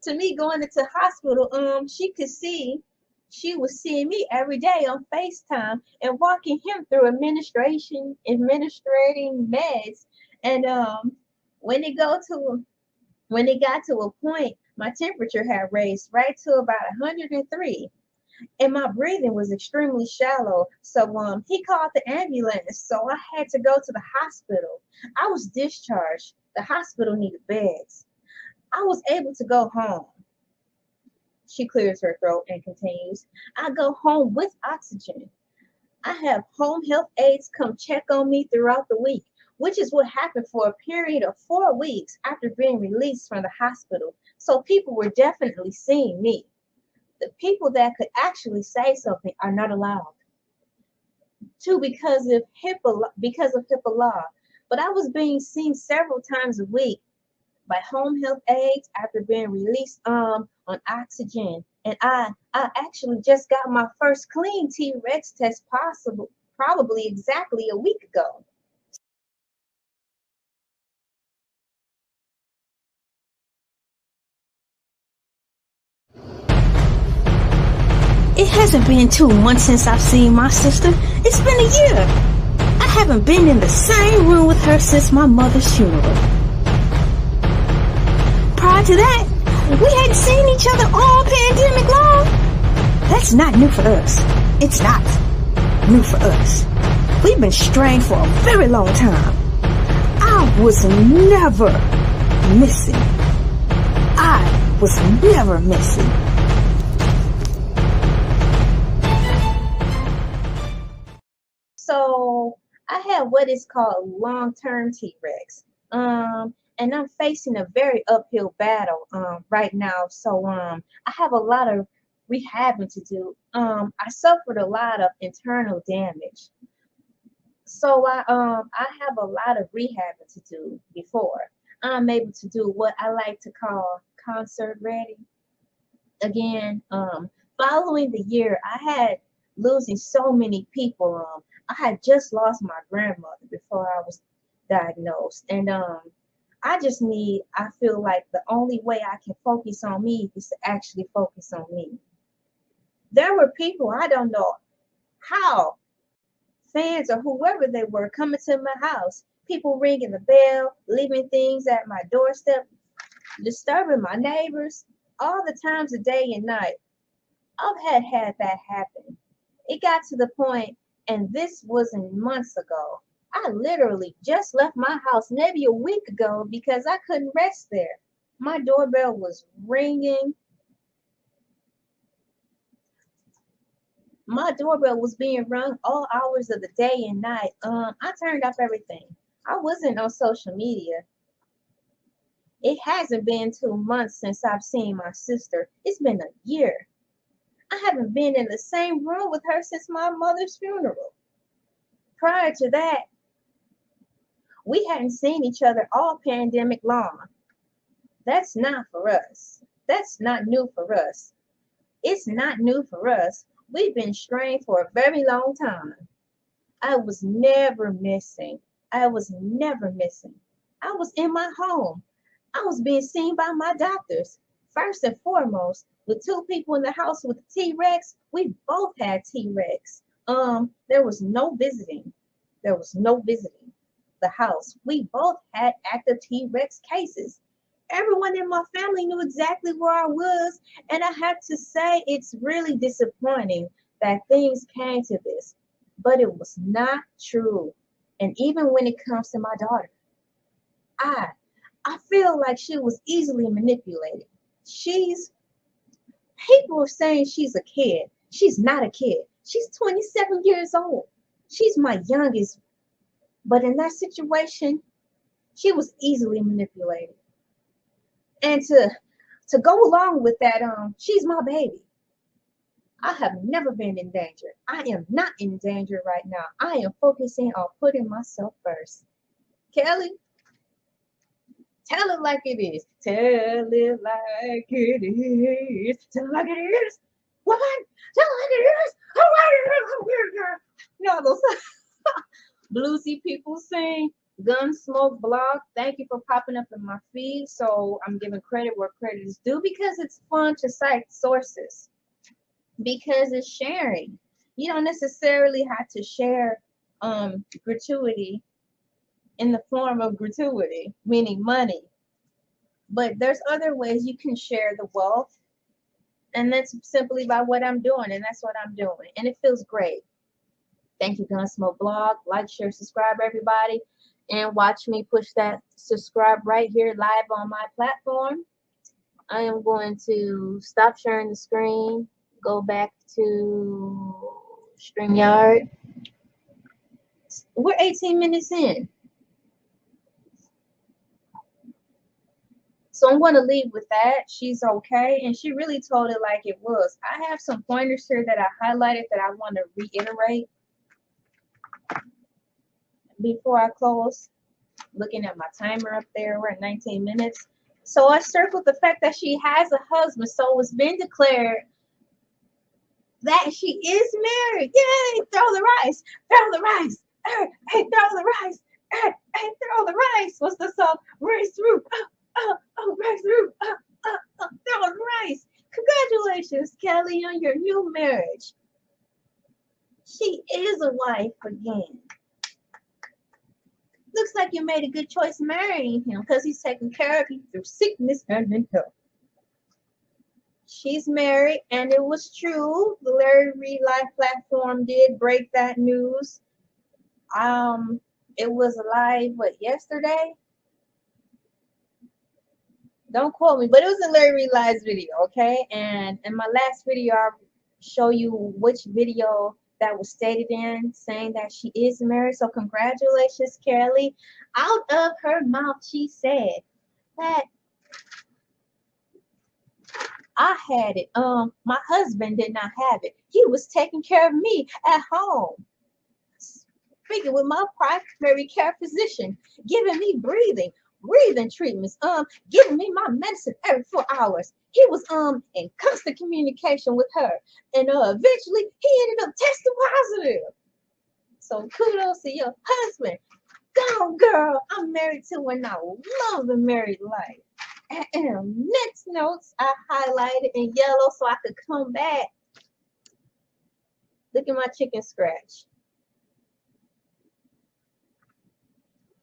To me going into hospital, she could see she was seeing me every day on FaceTime and walking him through administrating meds. And when it got to a point, my temperature had raised right to about 103. And my breathing was extremely shallow. So he called the ambulance. So I had to go to the hospital. I was discharged. The hospital needed beds. I was able to go home. She clears her throat and continues, I go home with oxygen. I have home health aides come check on me throughout the week, which is what happened for a period of 4 weeks after being released from the hospital. So people were definitely seeing me. The people that could actually say something are not allowed to because of HIPAA law. But I was being seen several times a week by home health aides after being released on oxygen. And I actually just got my first clean T-Rex test probably exactly a week ago. It hasn't been 2 months since I've seen my sister. It's been a year. I haven't been in the same room with her since my mother's funeral. Prior to that, we hadn't seen each other all pandemic long. That's not new for us. It's not new for us. We've been strained for a very long time. I was never missing. I was never missing. So I have what is called long-term T-Rex. And I'm facing a very uphill battle right now. So I have a lot of rehabbing to do. I suffered a lot of internal damage. So I have a lot of rehabbing to do before I'm able to do what I like to call concert ready. Again, following the year I had losing so many people, I had just lost my grandmother before I was diagnosed, and I feel like the only way I can focus on me is to actually focus on me. There were people, I don't know how, fans or whoever they were, coming to my house. People ringing the bell, leaving things at my doorstep, disturbing my neighbors, all the times of day and night. I've had that happen. It got to the point, and this wasn't months ago. I literally just left my house maybe a week ago because I couldn't rest there. My doorbell was ringing. My doorbell was being rung all hours of the day and night. I turned off everything. I wasn't on social media. It hasn't been 2 months since I've seen my sister. It's been a year. I haven't been in the same room with her since my mother's funeral. Prior to that, we hadn't seen each other all pandemic long. That's not for us. That's not new for us. It's not new for us. We've been strained for a very long time. I was never missing. I was never missing. I was in my home. I was being seen by my doctors. First and foremost, with two people in the house with T-Rex, we both had T-Rex. There was no visiting. There was no visiting the house. We both had active T-Rex cases. Everyone in my family knew exactly where I was, and I have to say it's really disappointing that things came to this, but it was not true. And even when it comes to my daughter, I feel like she was easily manipulated. People are saying she's a kid. She's not a kid. She's 27 years old. She's my youngest. But in that situation, she was easily manipulated. And to go along with that, she's my baby. I have never been in danger. I am not in danger right now. I am focusing on putting myself first. Kelly, tell it like it is. Tell it like it is. Tell it like it is. What? Tell it like it is. You know those bluesy people sing. Gunsmoke blog. Thank you for popping up in my feed. So I'm giving credit where credit is due because it's fun to cite sources. Because it's sharing. You don't necessarily have to share gratuity in the form of gratuity, meaning money. But there's other ways you can share the wealth. And that's simply by what I'm doing. And that's what I'm doing. And it feels great. Thank you, Gunsmoke blog. Like, share, subscribe, everybody. And watch me push that subscribe right here live on my platform. I am going to stop sharing the screen, go back to StreamYard. We're 18 minutes in. So I'm going to leave with that. She's okay. And she really told it like it was. I have some pointers here that I highlighted that I want to reiterate before I close. Looking at my timer up there, we're at 19 minutes. So I circled the fact that she has a husband. So it's been declared that she is married. Yay! Throw the rice. Throw the rice. Hey, throw the rice. Hey, throw the rice. What's the song? Rice through. Rice through. Throw the rice. Congratulations, Kelly, on your new marriage. She is a wife again. Looks like you made a good choice marrying him because he's taking care of you through sickness and in health. She's married, and it was true. The Larry Reed Live platform did break that news. It was live, yesterday? Don't quote me, but it was in Larry Reed Live's video, okay? And in my last video, I'll show you which video that was stated in, saying that she is married. So congratulations, Kelly. Out of her mouth, she said that I had it. My husband did not have it. He was taking care of me at home. Speaking with my primary care physician, giving me breathing treatments, giving me my medicine every 4 hours. He was in constant communication with her. And eventually he ended up testing positive. So kudos to your husband. Go, girl. I'm married to and I love the married life. And next notes I highlighted in yellow so I could come back Look at my chicken scratch.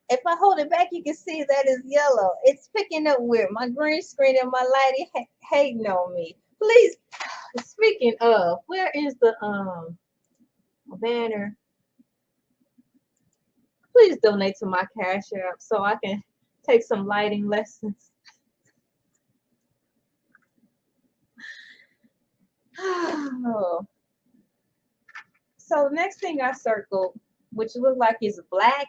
If I hold it back, you can see that it's yellow. It's picking up weird. My green screen and my lighting hating on me. Please, speaking of, where is the banner? Please donate to my Cash App so I can take some lighting lessons. Oh. So the next thing I circled, which looks like it's black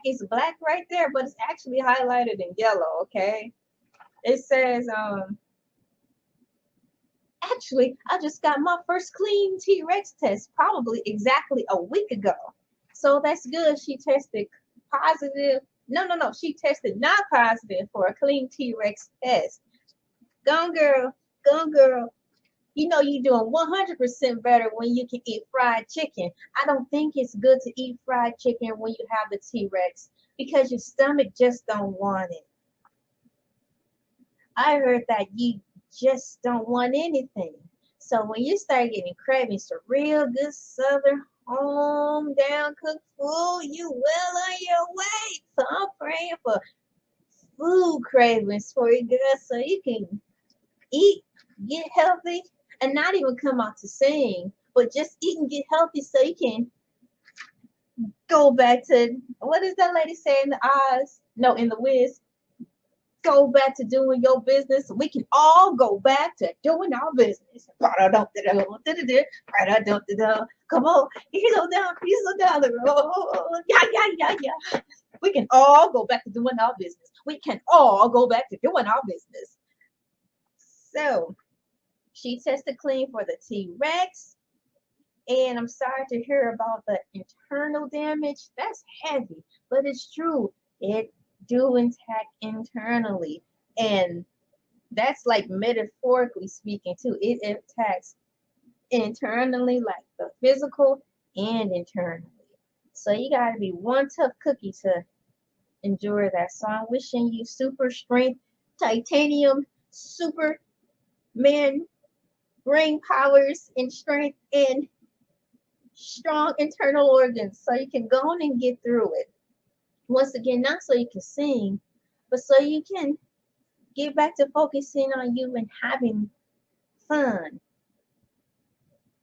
right there, but it's actually highlighted in yellow, okay? It says, actually, I just got my first clean T-Rex test probably exactly a week ago. So that's good. She tested positive. No. She tested not positive for a clean T-Rex test. Go girl. Go girl. You know you're doing 100% better when you can eat fried chicken. I don't think it's good to eat fried chicken when you have the T-Rex because your stomach just don't want it. I heard that you just don't want anything. So when you start getting cravings for real good southern home down cooked food, you well on your way. So I'm praying for food cravings for you, girl, so you can eat, get healthy, and not even come out to sing, but just eat and get healthy so you can go back to, what is that lady saying in the Oz? No, in the Wiz. Go back to doing your business. We can all go back to doing our business. Come on, you go down the road. Yeah. We can all go back to doing our business. We can all go back to doing our business. So she tested clean for the T-Rex. And I'm sorry to hear about the internal damage. That's heavy, but it's true. It do attack internally, and that's like metaphorically speaking too. It attacks internally, like the physical and internally. So you gotta be one tough cookie to endure that. So I'm wishing you super strength, titanium, Superman brain powers and strength and strong internal organs so you can go on and get through it. Once again, not so you can sing, but so you can get back to focusing on you and having fun.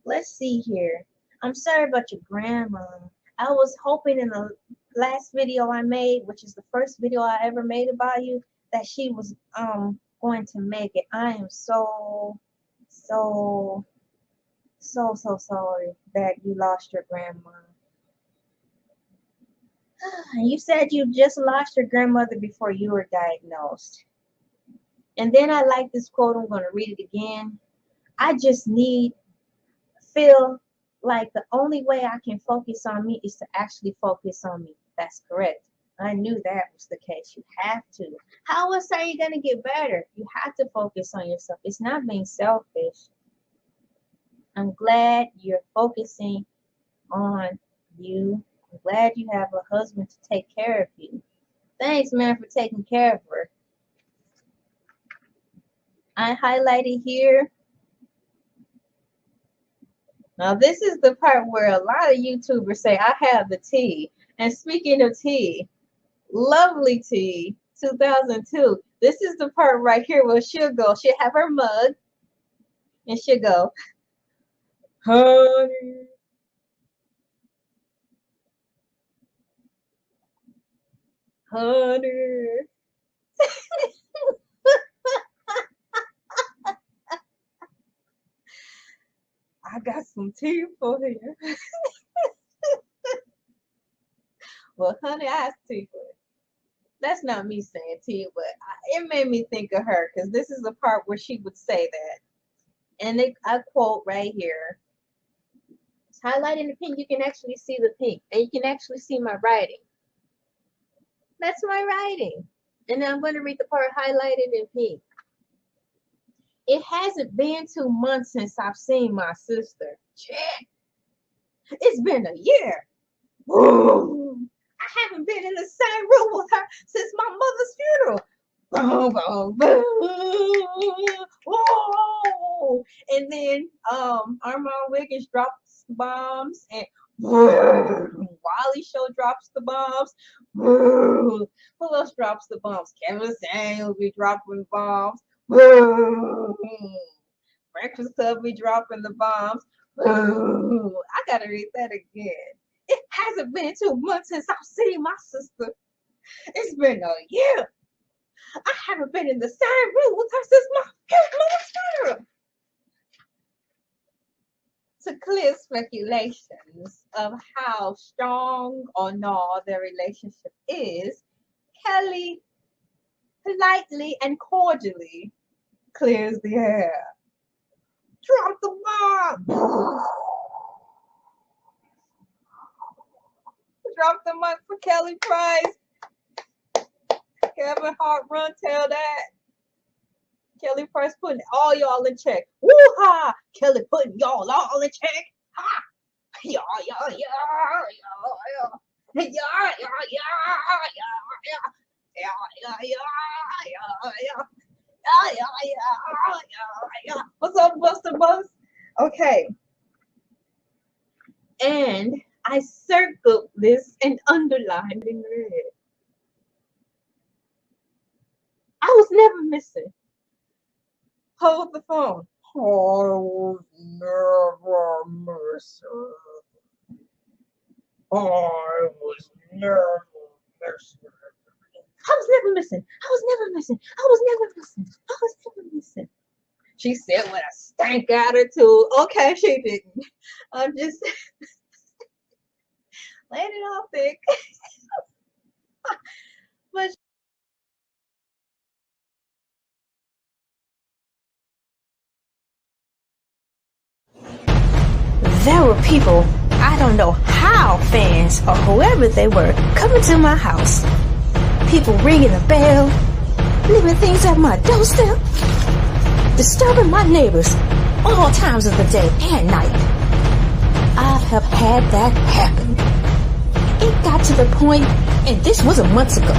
Let's see here. I'm sorry about your grandma. I was hoping in the last video I made, which is the first video I ever made about you, that she was going to make it. I am so sorry that you lost your grandma. You said you just lost your grandmother before you were diagnosed. And then I like this quote. I'm going to read it again. I just feel like the only way I can focus on me is to actually focus on me. That's correct. I knew that was the case. You have to. How else are you going to get better? You have to focus on yourself. It's not being selfish. I'm glad you're focusing on you. I'm glad you have a husband to take care of you. Thanks, man, for taking care of her. I highlighted here. Now, this is the part where a lot of YouTubers say, I have the tea. And speaking of tea, lovely tea, 2002. This is the part right here where she'll have her mug, and she'll go, honey. Honey. I got some tea for you. Well, honey, I have tea for you. That's not me saying tea, but it made me think of her because this is the part where she would say that. And I quote right here. It's highlighted in the pink. You can actually see the pink. And you can actually see my writing. That's my writing. And then I'm going to read the part highlighted in pink. It hasn't been 2 months since I've seen my sister. It's been a year. Whoa. I haven't been in the same room with her since my mother's funeral. Boom, boom, boom. Whoa. And then Armand Wiggins drops bombs, and Wally Show drops the bombs. Who else drops the bombs? Kevin Samuels be dropping bombs. Breakfast Club be dropping the bombs. I gotta read that again. It hasn't been 2 months since I've seen my sister. It's been a year. I haven't been in the same room with her since my mascara. To clear speculations of how strong or not their relationship is, Kelly politely and cordially clears the air. Drop the bomb. Drop the mic for Kelly Price. Kevin Hart, run, tell that. Kelly Price putting all y'all in check. Woo-ha! Kelly putting y'all all in check. Ha! Yeah. What's up, Buster Bus? Okay. And I circled this and underlined in red. I was never missing. Hold the phone. I was never missing. I was never missing. She said with a stank attitude. Okay, she didn't. I'm just laying it off thick. But there were people, I don't know how, fans or whoever they were, coming to my house. People ringing the bell, leaving things at my doorstep, disturbing my neighbors all times of the day and night. I have had that happen. It got to the point, and this was a month ago,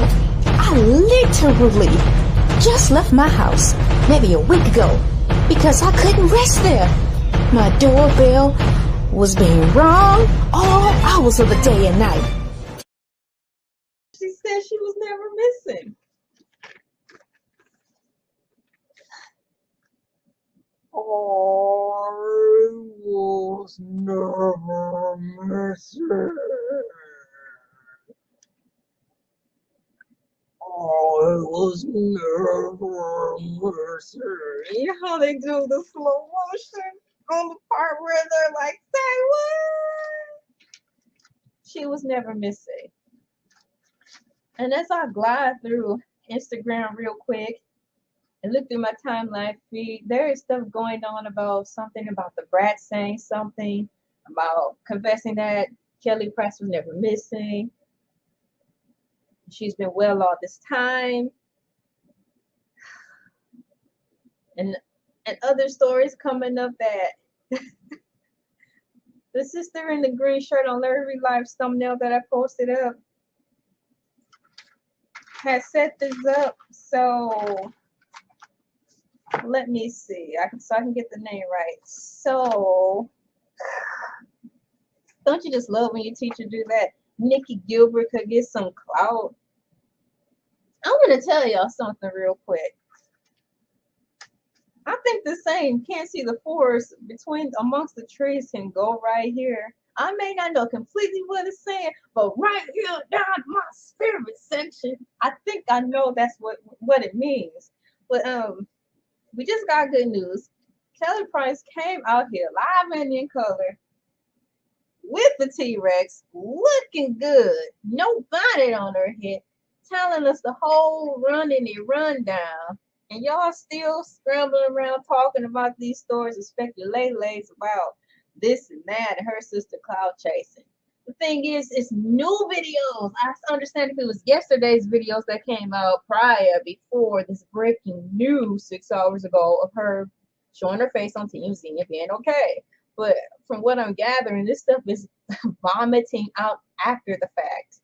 I literally just left my house maybe a week ago because I couldn't rest there. My doorbell was being rung all hours of the day and night. she said she was never missing. I was never missing. I was never missing. You know how they do the slow motion on the part where they're like, say what? She was never missing. And as I glide through Instagram real quick and look through my timeline feed, there is stuff going on about something about the brat saying something about confessing that Kelly Price was never missing. She's been well all this time. And other stories coming up that the sister in the green shirt on Larry Life's thumbnail that I posted up has set this up. So let me see. So I can get the name right. So don't you just love when your teacher do that? Nikki Gilbert could get some clout. I'm gonna tell y'all something real quick. I think the saying "can't see the forest between amongst the trees" can go right here. I may not know completely what it's saying, but right here down my spirit section, I think I know that's what it means. But we just got good news. Kelly Price came out here live and in color with the T-Rex, looking good, no bonnet on her head, telling us the whole rundown. And y'all still scrambling around talking about these stories and speculations about this and that and her sister cloud chasing. The thing is, it's new videos. I understand if it was yesterday's videos that came out before this breaking news 6 hours ago of her showing her face on TMZ and being okay. But from what I'm gathering, this stuff is vomiting out after the fact.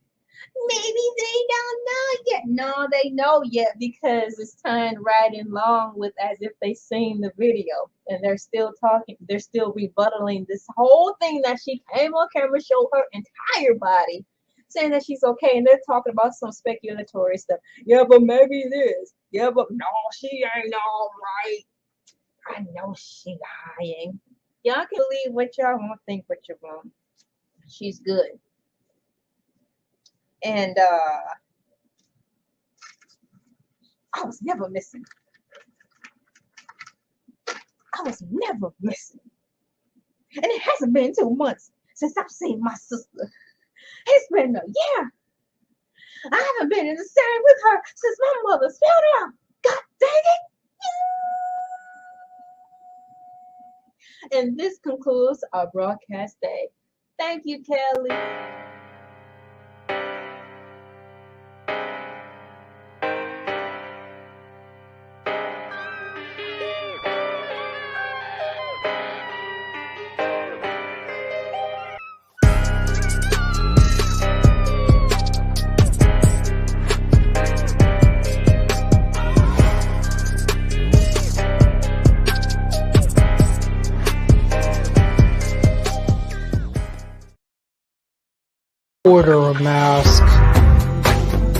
Maybe they don't know yet. No, they know yet because it's timed right in long with as if they seen the video and they're still talking. They're still rebuttaling this whole thing that she came on camera, showed her entire body, saying that she's okay, and they're talking about some speculatory stuff. Yeah, but maybe this. Yeah, but no, she ain't all right. I know she lying. Y'all can believe what y'all want to think what you want. She's good. And I was never missing. I was never missing. And it hasn't been 2 months since I've seen my sister. It's been a year. I haven't been in the same with her since my mother's funeral. God dang it. And this concludes our broadcast day. Thank you, Kelly. Order a mask.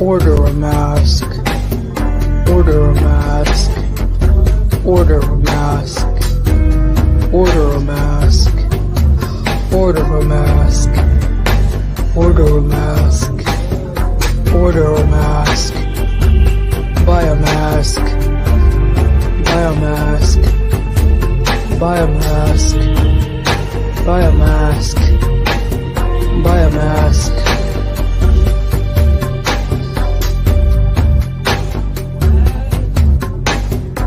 Order a mask. Order a mask. Order a mask. Order a mask. Order a mask. Order a mask. Order a mask. Buy a mask. Buy a mask. Buy a mask. Buy a mask. Buy a mask.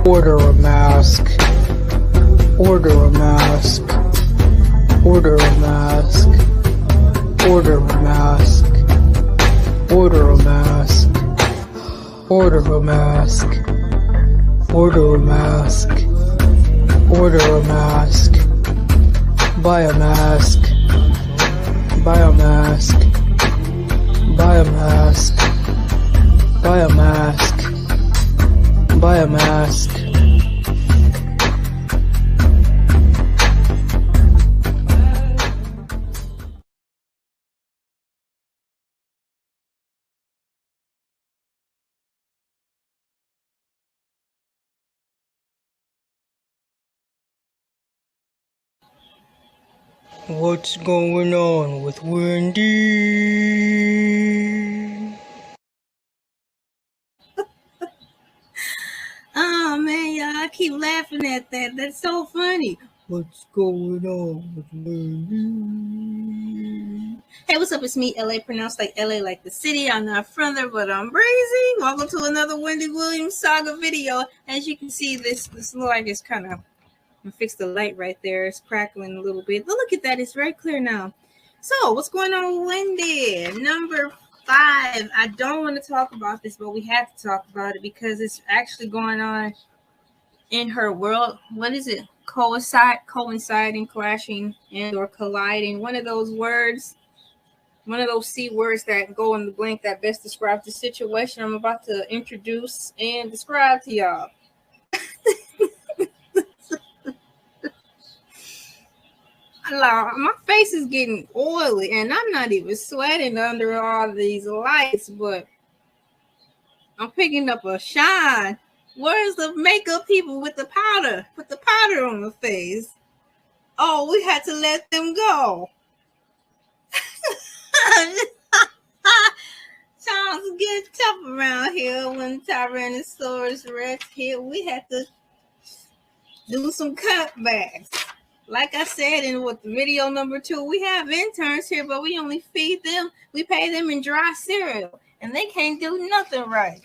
Order a mask. Order a mask. Order a mask. Order a mask. Order a mask. Order a mask. Order a mask. Order a mask. Buy a mask. Buy a mask. Buy a mask. Buy a mask. Buy a mask. What's going on with Wendy? Oh man, y'all, I keep laughing at that. That's so funny. What's going on with Wendy? Hey, what's up? It's me, LA, pronounced like LA, like the city. I'm not from there, but I'm crazy. Welcome to another Wendy Williams saga video. As you can see, this looks like it's kind of, I'm fix the light right there. It's crackling a little bit, but look at that. It's very clear now. So, what's going on with Wendy? Number 5. I don't want to talk about this, but we have to talk about it because it's actually going on in her world. What is it? Coinciding, clashing, and or colliding. One of those words. One of those C words that go in the blank that best describes the situation I'm about to introduce and describe to y'all. My face is getting oily and I'm not even sweating under all these lights, but I'm picking up a shine. Where's the makeup people with the powder? Put the powder on the face. Oh, we had to let them go. Times get tough around here when Tyrannosaurus Rex here. We had to do some cutbacks. Like I said in the video number 2, we have interns here, but we only feed them. We pay them in dry cereal, and they can't do nothing right.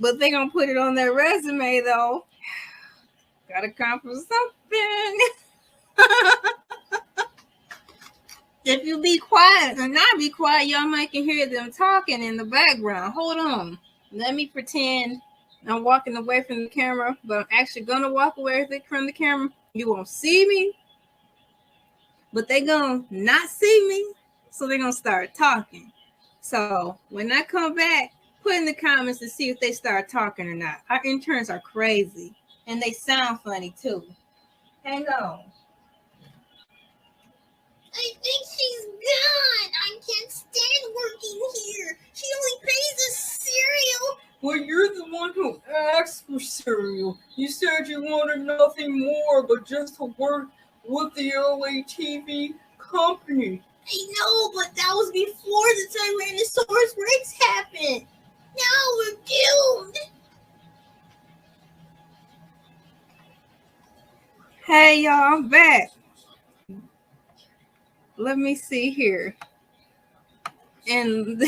But they're going to put it on their resume, though. Got to come for something. If you be quiet and not be quiet, y'all might can hear them talking in the background. Hold on. Let me pretend I'm walking away from the camera, but I'm actually going to walk away from the camera. You won't see me, but they're going to not see me, so they're going to start talking. So when I come back, put in the comments to see if they start talking or not. Our interns are crazy, and they sound funny too. Hang on. I think she's gone. I can't stand working here. She only pays us cereal. Well, you're the one who asked for cereal. You said you wanted nothing more but just to work with the Elay TV company. I know, but that was before the Tyrannosaurus Rex happened. Now we're doomed. Hey y'all, I'm back. Let me see here. And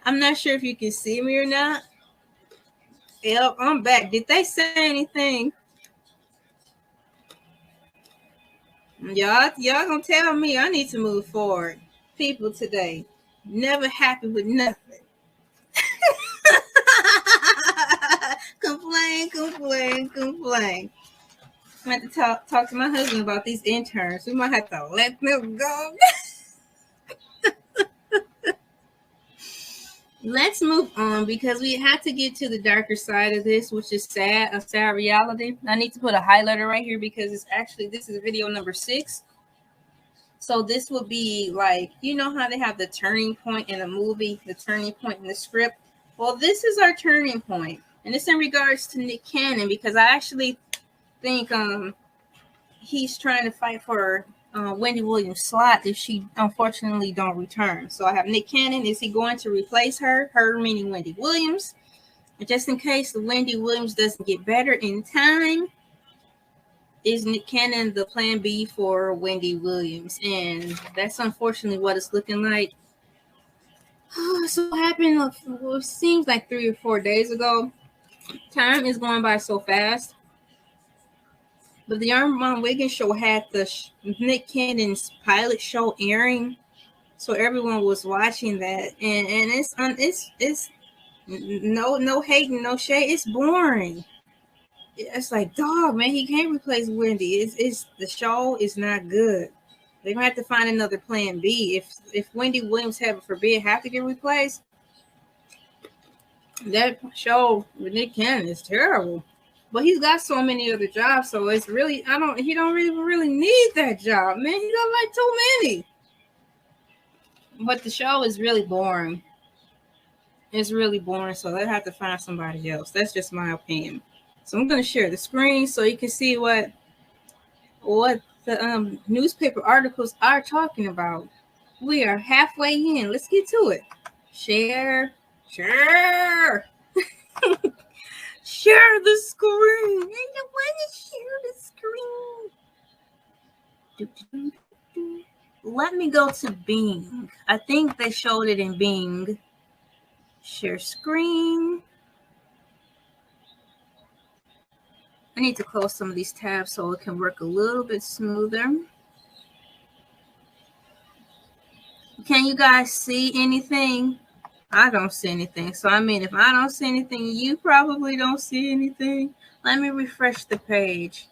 I'm not sure if you can see me or not. Yep, I'm back. Did they say anything? Y'all gonna tell me I need to move forward. People today, never happy with nothing. Complain. I have to talk to my husband about these interns. We might have to let them go. Let's move on because we had to get to the darker side of this, which is sad, a sad reality. I need to put a highlighter right here because this is video number 6. So this would be like, you know how they have the turning point in a movie, the turning point in the script? Well, this is our turning point. And it's in regards to Nick Cannon because I actually think he's trying to fight for Wendy Williams' slot if she unfortunately don't return. So I have Nick Cannon. Is he going to replace her? Her meaning Wendy Williams. And just in case the Wendy Williams doesn't get better in time, is Nick Cannon the plan B for Wendy Williams? And that's unfortunately what it's looking like. So what happened, well, it seems like 3 or 4 days ago. Time is going by so fast. But the Armand Wiggins show had the Nick Cannon's pilot show airing, so everyone was watching that, and it's no hating, no shade. It's boring. It's like, dog, man, he can't replace Wendy. It's the show is not good. They're gonna have to find another plan B. If Wendy Williams, heaven forbid, have to get replaced, that show with Nick Cannon is terrible. But he's got so many other jobs, so it's really he don't really need that job, man. He got like too many. But the show is really boring. It's really boring, so they have to find somebody else. That's just my opinion. So I'm gonna share the screen so you can see what the newspaper articles are talking about. We are halfway in. Let's get to it. Share. Share the screen. I don't want to share the screen. Let me go to Bing. I think they showed it in Bing. Share screen. I need to close some of these tabs so it can work a little bit smoother. Can you guys see anything? I don't see anything. So, I mean, if I don't see anything, you probably don't see anything. Let me refresh the page.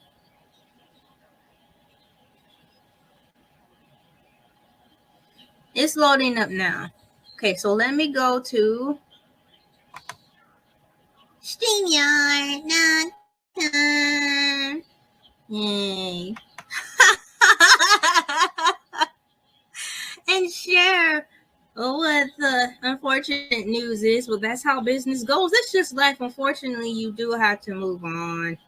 It's loading up now. Okay, so let me go to StreamYard. Yay. And share what the unfortunate news is. Well, that's how business goes. That's just life. Unfortunately, you do have to move on.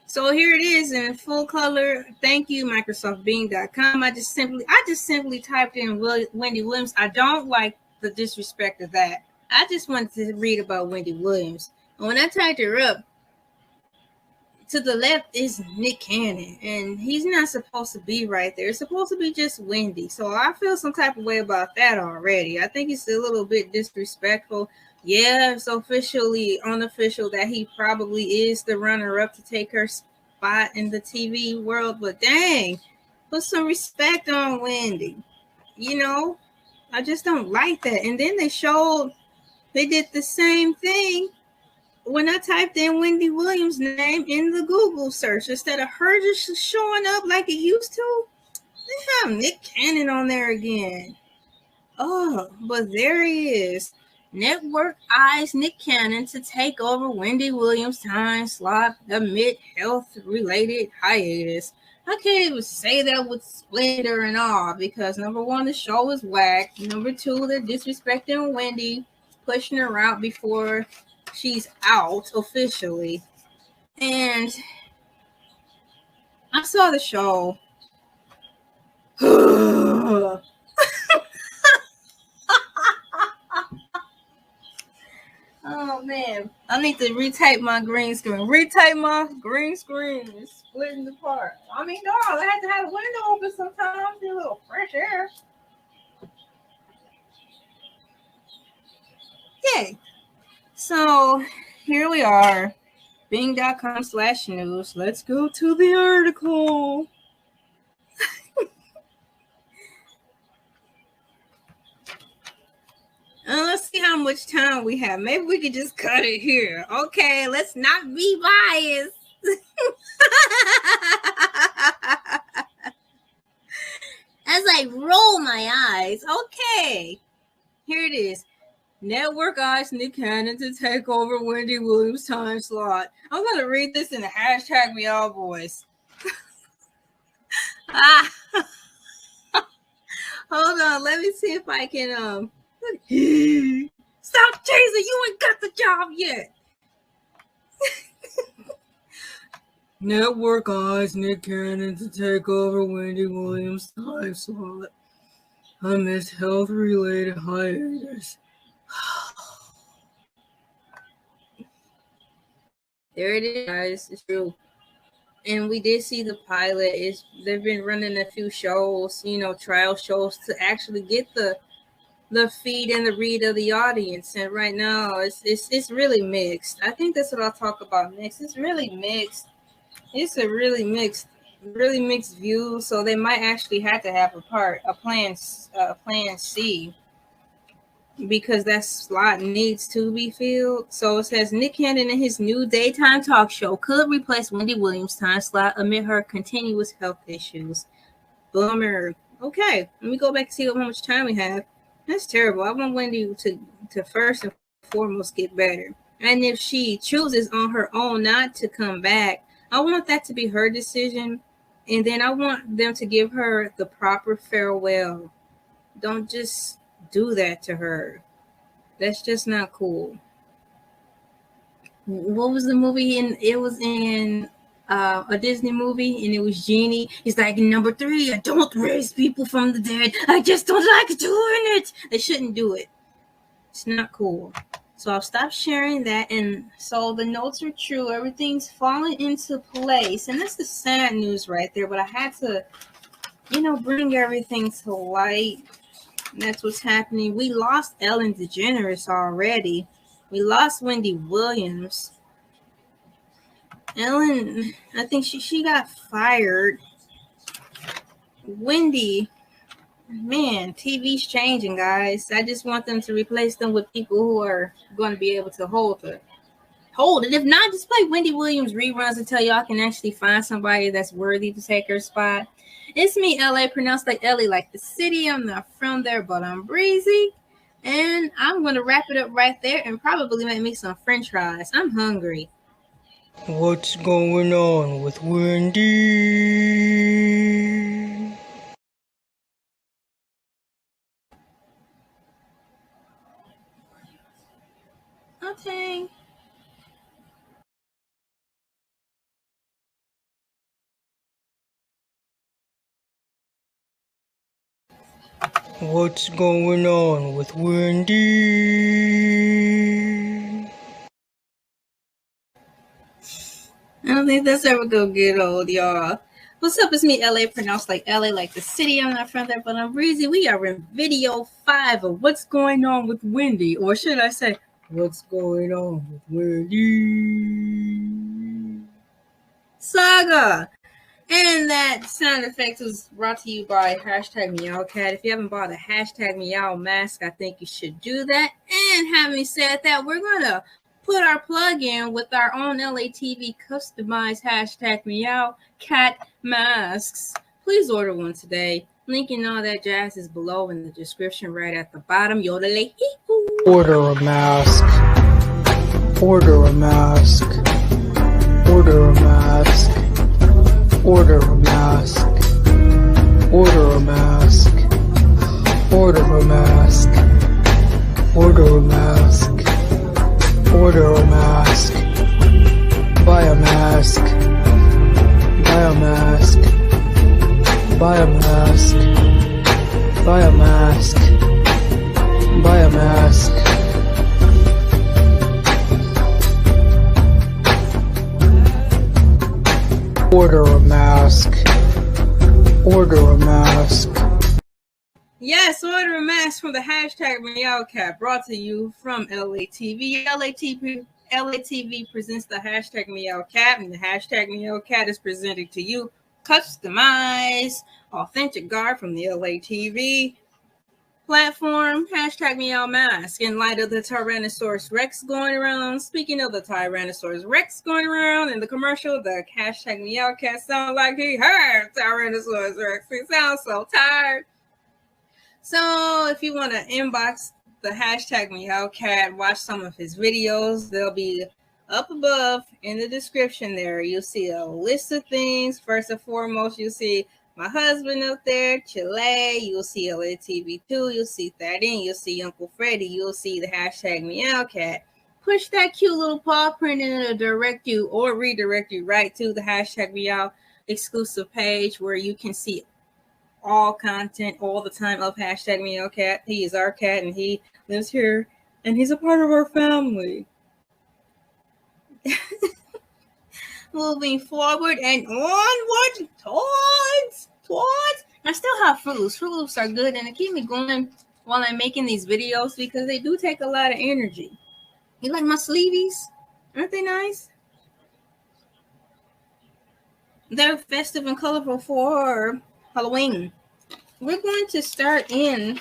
So here it is in full color. Thank you, MicrosoftBing.com. I just simply typed in Wendy Williams. I don't like the disrespect of that. I just wanted to read about Wendy Williams. And when I typed her up, to the left is Nick Cannon, and he's not supposed to be right there. It's supposed to be just Wendy. So I feel some type of way about that already. I think it's a little bit disrespectful. Yeah, it's officially unofficial that he probably is the runner-up to take her spot in the TV world. But dang, put some respect on Wendy. You know, I just don't like that. And then they did the same thing when I typed in Wendy Williams' name in the Google search. Instead of her just showing up like it used to, they have Nick Cannon on there again. Oh, but there he is. Network eyes Nick Cannon to take over Wendy Williams' time slot amid health-related hiatus. I can't even say that with splendor and all because number one, the show is whack. Number two, they're disrespecting Wendy, pushing her out before she's out officially. And I saw the show. Oh man, I need to retype my green screen. Retype my green screen. It's splitting apart. I mean, no, I had to have the window open sometimes. Get a little fresh air. Okay, so here we are. Bing.com/news. Let's go to the article. Let's see how much time we have. Maybe we could just cut it here. Okay, let's not be biased. As I roll my eyes. Okay, here it is. Network eyes Nick Cannon to take over Wendy Williams' time slot. I'm going to read this in the hashtag meow voice. Hold on, let me see if I can stop chasing, you ain't got the job yet. Network eyes Nick Cannon to take over Wendy Williams' time slot amidst health-related hiatus. There it is, guys. It's true. And we did see the pilot. They've been running a few shows, trial shows to actually get the feed and the read of the audience. And right now, it's really mixed. I think that's what I'll talk about next. It's really mixed. It's a really mixed view. So they might actually have to have a plan C, because that slot needs to be filled. So it says Nick Cannon in his new daytime talk show could replace Wendy Williams' time slot amid her continuous health issues. Bummer. Okay, let me go back and see how much time we have. That's terrible. I want Wendy to first and foremost get better. And if she chooses on her own not to come back, I want that to be her decision. And then I want them to give her the proper farewell. Don't just do that to her. That's just not cool. What was the movie? It was in a Disney movie, and it was Genie. He's like, number 3, I don't raise people from the dead. I just don't like doing it. They shouldn't do it. It's not cool. So I'll stop sharing that. And so the notes are true. Everything's falling into place. And that's the sad news right there. But I had to, bring everything to light. That's what's happening. We lost Ellen DeGeneres already. We lost Wendy Williams. Ellen, I think she got fired. Wendy, man, TV's changing, guys. I just want them to replace them with people who are going to be able to hold it. If not, just play Wendy Williams reruns until y'all can actually find somebody that's worthy to take her spot. It's me, LA, pronounced like Ellie, like the city. I'm not from there, but I'm breezy. And I'm going to wrap it up right there and probably make me some french fries. I'm hungry. What's going on with Wendy? Okay. What's going on with Wendy? I don't think that's ever gonna get old, y'all. What's up? It's me, LA, pronounced like LA, like the city. I'm not from there, but I'm breezy. We are in video 5 of What's Going On with Wendy, or should I say, What's Going On with Wendy? Saga. And that sound effect was brought to you by hashtag Meowcat. If you haven't bought a hashtag Meow mask, I think you should do that. And having said that, we're going to put our plug in with our own Elay TV customized hashtag Meowcat masks. Please order one today. Link and all that jazz is below in the description right at the bottom. Yodelay. Order a mask. Order a mask. Order a mask. Order a mask. Order a mask. Order a mask. Order a mask. Order a mask. Buy a mask. Buy a mask. Buy a mask. Buy a mask. Buy a mask. Order a mask. Order a mask. Yes, order a mask from the hashtag Meowcat, brought to you from Elay TV. Elay TV presents the hashtag Meowcat, and the hashtag Meowcat is presented to you customized, authentic garb from the Elay TV platform. Hashtag Meow Mask in light of the Tyrannosaurus Rex going around. Speaking of the Tyrannosaurus Rex going around in the commercial, the hashtag Meowcat sound like he heard Tyrannosaurus Rex. He sounds so tired. So if you want to inbox the hashtag Meowcat, watch some of his videos, they'll be up above in the description there. You'll see a list of things. First and foremost, you'll see my husband up there, Chile. You'll see Elay TV 2. You'll see Thaddean. You'll see Uncle Freddy. You'll see the hashtag Meowcat. Push that cute little paw print and it'll direct you or redirect you right to the hashtag Meow exclusive page where you can see all content all the time of hashtag Meowcat. He is our cat and he lives here and he's a part of our family. Moving forward and onward towards. I still have Fruit Loops. Fruit Loops are good and they keep me going while I'm making these videos because they do take a lot of energy. You like my sleeveys? Aren't they nice? They're festive and colorful for Halloween. We're going to start in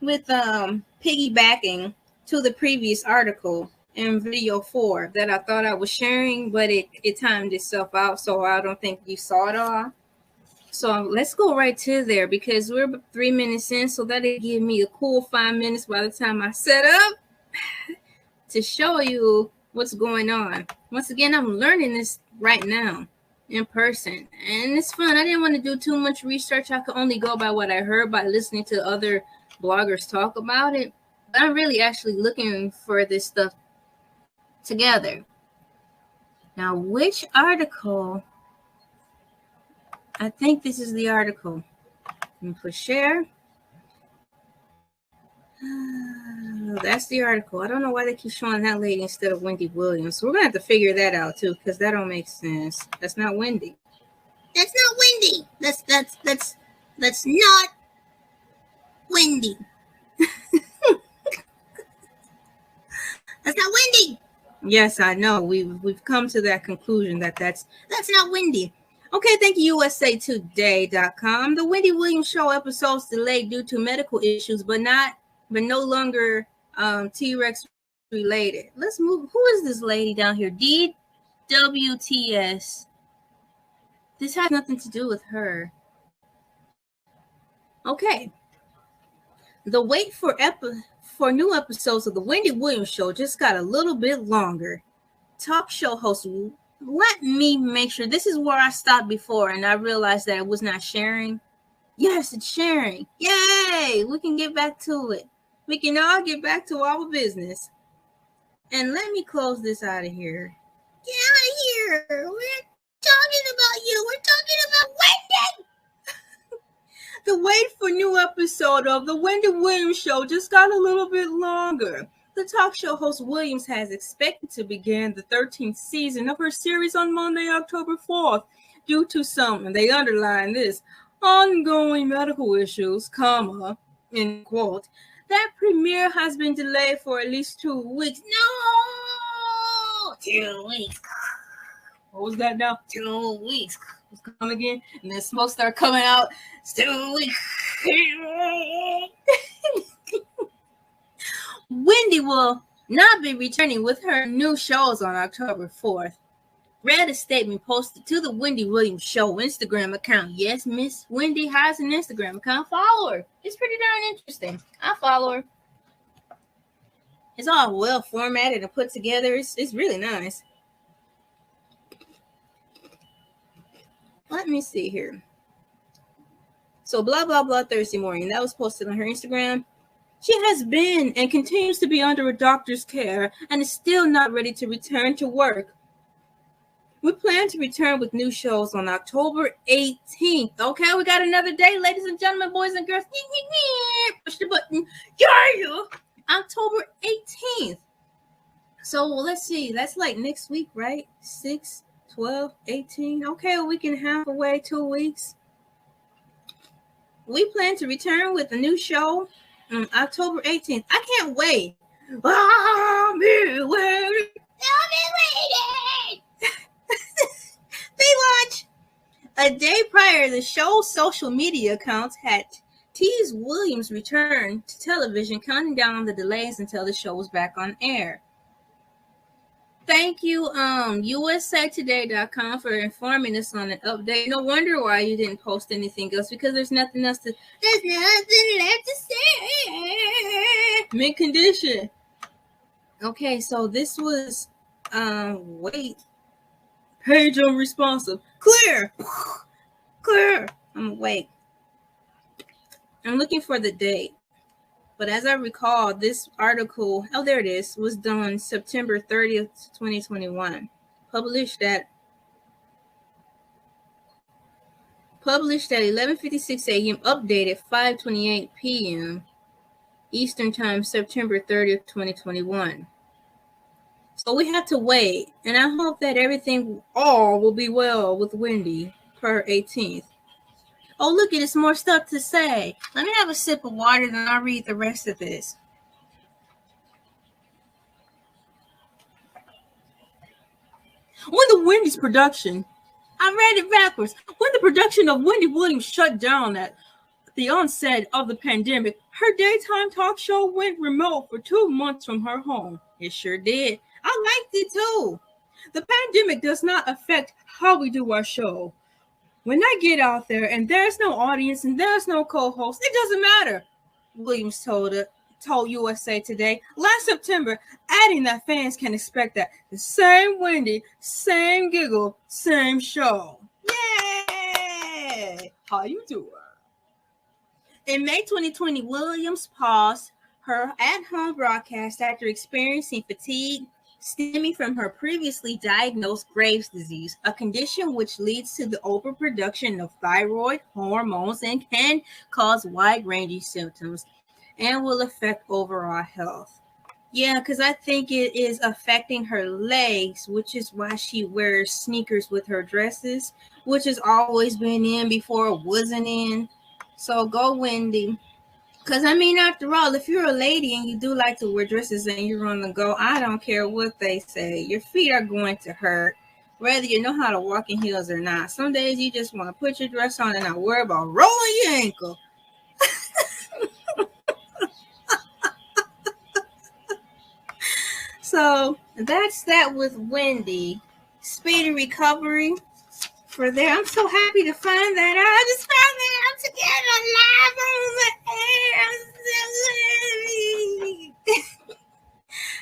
with piggybacking to the previous article in video 4 that I thought I was sharing, but it timed itself out, so I don't think you saw it all. So let's go right to there because we're 3 minutes in, so that'll give me a cool 5 minutes by the time I set up to show you what's going on. Once again, I'm learning this right now in person, and it's fun. I didn't want to do too much research. I could only go by what I heard by listening to other bloggers talk about it. But I'm really actually looking for this stuff together. Now, which article? I think this is the article. Let me put share. That's the article. I don't know why they keep showing that lady instead of Wendy Williams. So we're gonna have to figure that out too, because that don't make sense. That's not Wendy. That's not Wendy. That's not Wendy. That's not Wendy. Yes, I know. We've come to that conclusion that that's not Wendy. Okay, thank you, usatoday.com. The Wendy Williams Show episodes delayed due to medical issues, but no longer T-Rex related. Let's move. Who is this lady down here? DWTS. This has nothing to do with her. Okay. The wait for new episodes of the Wendy Williams Show just got a little bit longer. Talk show host, let me make sure. This is where I stopped before and I realized that it was not sharing. Yes, it's sharing. Yay! We can get back to it. We can all get back to our business. And let me close this out of here. Get out of here. We're talking about you. We're talking about Wendy. The wait for new episode of the Wendy Williams Show just got a little bit longer. The talk show host Williams has expected to begin the 13th season of her series on Monday, October 4th, due to some, and they underline this, ongoing medical issues, comma, in quote. That premiere has been delayed for at least 2 weeks. No! 2 weeks. What was that now? 2 weeks. Let's come again. And then smoke start coming out. It's 2 weeks. Wendy will not be returning with her new shows on October 4th. read a statement posted to the Wendy Williams Show Instagram account. Yes, Miss Wendy has an Instagram account. Follow her. It's pretty darn interesting. I follow her. It's all well formatted and put together. It's really nice. Let me see here. So blah, blah, blah Thursday morning. That was posted on her Instagram. She has been and continues to be under a doctor's care and is still not ready to return to work. We plan to return with new shows on October 18th. Okay, we got another day, ladies and gentlemen, boys and girls. Push the button. Yeah. October 18th. So let's see. That's like next week, right? 6, 12, 18. Okay, a week and a half away, 2 weeks. We plan to return with a new show on October 18th. I can't wait. I'll be waiting. They launch a day prior. The show's social media accounts had teased Williams' return to television, counting down on the delays until the show was back on air. Thank you, USAtoday.com for informing us on an update. No wonder why you didn't post anything else, because there's nothing left to say. Mint condition. Okay, so this was wait. Page unresponsive. Clear. I'm awake. I'm looking for the date. But as I recall, this article, oh, there it is, was done September 30th, 2021. Published at 11:56 a.m., updated 5:28 p.m. Eastern Time, September 30th, 2021. So we have to wait, and I hope that everything all will be well with Wendy per 18th. Oh, look, it's more stuff to say. Let me have a sip of water, then I'll read the rest of this. When the Wendy's production, I read it backwards. When the production of Wendy Williams shut down at the onset of the pandemic, her daytime talk show went remote for 2 months from her home. It sure did. I liked it too. The pandemic does not affect how we do our show. When I get out there and there's no audience and there's no co-host, it doesn't matter, Williams told USA Today last September, adding that fans can expect that the same Wendy, same giggle, same show. Yay! How you doing? In May 2020, Williams paused her at-home broadcast after experiencing fatigue stemming from her previously diagnosed Graves' disease, a condition which leads to the overproduction of thyroid hormones and can cause wide-ranging symptoms and will affect overall health. Yeah, because I think it is affecting her legs, which is why she wears sneakers with her dresses, which has always been in before it wasn't in. So go, Wendy. Because, I mean, after all, if you're a lady and you do like to wear dresses and you're on the go, I don't care what they say. Your feet are going to hurt, whether you know how to walk in heels or not. Some days you just want to put your dress on and not worry about rolling your ankle. So, that's that with Wendy. Speedy recovery. For there, I'm so happy to find that out. I just found that out together live on the air.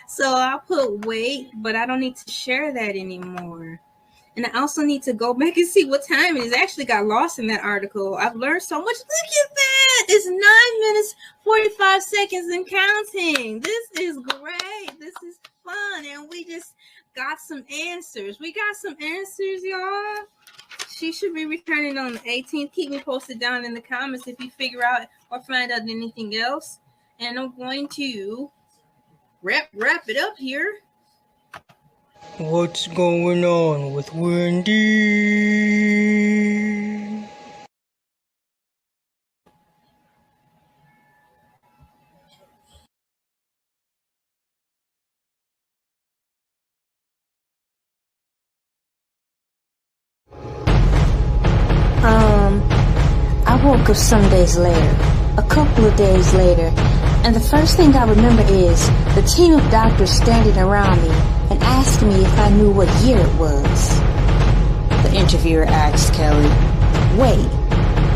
So I'll put wait, but I don't need to share that anymore. And I also need to go back and see what time it is. I actually got lost in that article. I've learned so much. Look at that. It's 9 minutes, 45 seconds and counting. This is great. This is fun. And we just got some answers. We got some answers, y'all. She should be returning on the 18th. Keep me posted down in the comments if you figure out or find out anything else. And I'm going to wrap it up here. What's going on with Wendy? I woke up some days later, a couple of days later, And the first thing I remember is the team of doctors standing around me and asking me if I knew what year it was. The interviewer asked Kelly, "Wait,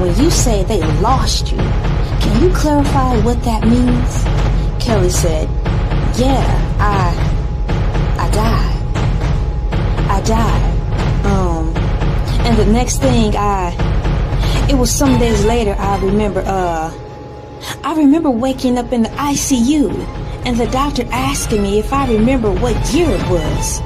when you say they lost you, can you clarify what that means?" Kelly said, "Yeah, I died. And the next thing it was some days later, I remember waking up in the ICU and the doctor asking me if I remember what year it was."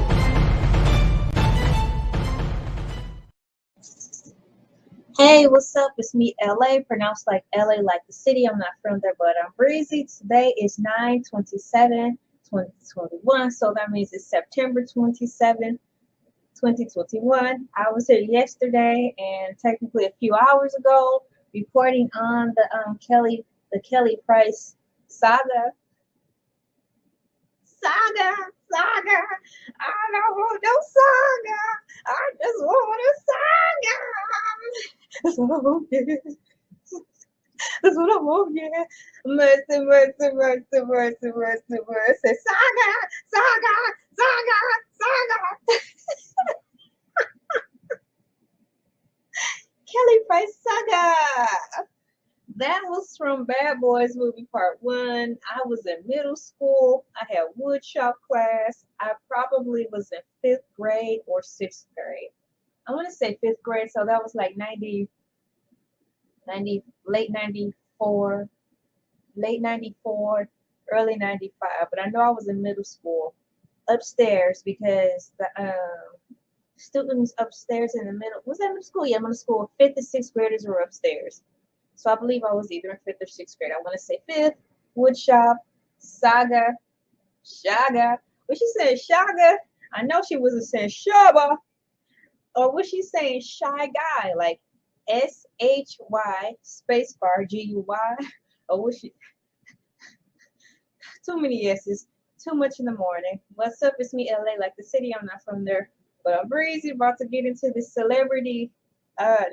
Hey, what's up? It's me, LA, pronounced like LA, like the city. I'm not from there, but I'm breezy. Today is 9/27/2021, so that means it's September 27, 2021. I was here yesterday and technically a few hours ago reporting on the Kelly Price saga. Saga. I don't want no saga. I just want a saga. That's what I want, yeah. That's what I want, yeah. Mercy. Say saga. Kelly Price saga. That was from Bad Boys movie part 1. I was in middle school. I had woodshop class. I probably was in 5th grade or 6th grade. I want to say 5th grade, so that was like late 94, early 95. But I know I was in middle school, upstairs, because the students upstairs in the middle, was that middle school? Yeah, middle school. 5th and 6th graders were upstairs. So I believe I was either in 5th or 6th grade. I want to say 5th, woodshop, saga, shaga. Was she saying shaga? I know she wasn't saying shaba. Or was she saying shy guy, like SHY spacebar GUY? Or was she? Too many S's, too much in the morning. What's up? It's me, LA, like the city. I'm not from there, but I'm breezy. About to get into the celebrity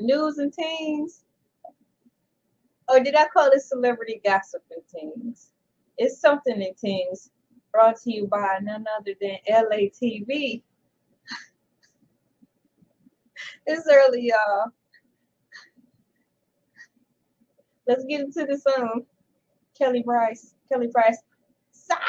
news and things. Or did I call it celebrity gossip and things? It's something in things, brought to you by none other than Elay TV. It's early, y'all. Let's get into this Kelly Price saga.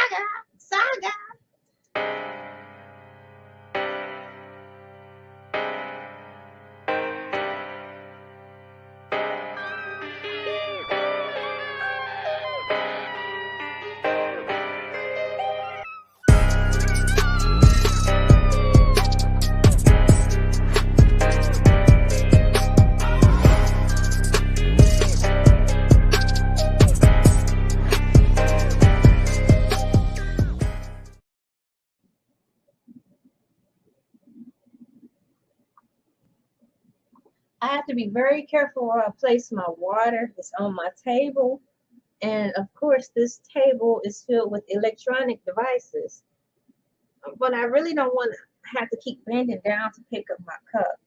I have to be very careful where I place my water. It's on my table. And of course, this table is filled with electronic devices. But I really don't want to have to keep bending down to pick up my cup.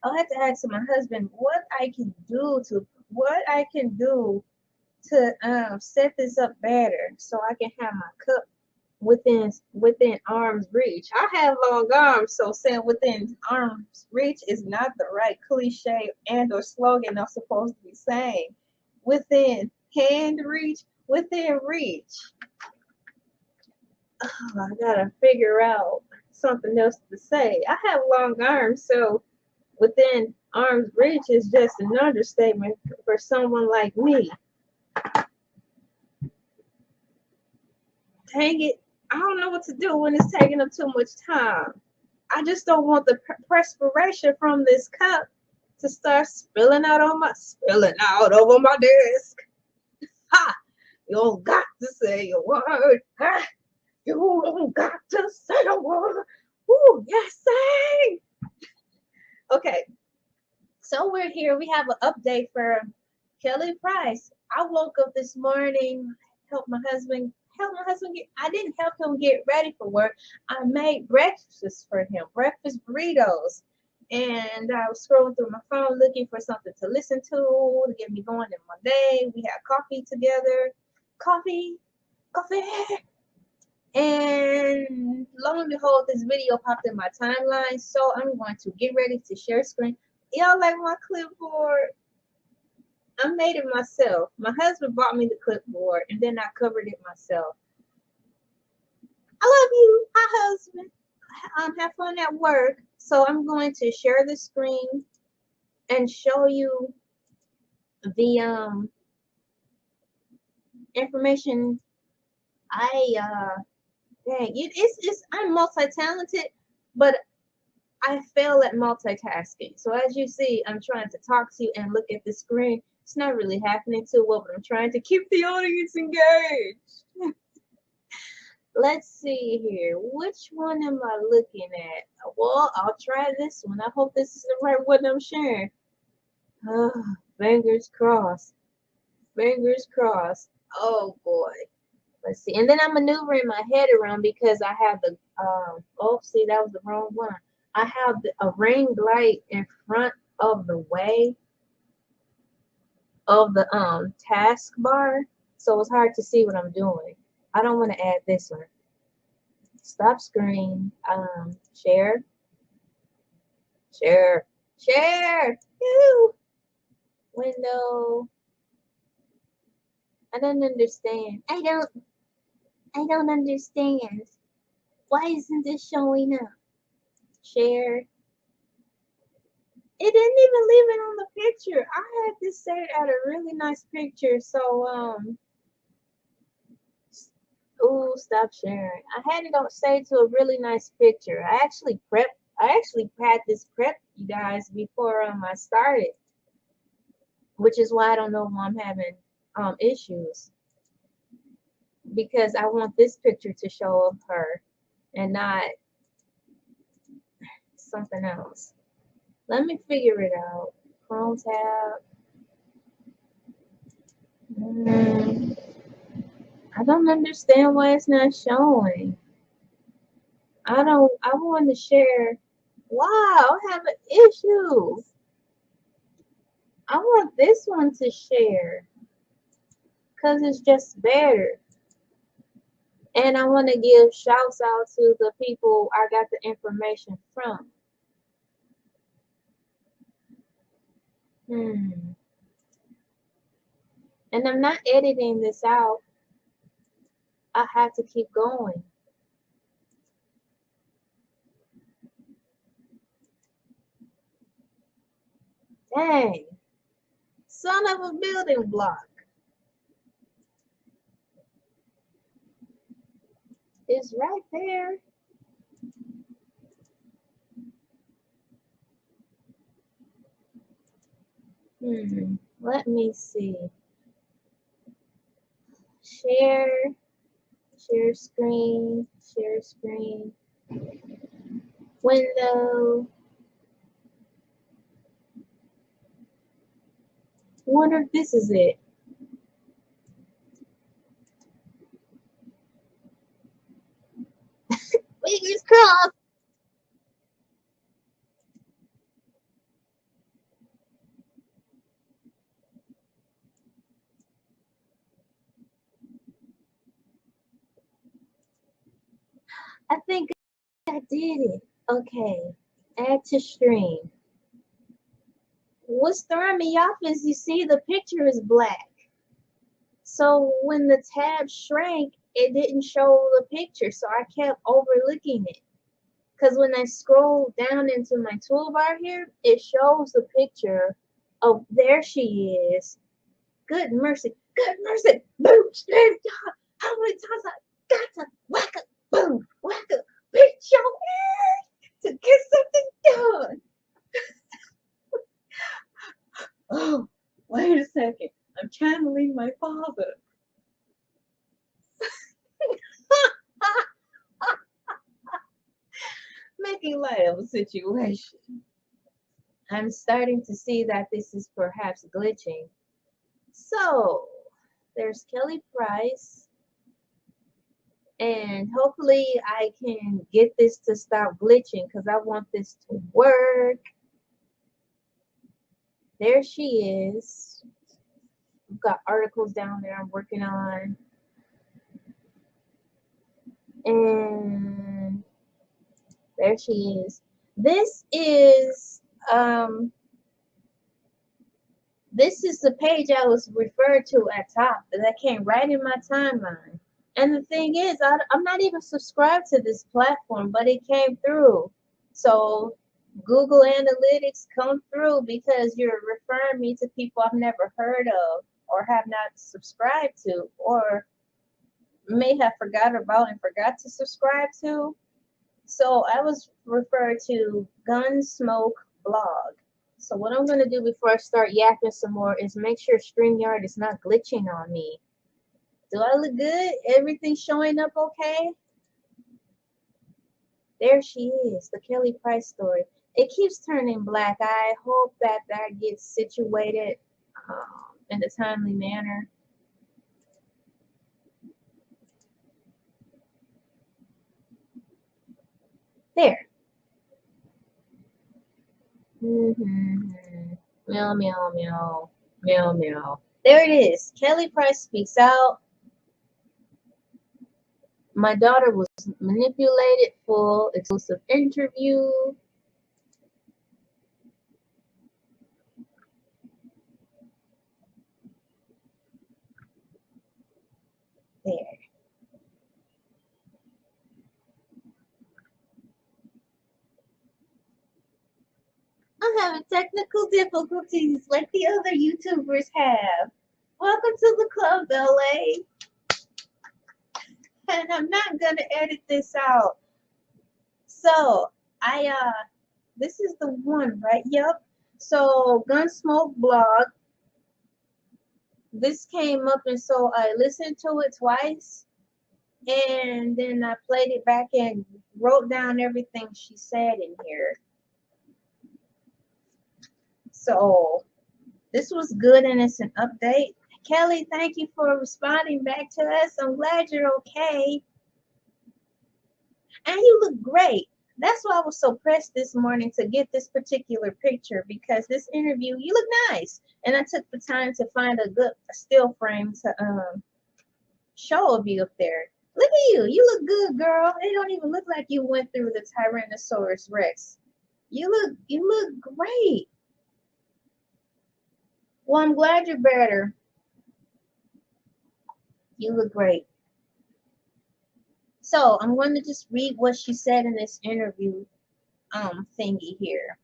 I'll have to ask my husband what I can do to set this up better so I can have my cup within arm's reach. I have long arms, so saying within arm's reach is not the right cliche and or slogan I'm supposed to be saying. Within hand reach, within reach. Oh, I gotta figure out something else to say. I have long arms, so within arm's reach is just an understatement for someone like me. Dang it. I don't know what to do when it's taking up too much time. I just don't want the perspiration from this cup to start spilling out over my desk. Ha! You don't got to say a word. Ha! You don't got to say a word. Ooh, yes, say. Okay. So we're here. We have an update for Kelly Price. I woke up this morning, helped my husband I didn't help him get ready for work. I made breakfast for him, breakfast burritos. And I was scrolling through my phone looking for something to listen to get me going in my day. We had coffee together. coffee, coffee. And lo and behold, this video popped in my timeline. So I'm going to get ready to share screen. Y'all like my clipboard? I made it myself. My husband bought me the clipboard and then I covered it myself. I love you. Hi, husband. Have fun at work. So I'm going to share the screen and show you the information. I'm multi-talented, but I fail at multitasking. So as you see, I'm trying to talk to you and look at the screen. It's not really happening too well, but I'm trying to keep the audience engaged. Let's see here. Which one am I looking at? Well, I'll try this one. I hope this is the right one I'm sharing. Oh, fingers crossed. Fingers crossed. Oh boy. Let's see. And then I'm maneuvering my head around because I have the oh, see, that was the wrong one. I have a ring light in front of the way of the taskbar, so it's hard to see what I'm doing. I don't want to add this one. Stop screen. Share. Share. Share. Woo! Window. I don't understand. I don't understand. Why isn't this showing up? Share. It didn't even leave it on the picture. I had this saved at a really nice picture. So ooh, stop sharing. I had it on saved to a really nice picture. I actually had this prep, you guys, before I started, which is why I don't know why I'm having issues, because I want this picture to show of her and not something else. Let me figure it out. Chrome tab. I don't understand why it's not showing. I want to share. Wow, I have an issue. I want this one to share because it's just better. And I want to give shouts out to the people I got the information from. And I'm not editing this out. I have to keep going. Dang. Son of a building block. It's right there. Let me see. Share screen, window. I wonder if this is it. Fingers crossed. I think I did it. Okay. Add to stream. What's throwing me off is you see the picture is black. So when the tab shrank, it didn't show the picture. So I kept overlooking it. Because when I scroll down into my toolbar here, it shows the picture of, there she is. Good mercy. Good mercy. Boom. How many times I got to whack a boom, whack a bitch your ass to get something done? Oh, wait a second. I'm channeling my father. Making light of a situation. I'm starting to see that this is perhaps glitching. So, there's Kelly Price. And hopefully I can get this to stop glitching because I want this to work. There she is. I've got articles down there I'm working on. And there she is. This is the page I was referred to at top that came right in my timeline. And the thing is, I'm not even subscribed to this platform, but it came through. So Google Analytics come through because you're referring me to people I've never heard of or have not subscribed to or may have forgot about and forgot to subscribe to. So I was referred to Gunsmoke Blog. So what I'm going to do before I start yapping some more is make sure StreamYard is not glitching on me. Do I look good? Everything showing up okay? There she is, the Kelly Price story. It keeps turning black. I hope that gets situated in a timely manner. There. Meow, meow, meow, meow, meow. There it is. Kelly Price speaks out. My daughter was manipulated. Full exclusive interview. There. I'm having technical difficulties like the other YouTubers have. Welcome to the club, LA. And I'm not gonna edit this out. So this is the one, right? Yep. So Gunsmoke Blog. This came up, and so I listened to it twice, and then I played it back and wrote down everything she said in here. So this was good, and it's an update. Kelly, thank you for responding back to us. I'm glad you're okay. And you look great. That's why I was so pressed this morning to get this particular picture, because this interview, you look nice. And I took the time to find a good still frame to show of you up there. Look at you. You look good, girl. It don't even look like you went through the Tyrannosaurus Rex. You look great. Well, I'm glad you're better. You look great. So I'm going to just read what she said in this interview thingy here.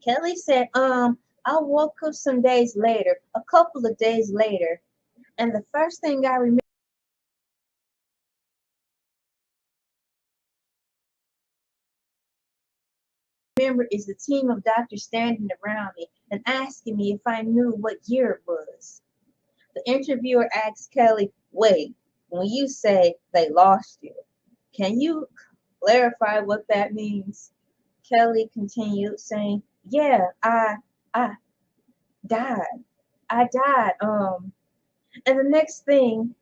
Kelly said, I woke up some days later, a couple of days later, and the first thing I remember is the team of doctors standing around me and asking me if I knew what year it was. The interviewer asked Kelly, wait, when you say they lost you, can you clarify what that means? Kelly continued saying, yeah, I died. I died. And the next thing,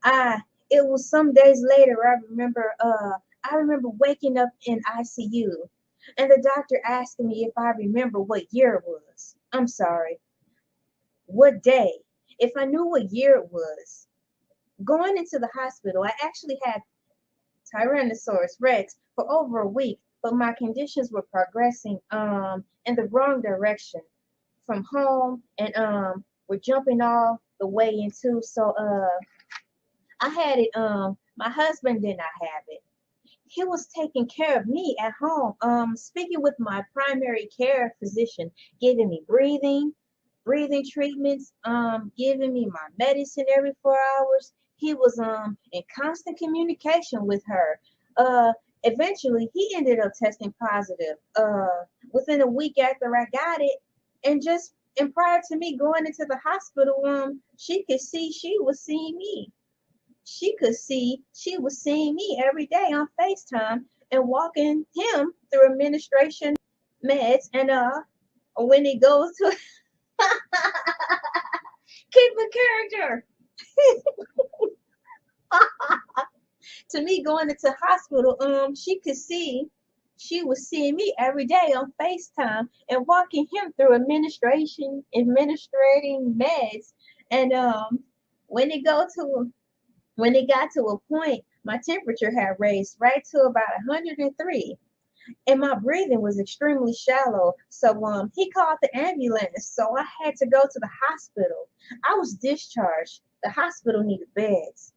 it was some days later, I remember waking up in ICU and the doctor asking me if I remember what year it was. I'm sorry. What day? If I knew what year it was. Going into the hospital, I actually had Tyrannosaurus Rex for over a week, but my conditions were progressing in the wrong direction from home, and we're jumping all the way into. So I had it. My husband did not have it. He was taking care of me at home, speaking with my primary care physician, giving me breathing treatments, giving me my medicine every 4 hours. He was in constant communication with her. Eventually he ended up testing positive within a week after I got it, and prior to me going into the hospital, she could see she was seeing me. She could see she was seeing me every day on FaceTime and walking him through administration meds, and when he goes to keep a character. To me going into hospital, she could see she was seeing me every day on FaceTime and walking him through administrating meds. And when it got to a point, My temperature had raised right to about 103, and my breathing was extremely shallow. So he called the ambulance, so I had to go to the hospital. I was discharged. The hospital needed beds.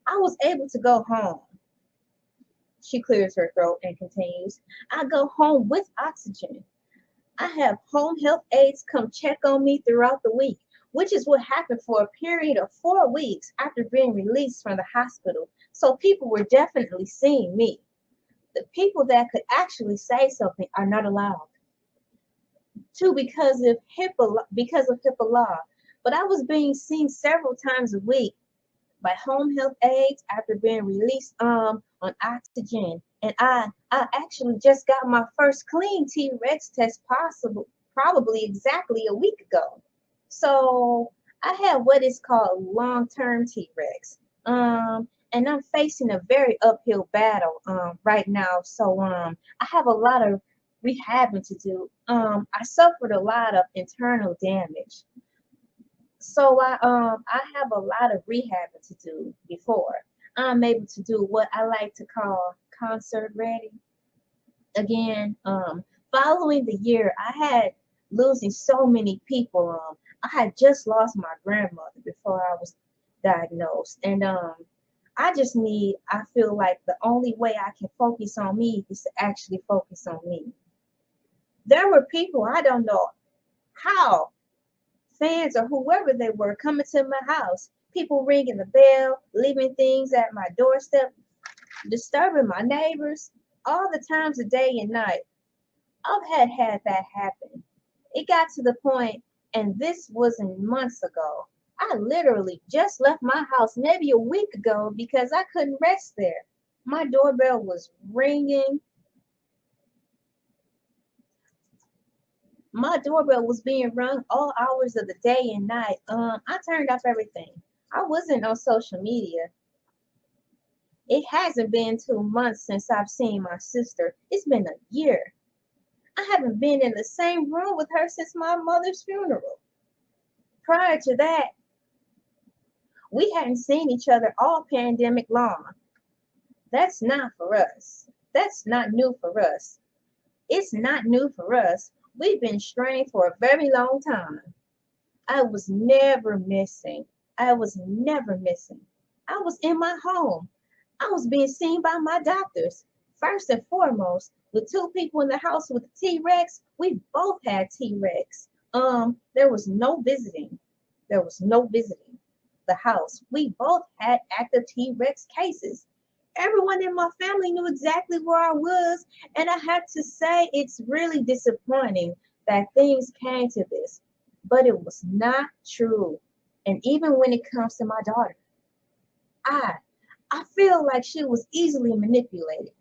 I was able to go home. She clears her throat and continues, I go home with oxygen. I have home health aides come check on me throughout the week, which is what happened for a period of 4 weeks after being released from the hospital. So people were definitely seeing me. The people that could actually say something are not allowed to because of HIPAA law. But I was being seen several times a week by home health aides after being released on oxygen. And I actually just got my first clean T-Rex test probably exactly a week ago. So I have what is called long-term T-Rex. And I'm facing a very uphill battle right now. So I have a lot of rehabbing to do. I suffered a lot of internal damage. So I have a lot of rehabbing to do before I'm able to do what I like to call concert ready. Again, following the year, I had losing so many people. I had just lost my grandmother before I was diagnosed, and I feel like the only way I can focus on me is to actually focus on me. There were people, I don't know how, fans or whoever they were, coming to my house, people ringing the bell, leaving things at my doorstep, disturbing my neighbors, all the times of day and night. I've had that happen. It got to the point, and this wasn't months ago, I literally just left my house maybe a week ago because I couldn't rest there. My doorbell was ringing. My doorbell was being rung all hours of the day and night. I turned off everything. I wasn't on social media. It hasn't been 2 months since I've seen my sister. It's been a year. I haven't been in the same room with her since my mother's funeral. Prior to that, we hadn't seen each other all pandemic long. That's not for us. That's not new for us. It's not new for us. We've been strained for a very long time. I was never missing. I was never missing. I was in my home. I was being seen by my doctors. First and foremost, with 2 people in the house with T-Rex, we both had T-Rex. There was no visiting. There was no visiting the house. We both had active T-Rex cases. Everyone in my family knew exactly where I was, and I have to say it's really disappointing that things came to this, but it was not true. And even when it comes to my daughter, I feel like she was easily manipulated.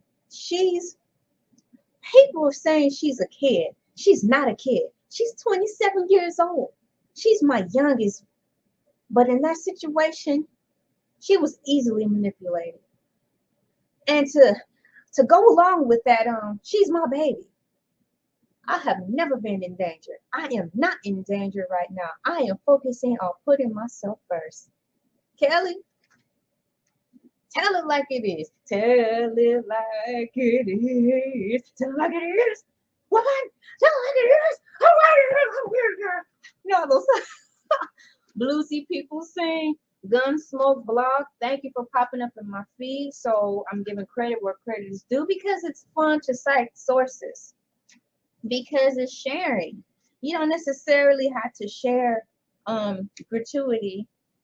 People are saying she's a kid. She's not a kid. She's 27 years old. She's my youngest. But in that situation, she was easily manipulated. And to go along with that, she's my baby. I have never been in danger. I am not in danger right now. I am focusing on putting myself first. Kelly, tell it like it is. Tell it like it is. Tell it like it is. Woman, tell it like it is. All right, you know those bluesy people sing. Gunsmoke blog, thank you for popping up in my feed. So I'm giving credit where credit is due because it's fun to cite sources, because it's sharing. You don't necessarily have to share gratuity